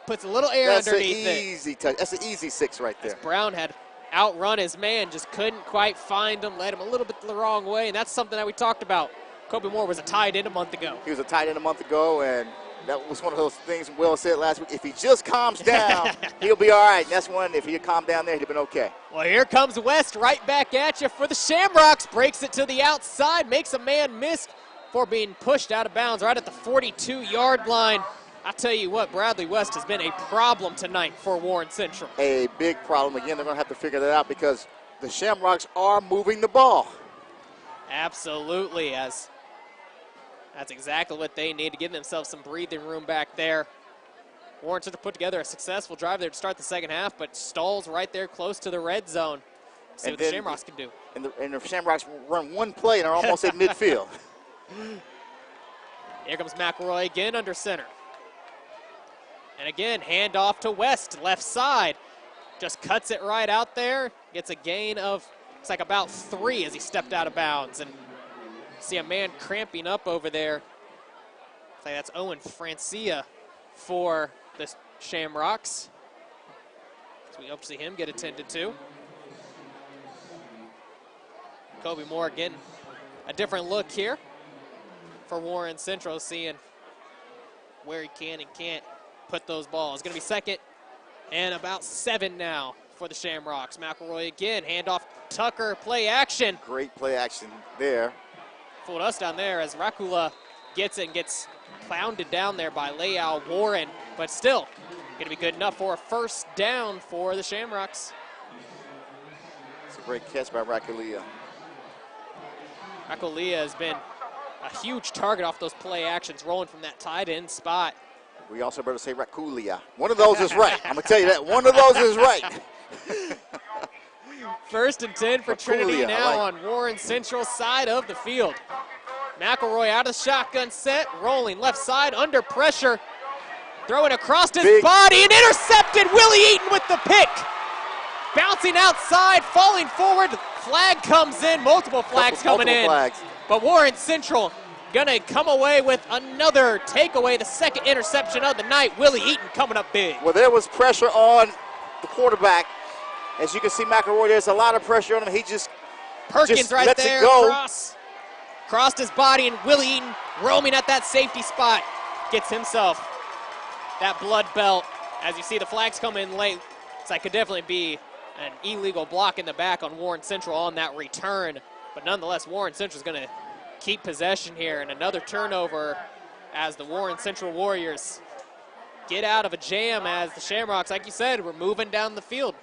Puts a little air underneath it. That's an easy touch. That's an easy 6 right there. As Brown had outrun his man, just couldn't quite find him, led him a little bit the wrong way, and that's something that we talked about. Kobe Moore was a tight end a month ago. He was a tight end a month ago, and that was one of those things Will said last week. If he just calms down, he'll be all right. And that's one, if he had calmed down there, he'd have been okay. Well, here comes West right back at you for the Shamrocks. Breaks it to the outside, makes a man miss for being pushed out of bounds right at the 42-yard line. I tell you what, Bradley West has been a problem tonight for Warren Central. A big problem. Again, they're going to have to figure that out because the Shamrocks are moving the ball. Absolutely, as that's exactly what they need to give themselves some breathing room back there. Warren Central put together a successful drive there to start the second half, but stalls right there close to the red zone. See what the Shamrocks can do. And the Shamrocks run one play and are almost at midfield. Here comes McElroy again under center. And again, handoff to West, left side. Just cuts it right out there. Gets a gain of, it's like about 3 as he stepped out of bounds. And see a man cramping up over there. It's like that's Owen Francia for the Shamrocks. So we hope to see him get attended to. Kobe Moore again, a different look here for Warren Central, seeing where he can and can't put those balls. Going to be second and about 7 now for the Shamrocks. McElroy again, handoff Tucker, play action. Great play action there. Fooled us down there as Rakula gets it and gets pounded down there by Leal Warren, but still going to be good enough for a first down for the Shamrocks. It's a great catch by Rakulia. Rakulia has been a huge target off those play actions, rolling from that tight end spot. We also better say Rakulia. One of those is right. I'm going to tell you that. One of those is right. First and 10 for Trinity now on Warren Central's side of the field. McElroy out of the shotgun set, rolling left side under pressure. Throwing across his body and intercepted. Willie Eaton with the pick. Bouncing outside, falling forward. Flag comes in, multiple flags coming in. But Warren Central gonna come away with another takeaway, the second interception of the night. Willie Eaton coming up big. Well, there was pressure on the quarterback. As you can see, McElroy, there's a lot of pressure on him. He just right lets there, it go. Crossed his body, and Willie Eaton roaming at that safety spot gets himself that blood belt. As you see the flags come in late, so that could definitely be an illegal block in the back on Warren Central on that return. But nonetheless, Warren Central is going to keep possession here, and another turnover as the Warren Central Warriors get out of a jam as the Shamrocks, like you said, were moving down the field.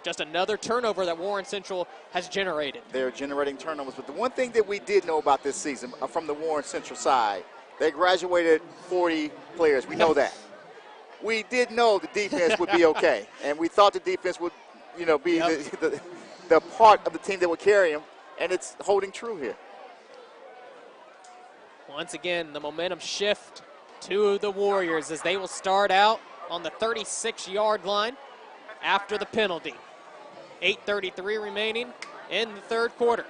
Just another turnover that Warren Central has generated. They're generating turnovers, but the one thing that we did know about this season from the Warren Central side, they graduated 40 players. We know that. We did know the defense would be okay, and we thought the defense would, be the part of the team that would carry them, and it's holding true here. Once again, the momentum shift to the Warriors as they will start out on the 36-yard line after the penalty. 8:33 remaining in the third quarter.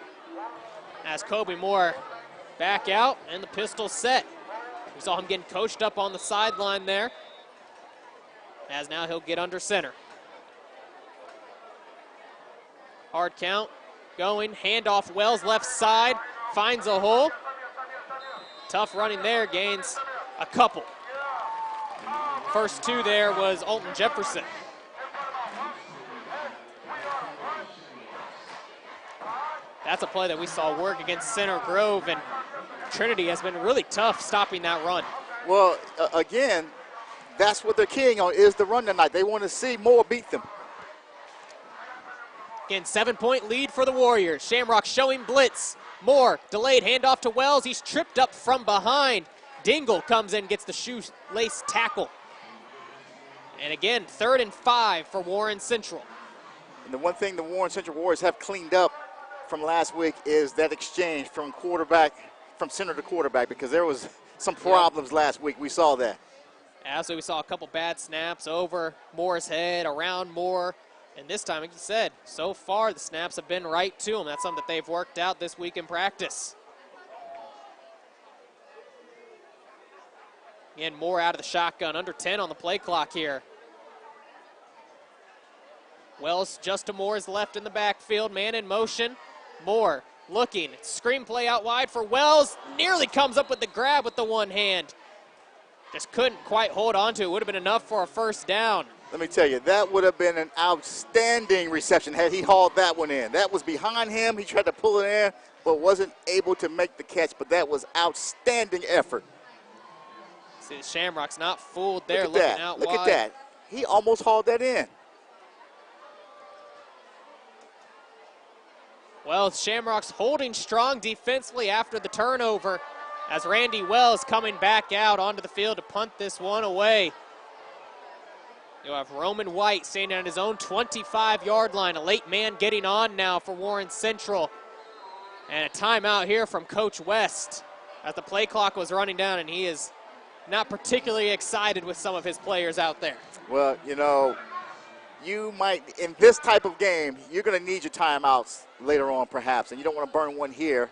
As Kobe Moore back out and the pistol set. We saw him getting coached up on the sideline there. As now he'll get under center. Hard count going, handoff Wells left side, finds a hole. Tough running there, gains a couple. First 2 there was Alton Jefferson. That's a play that we saw work against Center Grove, and Trinity has been really tough stopping that run. Well, again, that's what they're keying on is the run tonight. They want to see Moore beat them. Again, 7-point lead for the Warriors. Shamrock showing blitz. Moore, delayed handoff to Wells. He's tripped up from behind. Dingle comes in, gets the shoelace tackle. And again, 3rd and 5 for Warren Central. And the one thing the Warren Central Warriors have cleaned up from last week is that exchange from center to quarterback, because there was some problems last week. We saw that. Absolutely, we saw a couple bad snaps over Moore's head, around Moore. And this time, like you said, so far the snaps have been right to him. That's something that they've worked out this week in practice. Again, Moore out of the shotgun, under 10 on the play clock here. Wells just to Moore is left in the backfield. Man in motion. Moore looking. Screenplay out wide for Wells. Nearly comes up with the grab with the one hand. Just couldn't quite hold on to it. Would have been enough for a first down. Let me tell you, that would have been an outstanding reception had he hauled that one in. That was behind him. He tried to pull it in, but wasn't able to make the catch. But that was outstanding effort. See, the Shamrocks not fooled there, Look at looking that. out Look wide. at that. He almost hauled that in. Well, Shamrocks holding strong defensively after the turnover as Randy Wells coming back out onto the field to punt this one away. You'll have Roman White standing on his own 25-yard line. A late man getting on now for Warren Central. And a timeout here from Coach West as the play clock was running down, and he is not particularly excited with some of his players out there. Well, you know, you might, in this type of game, you're going to need your timeouts later on perhaps, and you don't want to burn one here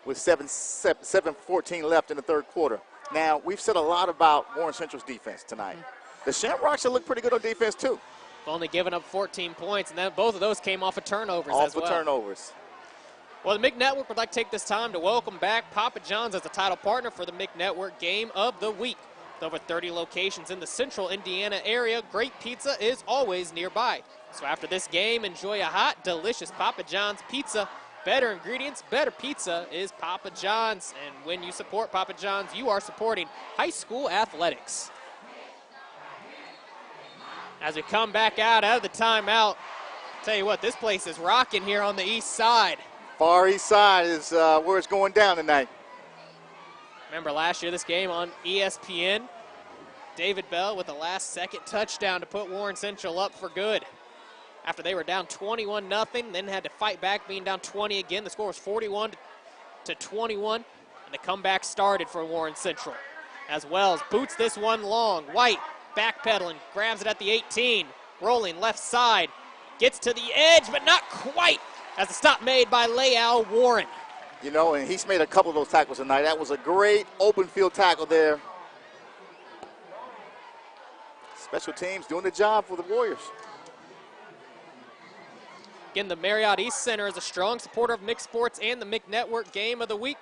with 7:14 left in the third quarter. Now, we've said a lot about Warren Central's defense tonight. The Shamrocks should look pretty good on defense, too. Only giving up 14 points, and then both of those came off of turnovers Off as well. of turnovers. Well, the MIG Network would like to take this time to welcome back Papa John's as the title partner for the MIG Network Game of the Week. With over 30 locations in the central Indiana area, great pizza is always nearby. So after this game, enjoy a hot, delicious Papa John's pizza. Better ingredients, better pizza is Papa John's. And when you support Papa John's, you are supporting high school athletics. As we come back out of the timeout, tell you what, this place is rocking here on the east side. Far east side is where it's going down tonight. Remember last year this game on ESPN, David Bell with the last-second touchdown to put Warren Central up for good. After they were down 21-0, then had to fight back, being down 20 again. The score was 41-21, and the comeback started for Warren Central. As Wells boots this one long. White backpedaling, grabs it at the 18, rolling left side, gets to the edge, but not quite, as the stop made by Leal Warren. You know, and he's made a couple of those tackles tonight. That was a great open field tackle there. Special teams doing the job for the Warriors. Again, the Marriott East Center is a strong supporter of mixed sports and the MIG Network Game of the Week.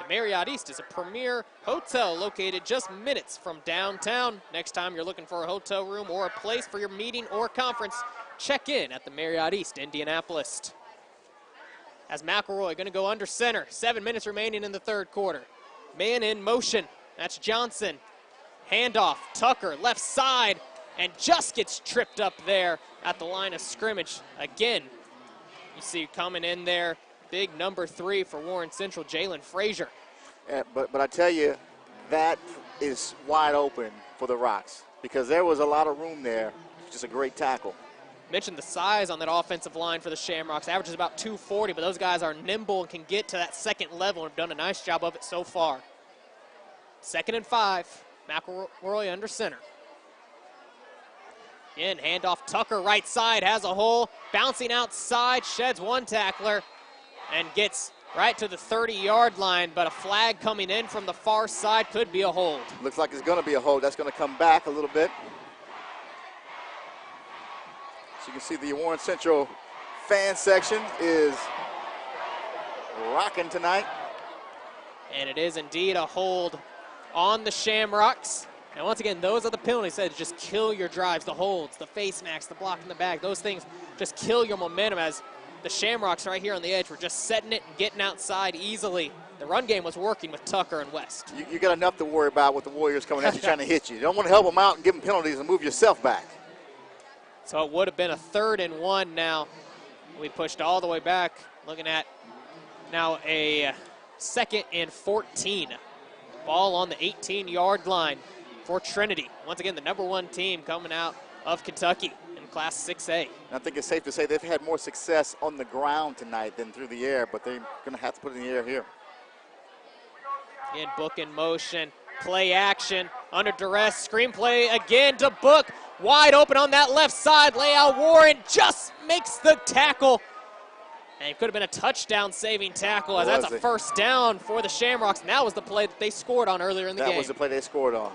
The Marriott East is a premier hotel located just minutes from downtown. Next time you're looking for a hotel room or a place for your meeting or conference, check in at the Marriott East, Indianapolis. As McElroy going to go under center. 7 minutes remaining in the third quarter. Man in motion. That's Johnson. Handoff. Tucker, left side, and just gets tripped up there at the line of scrimmage. Again, you see coming in there, big number 3 for Warren Central, Jalen Frazier. But I tell you, that is wide open for the Rocks because there was a lot of room there. Just a great tackle. Mentioned the size on that offensive line for the Shamrocks. Averages about 240, but those guys are nimble and can get to that second level and have done a nice job of it so far. 2nd and 5. McElroy under center. Again, handoff Tucker right side, has a hole. Bouncing outside, sheds one tackler and gets right to the 30-yard line, but a flag coming in from the far side could be a hold. Looks like it's going to be a hold. That's going to come back a little bit. So you can see the Warren Central fan section is rocking tonight. And it is indeed a hold on the Shamrocks. And once again, those are the penalties that just kill your drives, the holds, the face masks, the block in the back. Those things just kill your momentum as the Shamrocks right here on the edge were just setting it and getting outside easily. The run game was working with Tucker and West. You got enough to worry about with the Warriors coming at you trying to hit you. You don't want to help them out and give them penalties and move yourself back. So it would have been a 3rd and 1 now. We pushed all the way back, looking at now a 2nd and 14. Ball on the 18-yard line for Trinity. Once again, the number 1 team coming out of Kentucky in Class 6A. I think it's safe to say they've had more success on the ground tonight than through the air, but they're going to have to put it in the air here. Again, Book in motion, play action, under duress, screenplay again to Book. Wide open on that left side. Leal Warren just makes the tackle. And it could have been a touchdown-saving tackle as that's a first down for the Shamrocks. And that was the play that they scored on earlier in the game. That was the play they scored on.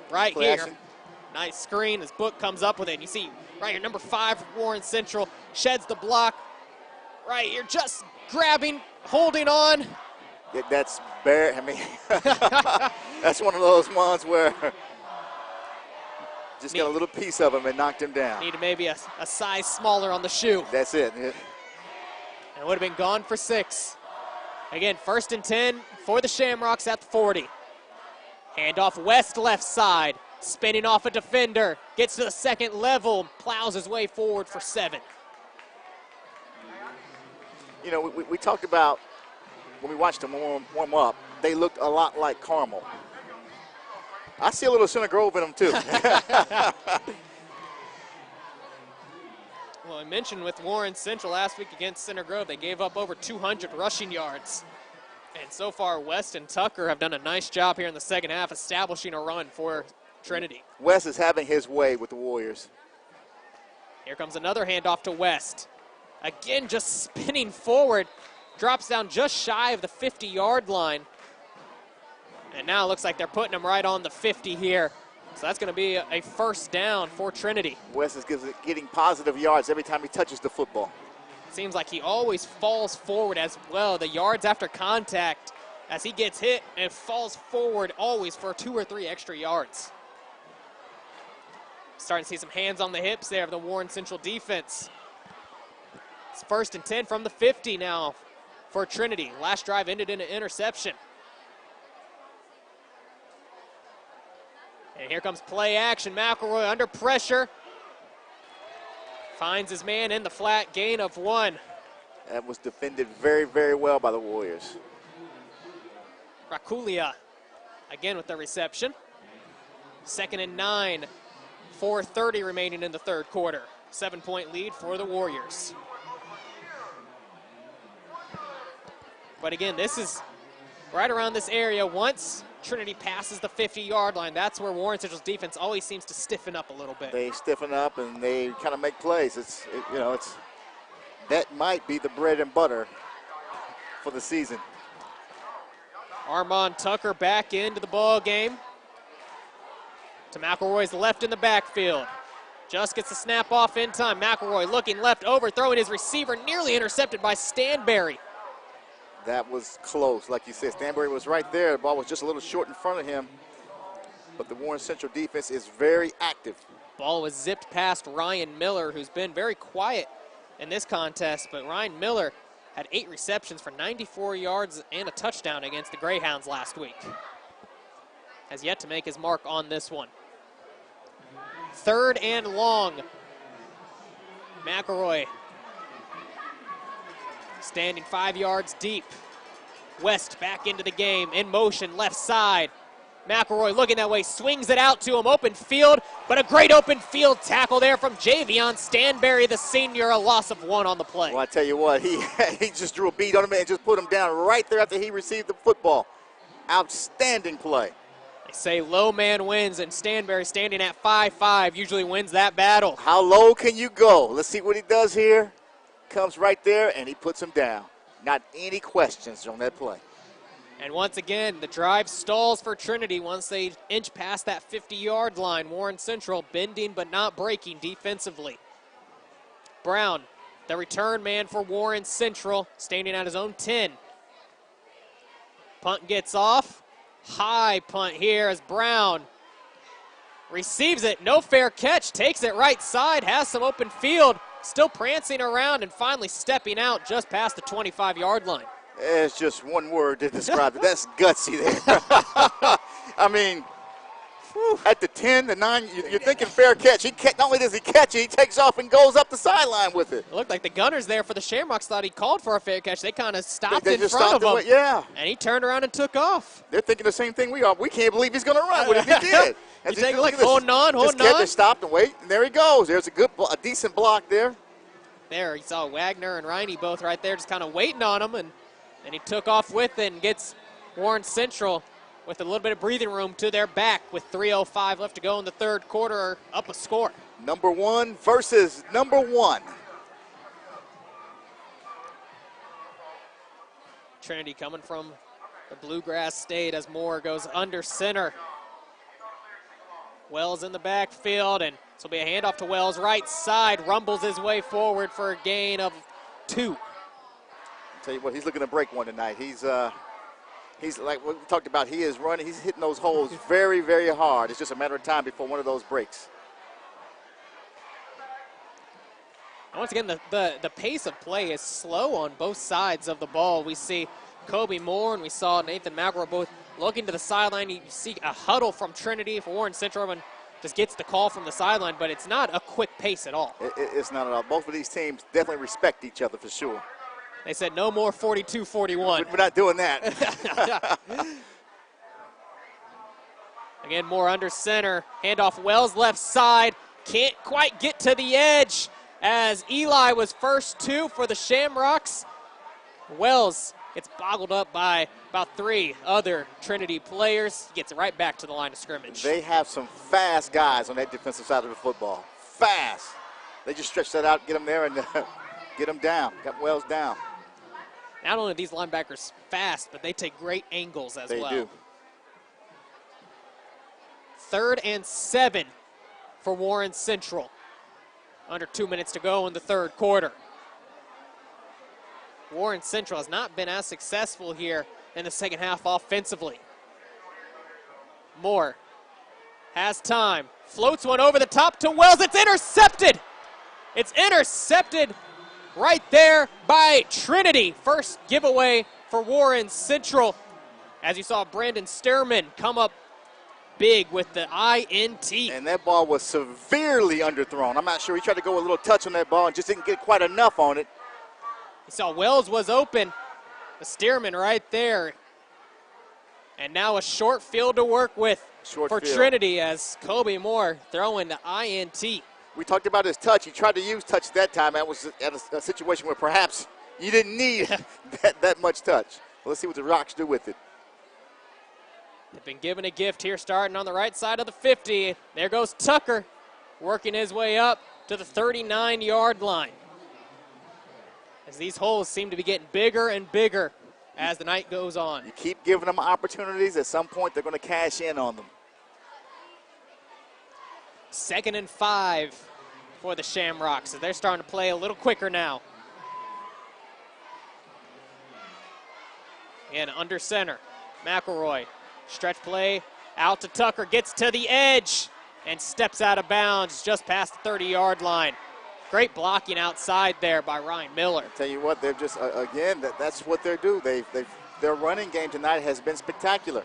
Right play here. Action. Nice screen as Book comes up with it. You see Right here, number 5 for Warren Central, sheds the block. Right here, just grabbing, holding on. That's bare. I mean, that's one of those ones where just got a little piece of him and knocked him down. Need maybe a size smaller on the shoe. That's it. And it would have been gone for 6. Again, 1st and 10 for the Shamrocks at the 40. Handoff West left side, spinning off a defender, gets to the second level, plows his way forward for 7. You know, we talked about when we watched them warm up, they looked a lot like Carmel. I see a little Center Grove in them too. Well, I mentioned with Warren Central last week against Center Grove, they gave up over 200 rushing yards. And so far, West and Tucker have done a nice job here in the second half establishing a run for Trinity. West is having his way with the Warriors. Here comes another handoff to West. Again, just spinning forward, drops down just shy of the 50-yard line. And now it looks like they're putting him right on the 50 here. So that's going to be a first down for Trinity. West is getting positive yards every time he touches the football. Seems like he always falls forward as well. The yards after contact as he gets hit and falls forward always for 2 or 3 extra yards. Starting to see some hands on the hips there of the Warren Central defense. It's 1st and 10 from the 50 now for Trinity. Last drive ended in an interception. And here comes play action. McElroy under pressure. Finds his man in the flat, gain of 1. That was defended very, very well by the Warriors. Rakulia again with the reception. 2nd and 9. 4:30 remaining in the third quarter. 7-point lead for the Warriors. But again, this is right around this area. Once Trinity passes the 50-yard line, that's where Warren Central's defense always seems to stiffen up a little bit. They stiffen up and they kind of make plays. That might be the bread and butter for the season. Armand Tucker back into the ball game. To McElroy's left in the backfield. Just gets the snap off in time. McElroy looking left, overthrowing his receiver, nearly intercepted by Stanberry. That was close, like you said. Stanberry was right there. The ball was just a little short in front of him. But the Warren Central defense is very active. Ball was zipped past Ryan Miller, who's been very quiet in this contest. But Ryan Miller had 8 receptions for 94 yards and a touchdown against the Greyhounds last week. Has yet to make his mark on this one. 3rd and long. McElroy standing 5 yards deep. West back into the game, in motion, left side. McElroy looking that way, swings it out to him, open field, but a great open field tackle there from Javion Stanberry, the senior, a loss of 1 on the play. Well, I tell you what, he just drew a beat on him and just put him down right there after he received the football. Outstanding play. They say low man wins, and Stanberry standing at 5'5" usually wins that battle. How low can you go? Let's see what he does here. Comes right there, and he puts him down. Not any questions on that play. And once again, the drive stalls for Trinity once they inch past that 50-yard line. Warren Central bending but not breaking defensively. Brown, the return man for Warren Central, standing at his own 10. Punt gets off. High punt here as Brown receives it. No fair catch. Takes it right side. Has some open field. Still prancing around and finally stepping out just past the 25-yard line. It's just one word to describe it. That's gutsy there. I mean, at the 10, the 9, you're thinking fair catch. Not only does he catch it, he takes off and goes up the sideline with it. It looked like the gunners there for the Shamrocks thought he called for a fair catch. They kind of stopped they in just front stopped of him. Yeah. And he turned around and took off. They're thinking the same thing we are. We can't believe he's going to run with it. He did. You take a look, holding on. Just stopped and wait, and there he goes. There's a decent block there. There, you saw Wagner and Riney both right there just kind of waiting on him, and he took off with it and gets Warren Central with a little bit of breathing room to their back with 3:05 left to go in the third quarter, up a score. Number 1 versus number 1. Trinity coming from the Bluegrass State as Moore goes under center. Wells in the backfield, and this will be a handoff to Wells, right side, rumbles his way forward for a gain of 2. I'll tell you what, he's looking to break one tonight. He's like what we talked about. He is running. He's hitting those holes very, very hard. It's just a matter of time before one of those breaks. And once again, the pace of play is slow on both sides of the ball. We see Kobe Moore and we saw Nathan McElroy both looking to the sideline. You see a huddle from Trinity for Warren Central. Everyone just gets the call from the sideline, but it's not a quick pace at all. It's not at all. Both of these teams definitely respect each other for sure. They said no more 42-41. We're not doing that. Again, Moore under center. Handoff Wells left side. Can't quite get to the edge as Eli was first 2 for the Shamrocks. Wells gets boggled up by about 3 other Trinity players. Gets right back to the line of scrimmage. They have some fast guys on that defensive side of the football. Fast. They just stretch that out, get them there, and get them down. Got Wells down. Not only are these linebackers fast, but they take great angles as well. They do. 3rd and 7 for Warren Central. Under 2 minutes to go in the third quarter. Warren Central has not been as successful here in the second half offensively. Moore has time, floats one over the top to Wells. It's intercepted. It's intercepted right there by Trinity. First giveaway for Warren Central. As you saw Brandon Stearman come up big with the INT. And that ball was severely underthrown. I'm not sure. He tried to go a little touch on that ball and just didn't get quite enough on it. You saw Wells was open. The Stearman right there. And now a short field to work with for Trinity as Kobe Moore throwing the INT. We talked about his touch. He tried to use touch that time. That was at a situation where perhaps you didn't need that much touch. Well, let's see what the Rocks do with it. They've been given a gift here starting on the right side of the 50. There goes Tucker working his way up to the 39-yard line. As these holes seem to be getting bigger and bigger as the night goes on. You keep giving them opportunities. At some point, they're going to cash in on them. 2nd and 5 for the Shamrocks. So they're starting to play a little quicker now. And under center, McElroy. Stretch play out to Tucker, gets to the edge and steps out of bounds just past the 30-yard line. Great blocking outside there by Ryan Miller. I tell you what, they're just, again, that's what they do. Their running game tonight has been spectacular.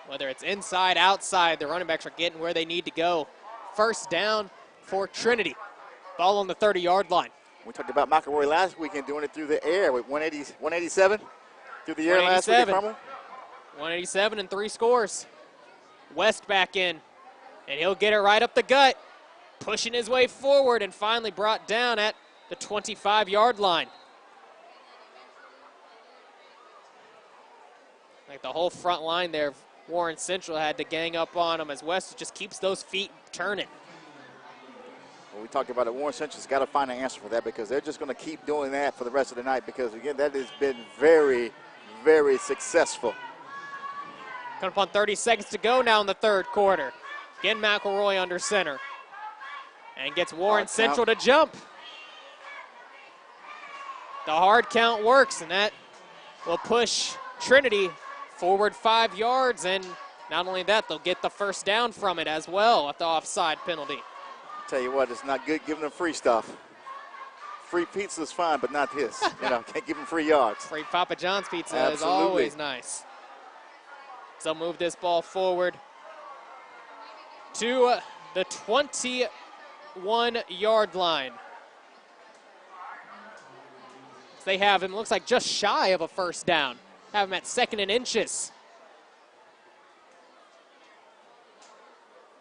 Whether it's inside, outside, the running backs are getting where they need to go. First down for Trinity. Ball on the 30-yard line. We talked about McElroy last weekend doing it through the air with 187 through the air last week at Carmel. 187 and 3 scores. West back in, and he'll get it right up the gut, pushing his way forward and finally brought down at the 25-yard line. Like the whole front line there, Warren Central had to gang up on him as West just keeps those feet turning. Well, we talked about it. Warren Central's got to find an answer for that because they're just going to keep doing that for the rest of the night because, again, that has been very, very successful. Coming up on 30 seconds to go now in the third quarter. Again, McElroy under center. And gets Warren Central to jump. The hard count works, and that will push Trinity forward 5 yards. And not only that, they'll get the first down from it as well at the offside penalty. Tell you what, it's not good giving them free stuff. Free pizza's fine, but not this. Can't give them free yards. Free Papa John's pizza is always nice. So move this ball forward to the 21-yard line. They have him, looks like just shy of a first down. Have him at 2nd and inches.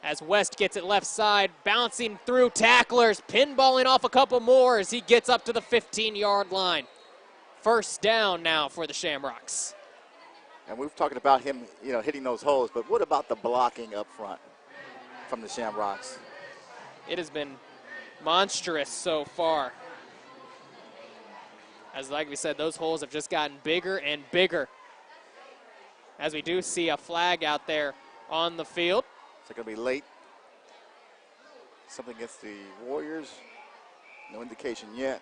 As West gets it left side, bouncing through tacklers, pinballing off a couple more as he gets up to the 15-yard line. First down now for the Shamrocks. And we've talked about him, hitting those holes, but what about the blocking up front from the Shamrocks? It has been monstrous so far. As like we said, those holes have just gotten bigger and bigger. As we do see a flag out there on the field. Is it going to be late? Something against the Warriors? No indication yet.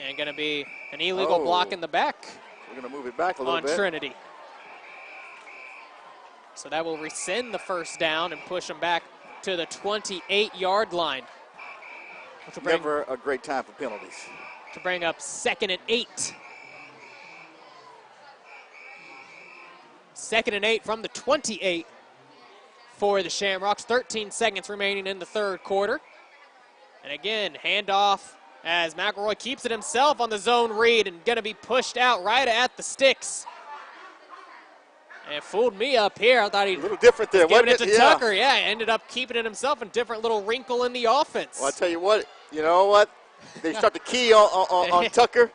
And going to be an illegal block in the back. We're going to move it back a little bit. On Trinity. So that will rescind the first down and push them back to the 28-yard line. Which will bring, never a great time for penalties. To bring up 2nd and 8. 2nd and 8 from the 28 for the Shamrocks. 13 seconds remaining in the third quarter. And again, handoff as McElroy keeps it himself on the zone read and going to be pushed out right at the sticks. And fooled me up here. I thought he a little different there. Giving it to Tucker. Yeah, ended up keeping it himself. A different little wrinkle in the offense. Well, I tell you what. You know what? They start to key on Tucker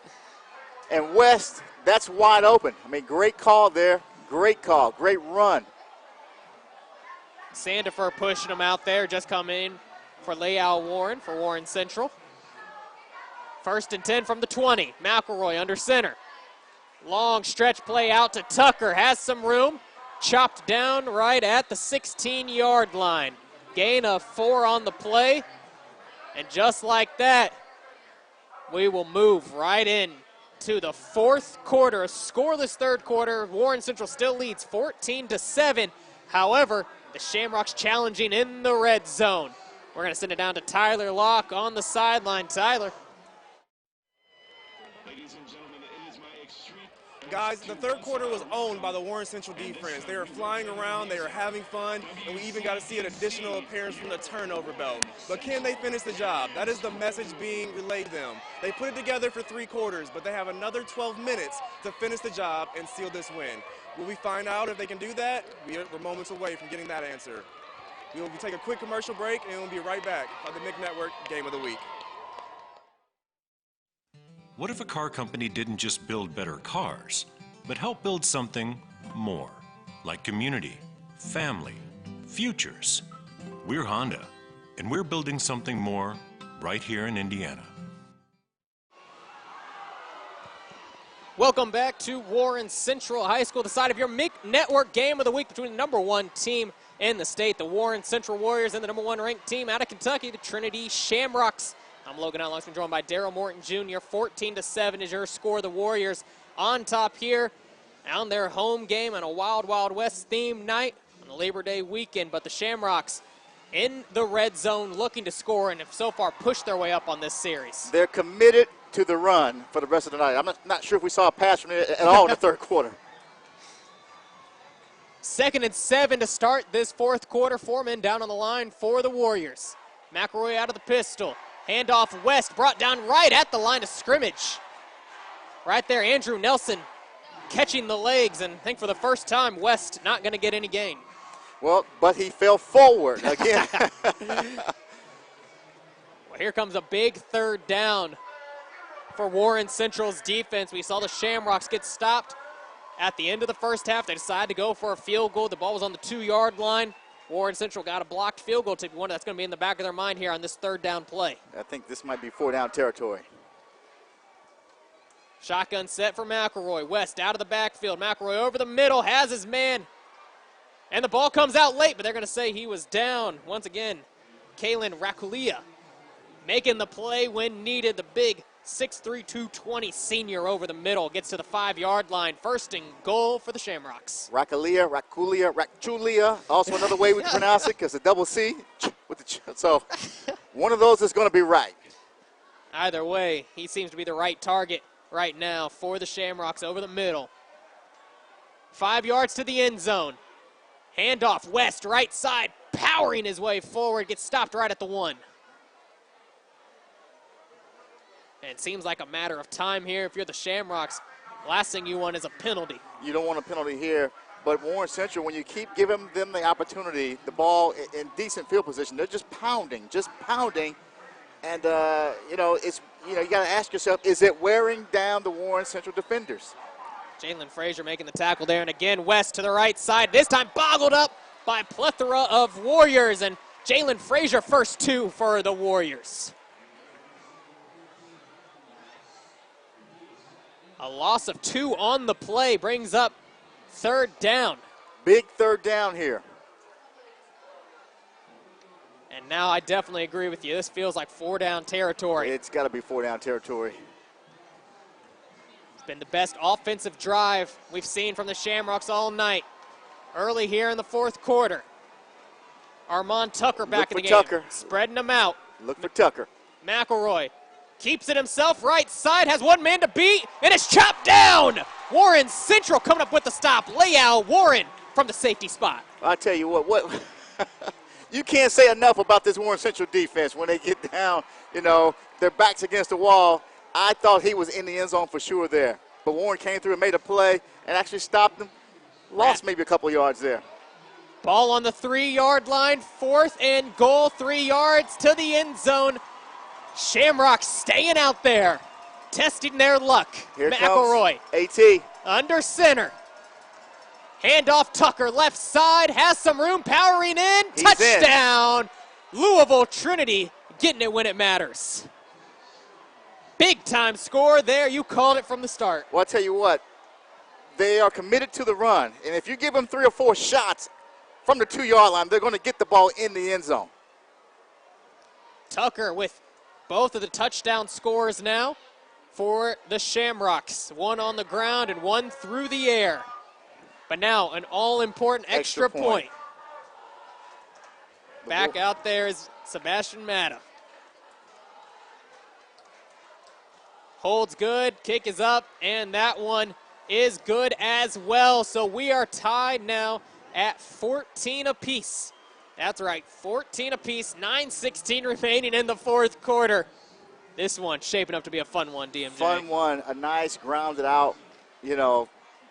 and West. That's wide open. I mean, great call there. Great call. Great run. Sandifer pushing him out there. Just come in for Leal Warren for Warren Central. 1st and 10 from the 20. McElroy under center. Long stretch play out to Tucker. Has some room. Chopped down right at the 16-yard line. Gain of 4 on the play. And just like that, we will move right in to the fourth quarter. A scoreless third quarter. Warren Central still leads 14-7. However, the Shamrocks challenging in the red zone. We're going to send it down to Tyler Locke on the sideline. Tyler. Guys, the third quarter was owned by the Warren Central defense. They were flying around, they were having fun, and we even got to see an additional appearance from the turnover belt. But can they finish the job? That is the message being relayed to them. They put it together for 3 quarters, but they have another 12 minutes to finish the job and seal this win. Will we find out if they can do that? We're moments away from getting that answer. We will take a quick commercial break, and we'll be right back on the MIC Network Game of the Week. What if a car company didn't just build better cars, but help build something more, like community, family, futures? We're Honda, and we're building something more right here in Indiana. Welcome back to Warren Central High School, the side of your MIC Network Game of the Week between the #1 team in the state, the Warren Central Warriors, and the #1 ranked team out of Kentucky, the Trinity Shamrocks. I'm Logan Outlaws, joined by Daryl Morton Jr. 14-7 is your score. The Warriors on top here on their home game on a Wild Wild West themed night on the Labor Day weekend. But the Shamrocks in the red zone looking to score and have so far pushed their way up on this series. They're committed to the run for the rest of the night. I'm not sure if we saw a pass from it at all in the third quarter. 2nd and 7 to start this fourth quarter. 4 men down on the line for the Warriors. McElroy out of the pistol. Handoff West, brought down right at the line of scrimmage. Right there, Andrew Nelson catching the legs, and I think for the first time, West not going to get any gain. Well, but he fell forward again. Well, here comes a big third down for Warren Central's defense. We saw the Shamrocks get stopped at the end of the first half. They decided to go for a field goal. The ball was on the 2-yard line. Warren Central got a blocked field goal tip. One that's going to be in the back of their mind here on this third down play. I think this might be 4-down territory. Shotgun set for McElroy. West out of the backfield. McElroy over the middle, has his man. And the ball comes out late, but they're going to say he was down. Once again, Kalen Rakulia making the play when needed. The big 6'3", 220 senior over the middle gets to the 5-yard line. 1st and goal for the Shamrocks. Rakulia, also another way we pronounce it because the double C. So one of those is going to be right. Either way, he seems to be the right target right now for the Shamrocks over the middle. 5 yards to the end zone. Handoff West, right side, powering his way forward, gets stopped right at the 1. And it seems like a matter of time here. If you're the Shamrocks, last thing you want is a penalty. You don't want a penalty here, but Warren Central, when you keep giving them the opportunity, the ball in decent field position, they're just pounding. And, you got to ask yourself, is it wearing down the Warren Central defenders? Jalen Frazier making the tackle there, and again, West to the right side. This time boggled up by a plethora of Warriors, and Jalen Frazier first 2 for the Warriors. A loss of 2 on the play brings up 3rd down. Big 3rd down here. And now I definitely agree with you. This feels like 4-down territory. It's got to be 4-down territory. It's been the best offensive drive we've seen from the Shamrocks all night. Early here in the fourth quarter. Armand Tucker back in the game. Tucker. Spreading them out. Look for Tucker. McElroy keeps it himself, right side, has one man to beat, and it's chopped down. Warren Central coming up with the stop. Layout Warren from the safety spot. I tell you what you can't say enough about this Warren Central defense when they get down, you know, their backs against the wall. I thought he was in the end zone for sure there. But Warren came through and made a play and actually stopped them. Lost maybe a couple yards there. Ball on the 3-yard line, 4th and goal, 3 yards to the end zone. Shamrocks staying out there, testing their luck. Here McElroy. comes AT. Under center. Handoff Tucker, left side, has some room, powering in. He's touchdown. Louisville Trinity getting it when it matters. Big time score there. You called it from the start. Well, I'll tell you what. They are committed to the run. And if you give them 3 or 4 shots from the 2-yard line, they're going to get the ball in the end zone. Tucker with both of the touchdown scores now for the Shamrocks. One on the ground and one through the air. But now an all-important extra point. Back out there is Sebastian Matta. Holds good, kick is up, and that one is good as well. So we are tied now at 14 apiece. That's right, 14 apiece, 9:16 remaining in the fourth quarter. This one's shaping up to be a fun one, DMJ. Fun one, a nice grounded out, you know,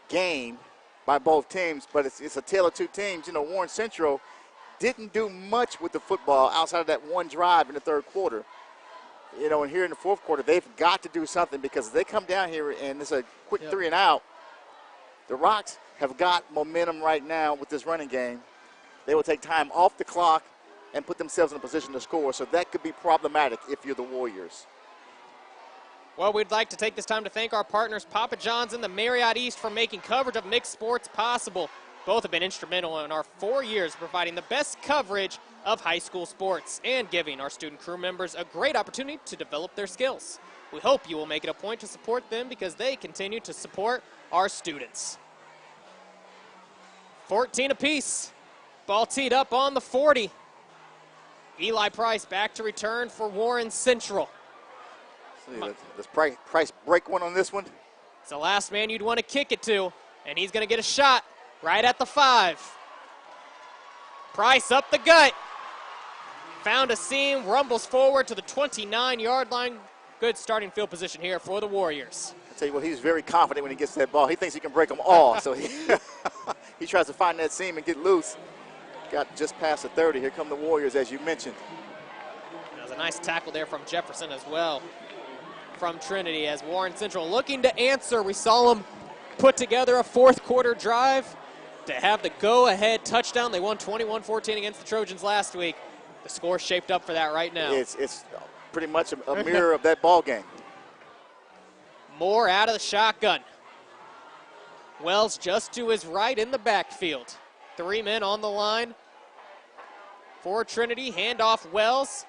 game by both teams, but it's a tale of two teams. You know, Warren Central didn't do much with the football outside of that one drive in the third quarter. You know, and here in the fourth quarter, they've got to do something because if they come down here and it's a quick 3 and out, the Rocks have got momentum right now with this running game. They will take time off the clock and put themselves in a position to score, so that could be problematic if you're the Warriors. Well, we'd like to take this time to thank our partners, Papa John's and the Marriott East, for making coverage of mixed sports possible. Both have been instrumental in our 4 years providing the best coverage of high school sports and giving our student crew members a great opportunity to develop their skills. We hope you will make it a point to support them because they continue to support our students. 14 apiece. Ball teed up on the 40. Eli Price back to return for Warren Central. Does Price break one on this one? It's the last man you'd want to kick it to, and he's going to get a shot right at the 5. Price up the gut. Found a seam, rumbles forward to the 29-yard line. Good starting field position here for the Warriors. I tell you what, he's very confident when he gets that ball. He thinks he can break them all, so he tries to find that seam and get loose. Got just past the 30. Here come the Warriors, as you mentioned. That was a nice tackle there from Jefferson as well from Trinity as Warren Central looking to answer. We saw them put together a fourth quarter drive to have the go-ahead touchdown. They won 21-14 against the Trojans last week. The score shaped up for that right now. It's pretty much a mirror of that ball game. Moore out of the shotgun. Wells just to his right in the backfield. 3 men on the line for Trinity. Handoff Wells.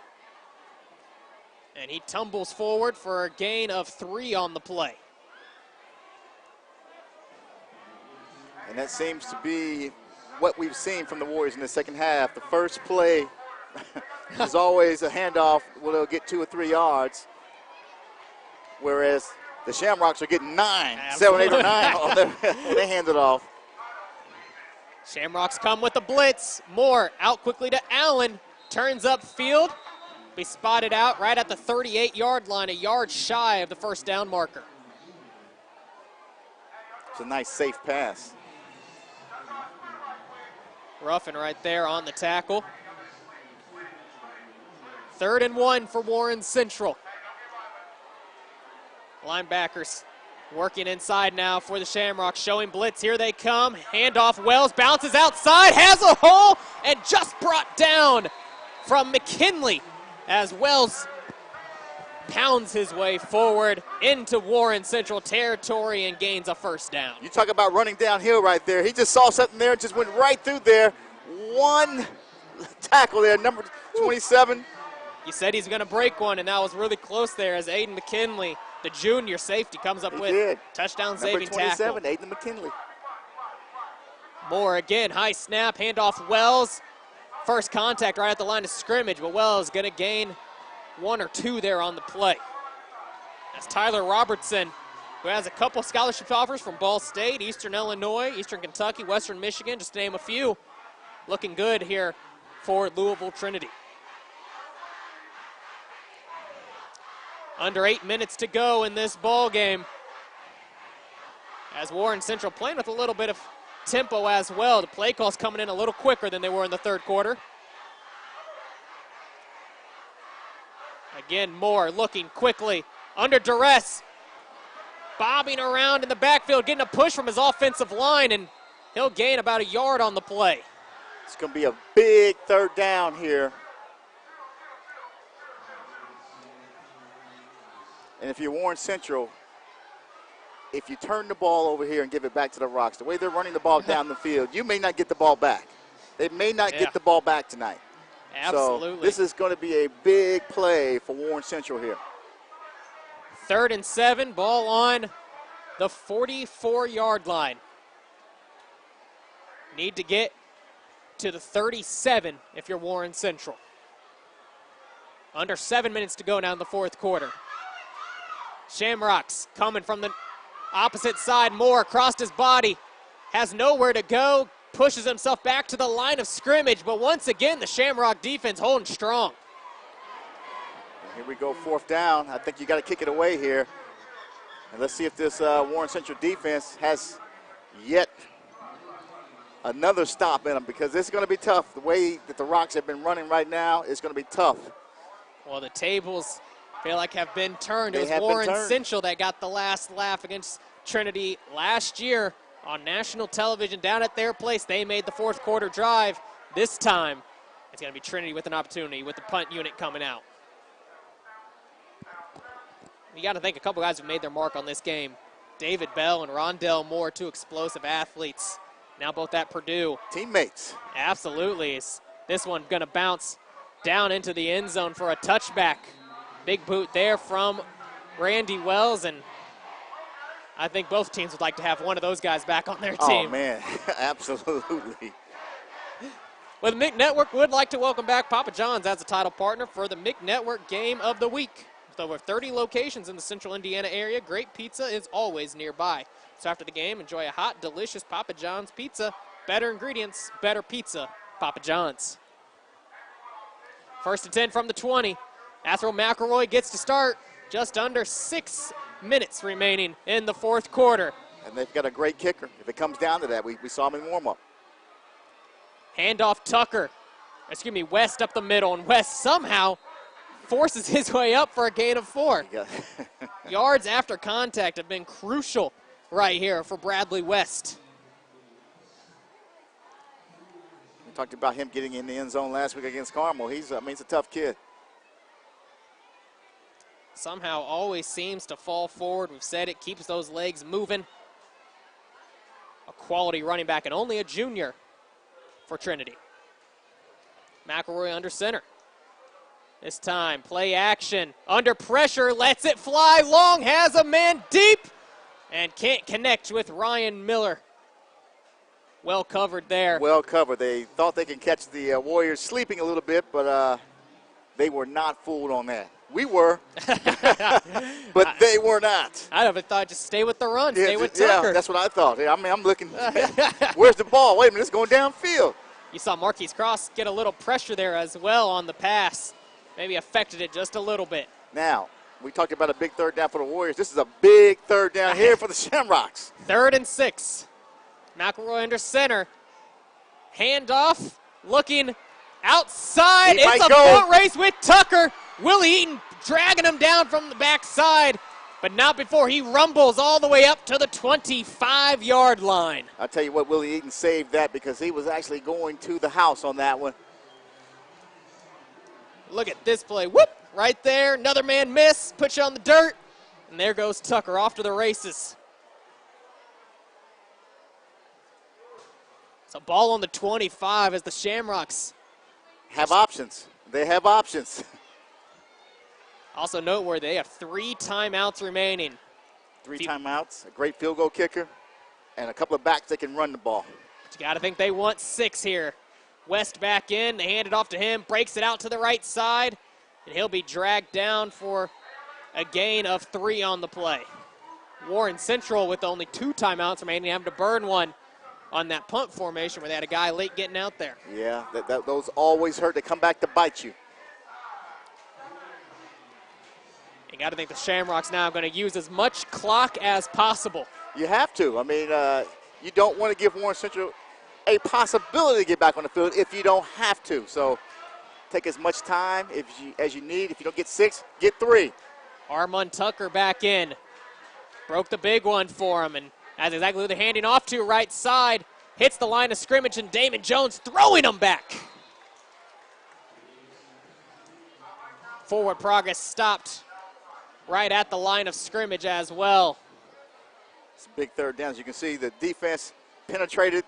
And he tumbles forward for a gain of 3 on the play. And that seems to be what we've seen from the Warriors in the second half. The first play is always a handoff where they'll get 2 or 3 yards, whereas the Shamrocks are getting 9, 7, 8, or 9 when they hand it off. Shamrocks come with the blitz. Moore out quickly to Allen. Turns up field. Be spotted out right at the 38-yard line, a yard shy of the first down marker. It's a nice, safe pass. Ruffin right there on the tackle. 3rd and 1 for Warren Central. Linebackers working inside now for the Shamrocks, showing blitz. Here they come. Handoff Wells, bounces outside, has a hole, and just brought down from McKinley as Wells pounds his way forward into Warren Central territory and gains a first down. You talk about running downhill right there. He just saw something there and just went right through there. One tackle there, number 27. You said he's going to break one, and that was really close there as Aiden McKinley, the junior safety, comes up with touchdown-saving tackle. Number 27, Aiden McKinley. Moore again, high snap, handoff Wells. First contact right at the line of scrimmage, but Wells going to gain 1 or 2 there on the play. That's Tyler Robertson, who has a couple scholarship offers from Ball State, Eastern Illinois, Eastern Kentucky, Western Michigan, just to name a few. Looking good here for Louisville Trinity. Under 8 minutes to go in this ball game. As Warren Central playing with a little bit of tempo as well. The play calls coming in a little quicker than they were in the third quarter. Again, Moore looking quickly, under duress, bobbing around in the backfield, getting a push from his offensive line, and he'll gain about a yard on the play. It's going to be a big third down here. And if you're Warren Central, if you turn the ball over here and give it back to the Rocks, the way they're running the ball down the field, you may not get the ball back. They may not get the ball back tonight. Absolutely. So this is going to be a big play for Warren Central here. 3rd and 7, ball on the 44-yard line. Need to get to the 37 if you're Warren Central. Under 7 minutes to go now in the fourth quarter. Shamrocks coming from the opposite side. Moore across his body, has nowhere to go, pushes himself back to the line of scrimmage, but once again the Shamrock defense holding strong. Here we go, 4th down. I think you got to kick it away here. And let's see if this Warren Central defense has yet another stop in them, because this is going to be tough. The way that the Rocks have been running right now is going to be tough. Well, the tables feel like have been turned. It was Warren Central that got the last laugh against Trinity last year on national television down at their place. They made the fourth quarter drive. This time, it's going to be Trinity with an opportunity with the punt unit coming out. You got to think a couple guys have made their mark on this game. David Bell and Rondell Moore, 2 explosive athletes. Now both at Purdue. Teammates. Absolutely. This one going to bounce down into the end zone for a touchback. Big boot there from Randy Wells, and I think both teams would like to have one of those guys back on their team. Oh, man, absolutely. Well, the MIC Network would like to welcome back Papa John's as a title partner for the MIC Network Game of the Week. With over 30 locations in the central Indiana area, great pizza is always nearby. So after the game, enjoy a hot, delicious Papa John's pizza. Better ingredients, better pizza, Papa John's. 1st and 10 from the 20. Athro McElroy gets to start. Just under 6 minutes remaining in the fourth quarter. And they've got a great kicker. If it comes down to that, we saw him in warm-up. Handoff West up the middle, and West somehow forces his way up for a gain of 4. Yards after contact have been crucial right here for Bradley West. We talked about him getting in the end zone last week against Carmel. He's a tough kid. Somehow always seems to fall forward. We've said it, keeps those legs moving. A quality running back and only a junior for Trinity. McElroy under center. This time, play action. Under pressure, lets it fly. Long has a man deep and can't connect with Ryan Miller. Well covered there. Well covered. They thought they could catch the Warriors sleeping a little bit, but they were not fooled on that. We were, but they were not. I would have thought just stay with the run, stay with Tucker. Yeah, that's what I thought. I mean, I'm looking, where's the ball? Wait a minute, it's going downfield. You saw Marquise Cross get a little pressure there as well on the pass. Maybe affected it just a little bit. Now, we talked about a big third down for the Warriors. This is a big third down here for the Shamrocks. 3rd and 6. McElroy under center. Handoff, looking outside. It's a foot race with Tucker. Willie Eaton dragging him down from the backside, but not before he rumbles all the way up to the 25-yard line. I'll tell you what, Willie Eaton saved that because he was actually going to the house on that one. Look at this play. Whoop! Right there. Another man miss. Put you on the dirt. And there goes Tucker off to the races. It's a ball on the 25 as the Shamrocks have options. They have options. Also noteworthy, they have 3 timeouts remaining. 3 timeouts, a great field goal kicker, and a couple of backs that can run the ball. But you got to think they want 6 here. West back in, they hand it off to him, breaks it out to the right side, and he'll be dragged down for a gain of 3 on the play. Warren Central with only 2 timeouts remaining, having to burn one on that punt formation where they had a guy late getting out there. Yeah, those always hurt. They come back to bite you. You got to think the Shamrocks now are going to use as much clock as possible. You have to. I mean, you don't want to give Warren Central a possibility to get back on the field if you don't have to. So take as much time as you need. If you don't get 6, get 3. Armand Tucker back in. Broke the big one for him, and that's exactly who they're handing off to, right side. Hits the line of scrimmage, and Damon Jones throwing him back. Forward progress stopped right at the line of scrimmage as well. It's a big third down. As you can see, the defense penetrated.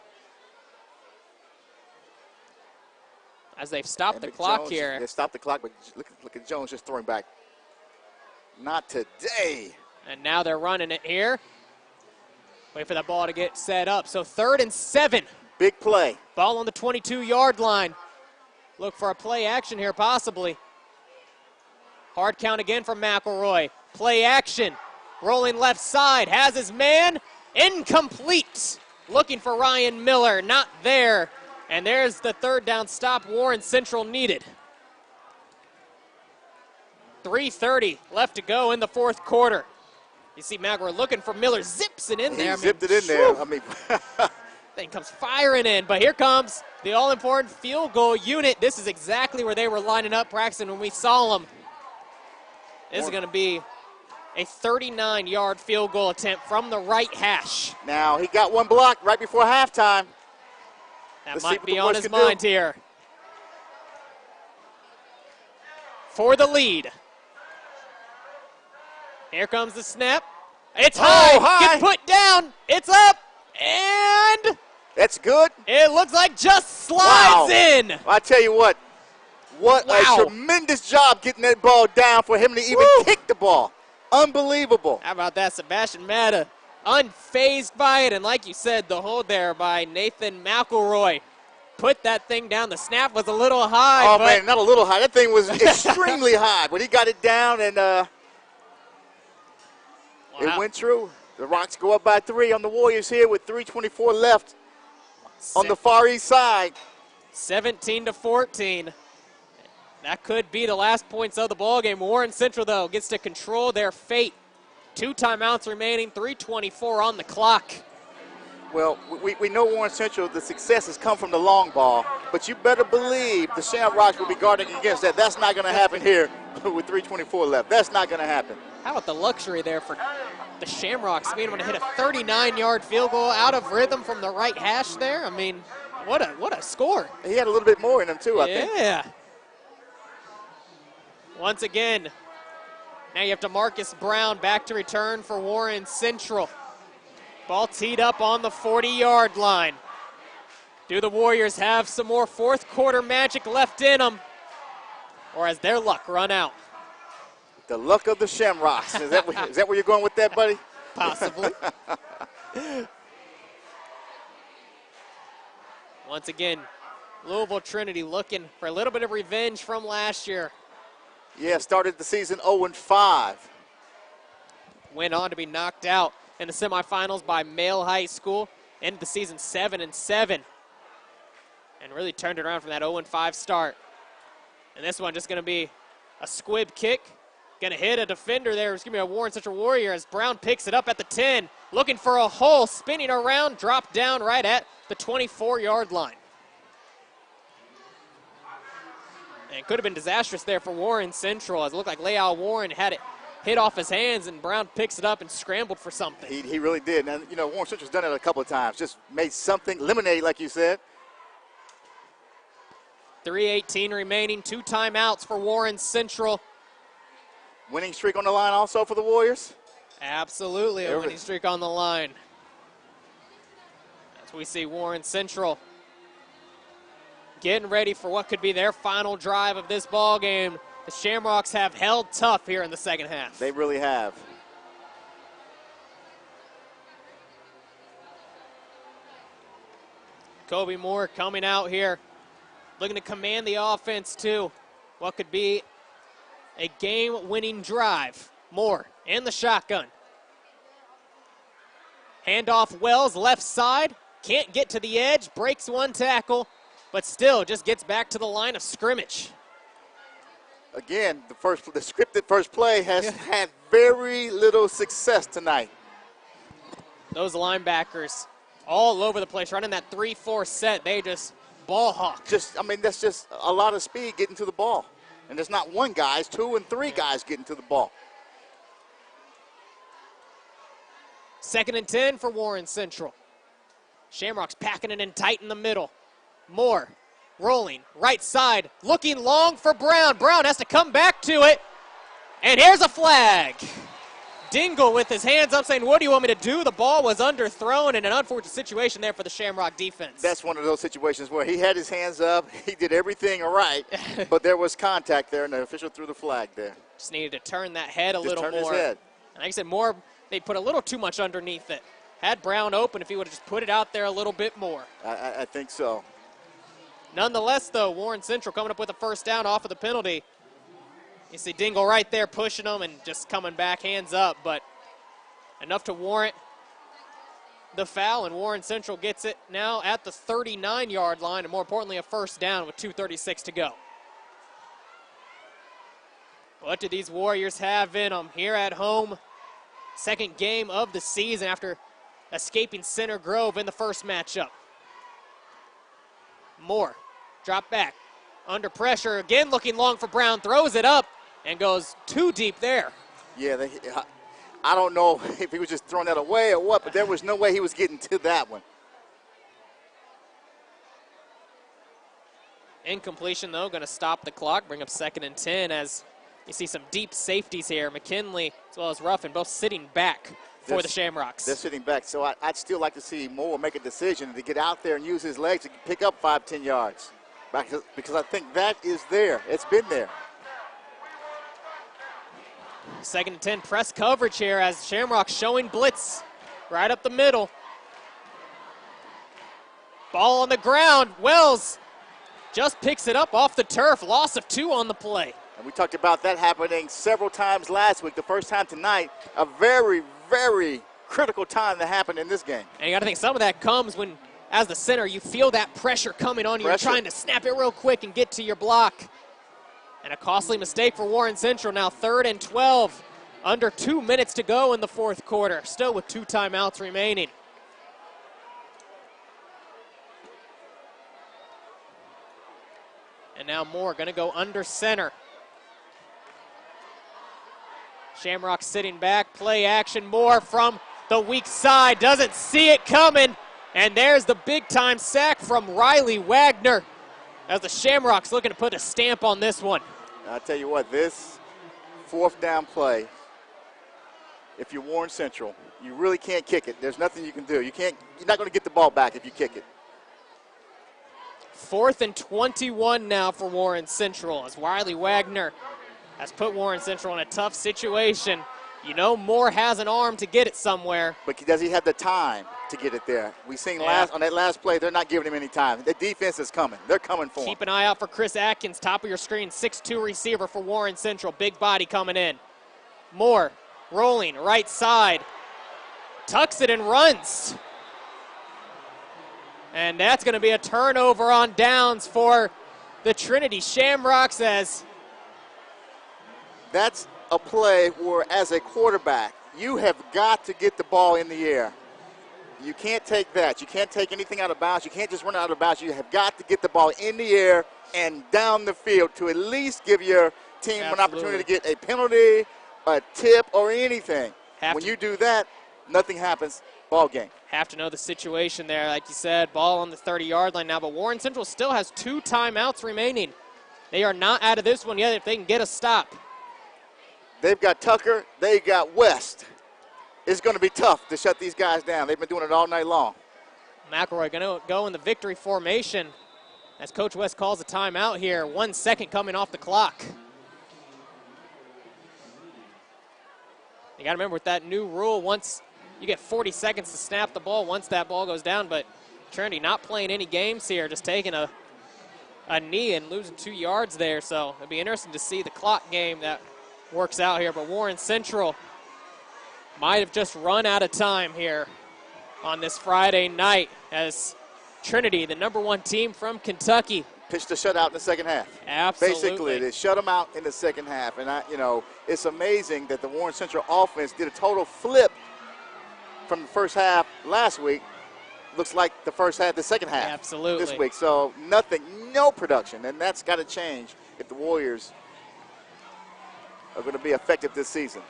As they've stopped the clock Jones, here. They stopped the clock, but look at Jones just throwing back. Not today. And now they're running it here. Wait for that ball to get set up. So 3rd and 7. Big play. Ball on the 22-yard line. Look for a play action here possibly. Hard count again from McElroy. Play action. Rolling left side. Has his man. Incomplete. Looking for Ryan Miller. Not there. And there's the 3rd down stop Warren Central needed. 3:30 left to go in the 4th quarter. You see McElroy looking for Miller. Zips it in there. He zipped it in there. I mean, thing comes firing in, but here comes the all-important field goal unit. This is exactly where they were lining up, practicing when we saw them. This is going to be a 39-yard field goal attempt from the right hash. Now, he got one block right before halftime. That might be on his mind here. For the lead. Here comes the snap. It's high. Gets put down. It's up. And that's good. It looks like just slides in. I tell you what a tremendous job getting that ball down for him to even kick the ball. Unbelievable. How about that, Sebastian Mata? Unfazed by it, and like you said, the hold there by Nathan McElroy. Put that thing down. The snap was a little high. Oh, man, not a little high. That thing was extremely high. But he got it down, and it went through. The Rocks go up by 3 on the Warriors here with 3:24 left on the far east side. 17-14. That could be the last points of the ballgame. Warren Central, though, gets to control their fate. 2 timeouts remaining, 3:24 on the clock. Well, we know Warren Central, the success has come from the long ball, but you better believe the Shamrocks will be guarding against that. That's not going to happen here with 3:24 left. That's not going to happen. How about the luxury there for the Shamrocks being able to hit a 39-yard field goal out of rhythm from the right hash there? I mean, what a score. He had a little bit more in him, too, I think. Yeah. Once again, now you have DeMarcus Brown back to return for Warren Central. Ball teed up on the 40-yard line. Do the Warriors have some more 4th quarter magic left in them? Or has their luck run out? The luck of the Shamrocks. Is that where you're going with that, buddy? Possibly. Once again, Louisville Trinity looking for a little bit of revenge from last year. Yeah, started the season 0-5. Went on to be knocked out in the semifinals by Male High School. Ended the season 7-7. And really turned it around from that 0-5 start. And this one just going to be a squib kick. Going to hit a defender there. It's going to be a Warren Central Warrior as Brown picks it up at the 10. Looking for a hole, spinning around, dropped down right at the 24-yard line. And it could have been disastrous there for Warren Central, as it looked like Leal Warren had it hit off his hands, and Brown picks it up and scrambled for something. He really did. And, you know, Warren Central's done it a couple of times. Just made something, eliminated, like you said. 3:18 remaining, 2 timeouts for Warren Central. Winning streak on the line also for the Warriors? Absolutely, a winning streak on the line. As we see Warren Central getting ready for what could be their final drive of this ball game. The Shamrocks have held tough here in the second half. They really have. Kobe Moore coming out here, looking to command the offense to what could be a game-winning drive. Moore in the shotgun. Handoff Wells, left side. Can't get to the edge, breaks one tackle, but still just gets back to the line of scrimmage. Again, the scripted first play has had very little success tonight. Those linebackers all over the place, running that 3-4 set. They just ball hawk. That's just a lot of speed getting to the ball. And there's not one guy, it's 2 and 3 guys getting to the ball. 2nd and 10 for Warren Central. Shamrocks packing it in tight in the middle. Moore rolling, right side, looking long for Brown. Brown has to come back to it. And here's a flag. Dingle with his hands up saying, what do you want me to do? The ball was underthrown in an unfortunate situation there for the Shamrock defense. That's one of those situations where he had his hands up, he did everything right, but there was contact there, and the official threw the flag there. Just needed to turn that head a little more. Just turn his head. And like I said, Moore, they put a little too much underneath it. Had Brown open if he would have just put it out there a little bit more. I think so. Nonetheless, though, Warren Central coming up with a first down off of the penalty. You see Dingle right there pushing them and just coming back hands up, but enough to warrant the foul, and Warren Central gets it now at the 39-yard line, and more importantly, a first down with 2:36 to go. What do these Warriors have in them here at home? Second game of the season after escaping Center Grove in the first matchup. Moore, drop back, under pressure, again looking long for Brown, throws it up and goes too deep there. Yeah, I don't know if he was just throwing that away or what, but there was no way he was getting to that one. Incompletion, though, going to stop the clock, bring up 2nd and 10 as you see some deep safeties here. McKinley as well as Ruffin both sitting back for the Shamrocks. They're sitting back, so I'd still like to see Moore make a decision to get out there and use his legs to pick up 5-10 yards because I think that is there. It's been there. 2nd and 10, press coverage here as Shamrock showing blitz right up the middle. Ball on the ground. Wells just picks it up off the turf. Loss of 2 on the play. And we talked about that happening several times last week. The first time tonight, a very, very critical time that happened in this game. And you got to think some of that comes when, as the center, you feel that pressure coming on you. You're trying to snap it real quick and get to your block. And a costly mistake for Warren Central. Now 3rd and 12, under 2 minutes to go in the fourth quarter. Still with 2 timeouts remaining. And now Moore going to go under center. Shamrock sitting back, play action. Moore from the weak side, doesn't see it coming. And there's the big-time sack from Riley Wagner as the Shamrocks looking to put a stamp on this one. I'll tell you what, this 4th down play, if you're Warren Central, you really can't kick it. There's nothing you can do. You're not going to get the ball back if you kick it. 4th and 21 now for Warren Central as Riley Wagner has put Warren Central in a tough situation. You know Moore has an arm to get it somewhere. But does he have the time to get it there? We seen on that last play, they're not giving him any time. The defense is coming. They're coming for him. Keep an eye out for Chris Atkins, top of your screen, 6'2" receiver for Warren Central. Big body coming in. Moore rolling right side. Tucks it and runs. And that's going to be a turnover on downs for the Trinity Shamrocks as that's a play where, as a quarterback, you have got to get the ball in the air. You can't take that. You can't take anything out of bounds. You can't just run out of bounds. You have got to get the ball in the air and down the field to at least give your team an opportunity to get a penalty, a tip, or anything. When you do that, nothing happens. Ball game. Have to know the situation there. Like you said, ball on the 30-yard line now, but Warren Central still has 2 timeouts remaining. They are not out of this one yet if they can get a stop. They've got Tucker. They got West. It's going to be tough to shut these guys down. They've been doing it all night long. McElroy going to go in the victory formation. as Coach West calls a timeout here. 1 second coming off the clock. You got to remember with that new rule, once you get 40 seconds to snap the ball once that ball goes down, but Trinity not playing any games here, just taking a knee and losing 2 yards there. So it'll be interesting to see the clock game that works out here. But Warren Central might have just run out of time here on this Friday night as Trinity, the #1 team from Kentucky, pitched a shutout in the second half. Absolutely. Basically, they shut them out in the second half. And, it's amazing that the Warren Central offense did a total flip from the first half last week. Looks like the second half Absolutely. this week. So no production, and that's got to change if the Warriors are going to be effective this season.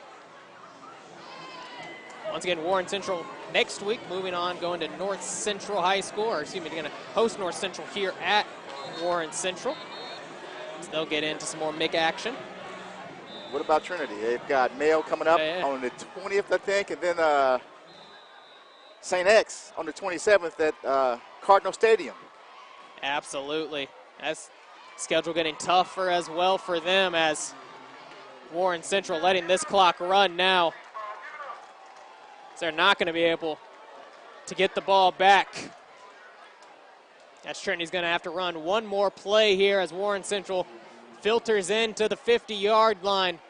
Once again, Warren Central next week, moving on, going to North Central High School, or excuse me, they're going to host North Central here at Warren Central. So they'll get into some more MIC action. What about Trinity? They've got Mayo coming up on the 20th, I think, and then St. X on the 27th at Cardinal Stadium. Absolutely. That's schedule getting tougher as well for them as Warren Central letting this clock run now. So they're not going to be able to get the ball back. As Trinity's going to have to run one more play here as Warren Central filters into the 50-yard line.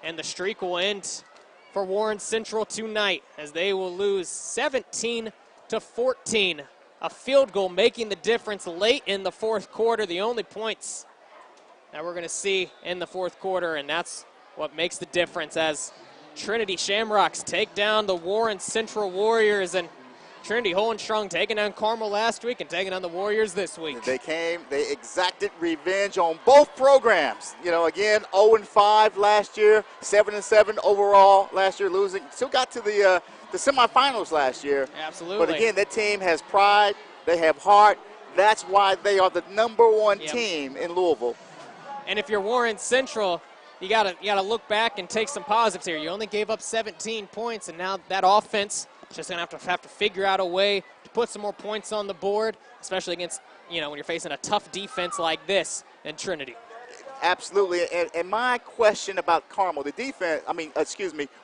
And the streak will end for Warren Central tonight as they will lose 17-14. A field goal making the difference late in the fourth quarter. The only points that we're going to see in the fourth quarter, and that's what makes the difference as Trinity Shamrocks take down the Warren Central Warriors, and Trinity holding strong, taking down Carmel last week and taking down the Warriors this week. They exacted revenge on both programs. Again, 0-5 last year, 7-7 overall last year, losing. Still got to the semifinals last year. Absolutely. But again, that team has pride. They have heart. That's why they are the #1 team in Louisville. And if you're Warren Central, you gotta look back and take some positives here. You only gave up 17 points, and now that offense is just gonna have to figure out a way to put some more points on the board, especially against when you're facing a tough defense like this in Trinity. Absolutely. And my question about Carmel,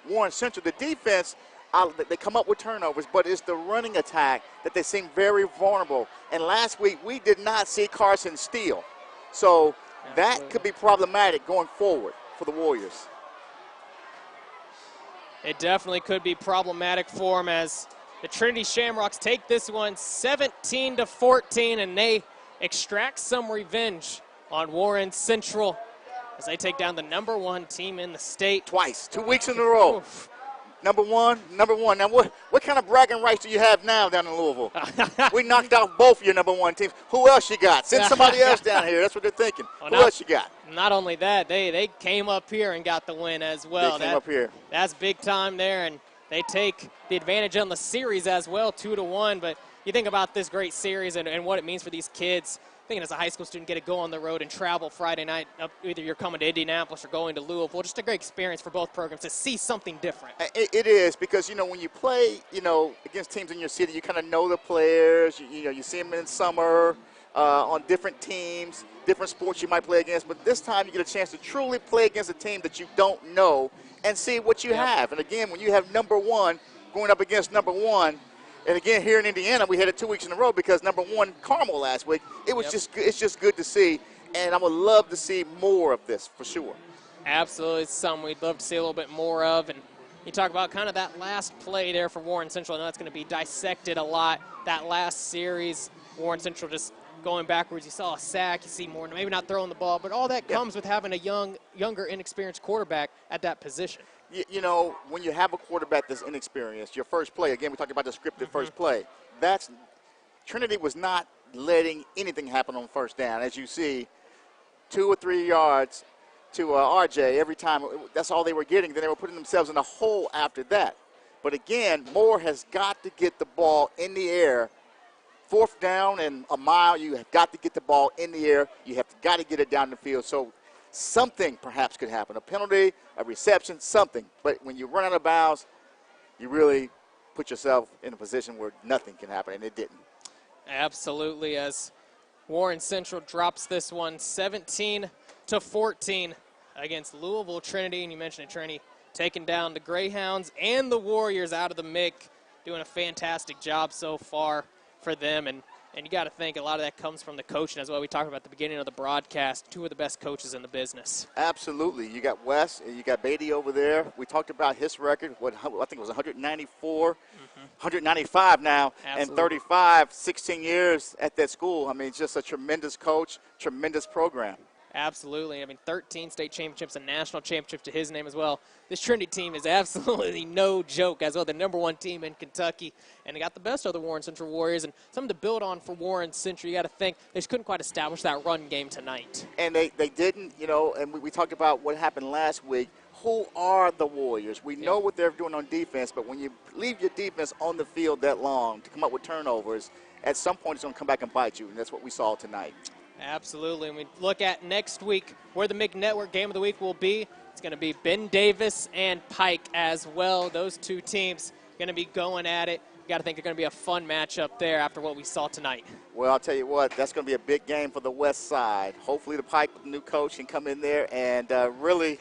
Warren Central, the defense, they come up with turnovers, but it's the running attack that they seem very vulnerable. And last week we did not see Carson Steele, so that could be problematic going forward for the Warriors. It definitely could be problematic for them as the Trinity Shamrocks take this one 17-14, and they extract some revenge on Warren Central as they take down the #1 team in the state. Twice, 2 weeks in a row. Oof. Number one. Now, what kind of bragging rights do you have now down in Louisville? We knocked out both your #1 teams. Who else you got? Send somebody else down here. That's what they're thinking. Who else you got? Not only that, they came up here and got the win as well. They came up here. That's big time there, and they take the advantage on the series as well, 2-1. But you think about this great series and what it means for these kids. Thinking as a high school student, get to go on the road and travel Friday night. Either you're coming to Indianapolis or going to Louisville. Just a great experience for both programs to see something different. It is because, when you play, against teams in your city, you kind of know the players. You see them in summer on different teams, different sports you might play against. But this time you get a chance to truly play against a team that you don't know and see what you have. And, again, when you have #1 going up against #1, and again, here in Indiana, we had it 2 weeks in a row because #1 Carmel last week. It's just good to see, and I would love to see more of this for sure. Absolutely, it's something we'd love to see a little bit more of. And you talk about kind of that last play there for Warren Central. I know that's going to be dissected a lot. That last series, Warren Central just going backwards. You saw a sack. You see more, maybe not throwing the ball, but all that comes with having a younger, inexperienced quarterback at that position. When you have a quarterback that's inexperienced, your first play, again, we talked about the scripted first play, Trinity was not letting anything happen on first down. As you see, 2 or 3 yards to RJ every time. That's all they were getting. Then they were putting themselves in a hole after that. But again, Moore has got to get the ball in the air. 4th down and a mile, you have got to get the ball in the air. You have got to get it down the field. So something perhaps could happen, a penalty, a reception, something. But when you run out of bounds, you really put yourself in a position where nothing can happen, and it didn't. Absolutely, as Warren Central drops this one 17-14 against Louisville Trinity. And you mentioned it, Trinity taking down the Greyhounds and the Warriors out of the MIC, doing a fantastic job so far for them. And you got to think a lot of that comes from the coaching as well. We talked about at the beginning of the broadcast, two of the best coaches in the business. Absolutely. You got Wes and you got Beatty over there. We talked about his record, I think it was 194, 195 now, Absolutely. and 35, 16 years at that school. I mean, just a tremendous coach, tremendous program. Absolutely. I mean, 13 state championships and national championships to his name as well. This Trinity team is absolutely no joke as well. The #1 team in Kentucky. And they got the best of the Warren Central Warriors. And something to build on for Warren Central. You got to think they just couldn't quite establish that run game tonight. And they didn't, you know, and we talked about what happened last week. Who are the Warriors? We know what they're doing on defense, but when you leave your defense on the field that long to come up with turnovers, at some point it's going to come back and bite you. And that's what we saw tonight. Absolutely. And we look at next week where the MIC Network Game of the Week will be. It's going to be Ben Davis and Pike as well. Those two teams going to be going at it. You got to think they're going to be a fun matchup there after what we saw tonight. Well, I'll tell you what, that's going to be a big game for the West Side. Hopefully the Pike, the new coach, can come in there and really.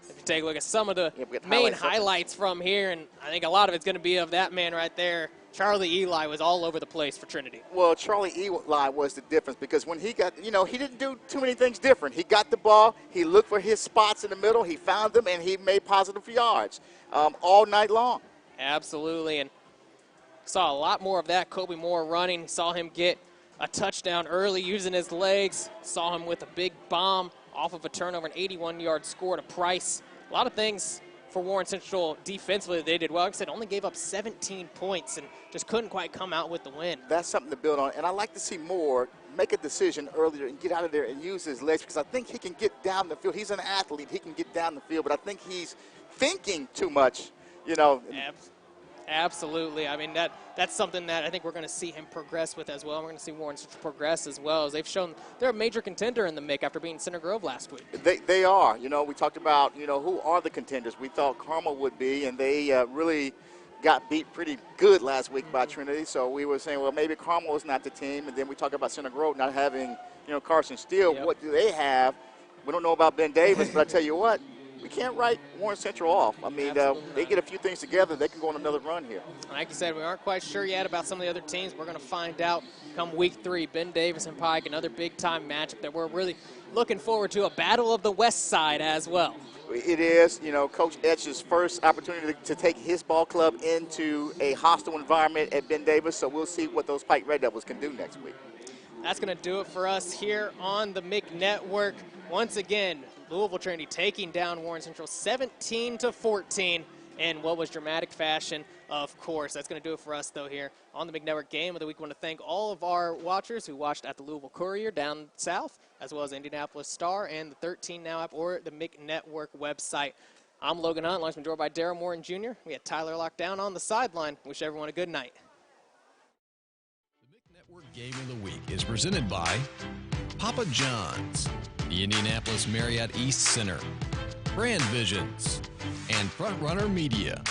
If you take a look at some of the main highlights from here, and I think a lot of it's going to be of that man right there. Charlie Eli was all over the place for Trinity. Well, Charlie Eli was the difference because when he got, you know, he didn't do too many things different. He got the ball, he looked for his spots in the middle, he found them, and he made positive yards all night long. Absolutely, and saw a lot more of that. Kobe Moore running, saw him get a touchdown early using his legs, saw him with a big bomb off of a turnover, an 81-yard score to Price. A lot of things for Warren Central defensively they did well. Like I said, only gave up 17 points and just couldn't quite come out with the win. That's something to build on, and I like to see Moore make a decision earlier and get out of there and use his legs because I think he can get down the field. He's an athlete. He can get down the field, but I think he's thinking too much, you know. Absolutely. I mean, that's something that I think we're going to see him progress with as well. We're going to see Warren Central progress as well, as they've shown they're a major contender in the MIC after beating Center Grove last week. They are. You know, we talked about, you know, who are the contenders. We thought Carmel would be, and they really got beat pretty good last week by Trinity. So we were saying, well, maybe Carmel is not the team. And then we talked about Center Grove not having, you know, Carson Steele. Yep. What do they have? We don't know about Ben Davis, but I tell you what, we can't write Warren Central off. I mean, they get a few things together, they can go on another run here. Like you said, we aren't quite sure yet about some of the other teams. We're going to find out come week 3. Ben Davis and Pike, another big-time matchup that we're really looking forward to, a battle of the West Side as well. It is, you know, Coach Etch's first opportunity to take his ball club into a hostile environment at Ben Davis, so we'll see what those Pike Red Devils can do next week. That's going to do it for us here on the MIC Network. Once again, Louisville Trinity taking down Warren Central 17-14 in what was dramatic fashion, of course. That's going to do it for us, though, here on the MIC Network Game of the Week. I want to thank all of our watchers who watched at the Louisville Courier down south, as well as Indianapolis Star and the 13 Now app or the MIC Network website. I'm Logan Hunt, launched door by Darryl Morton Jr. We had Tyler locked down on the sideline. Wish everyone a good night. The MIC Network Game of the Week is presented by Papa John's, the Indianapolis Marriott East Center, Brand Visions, and Front Runner Media.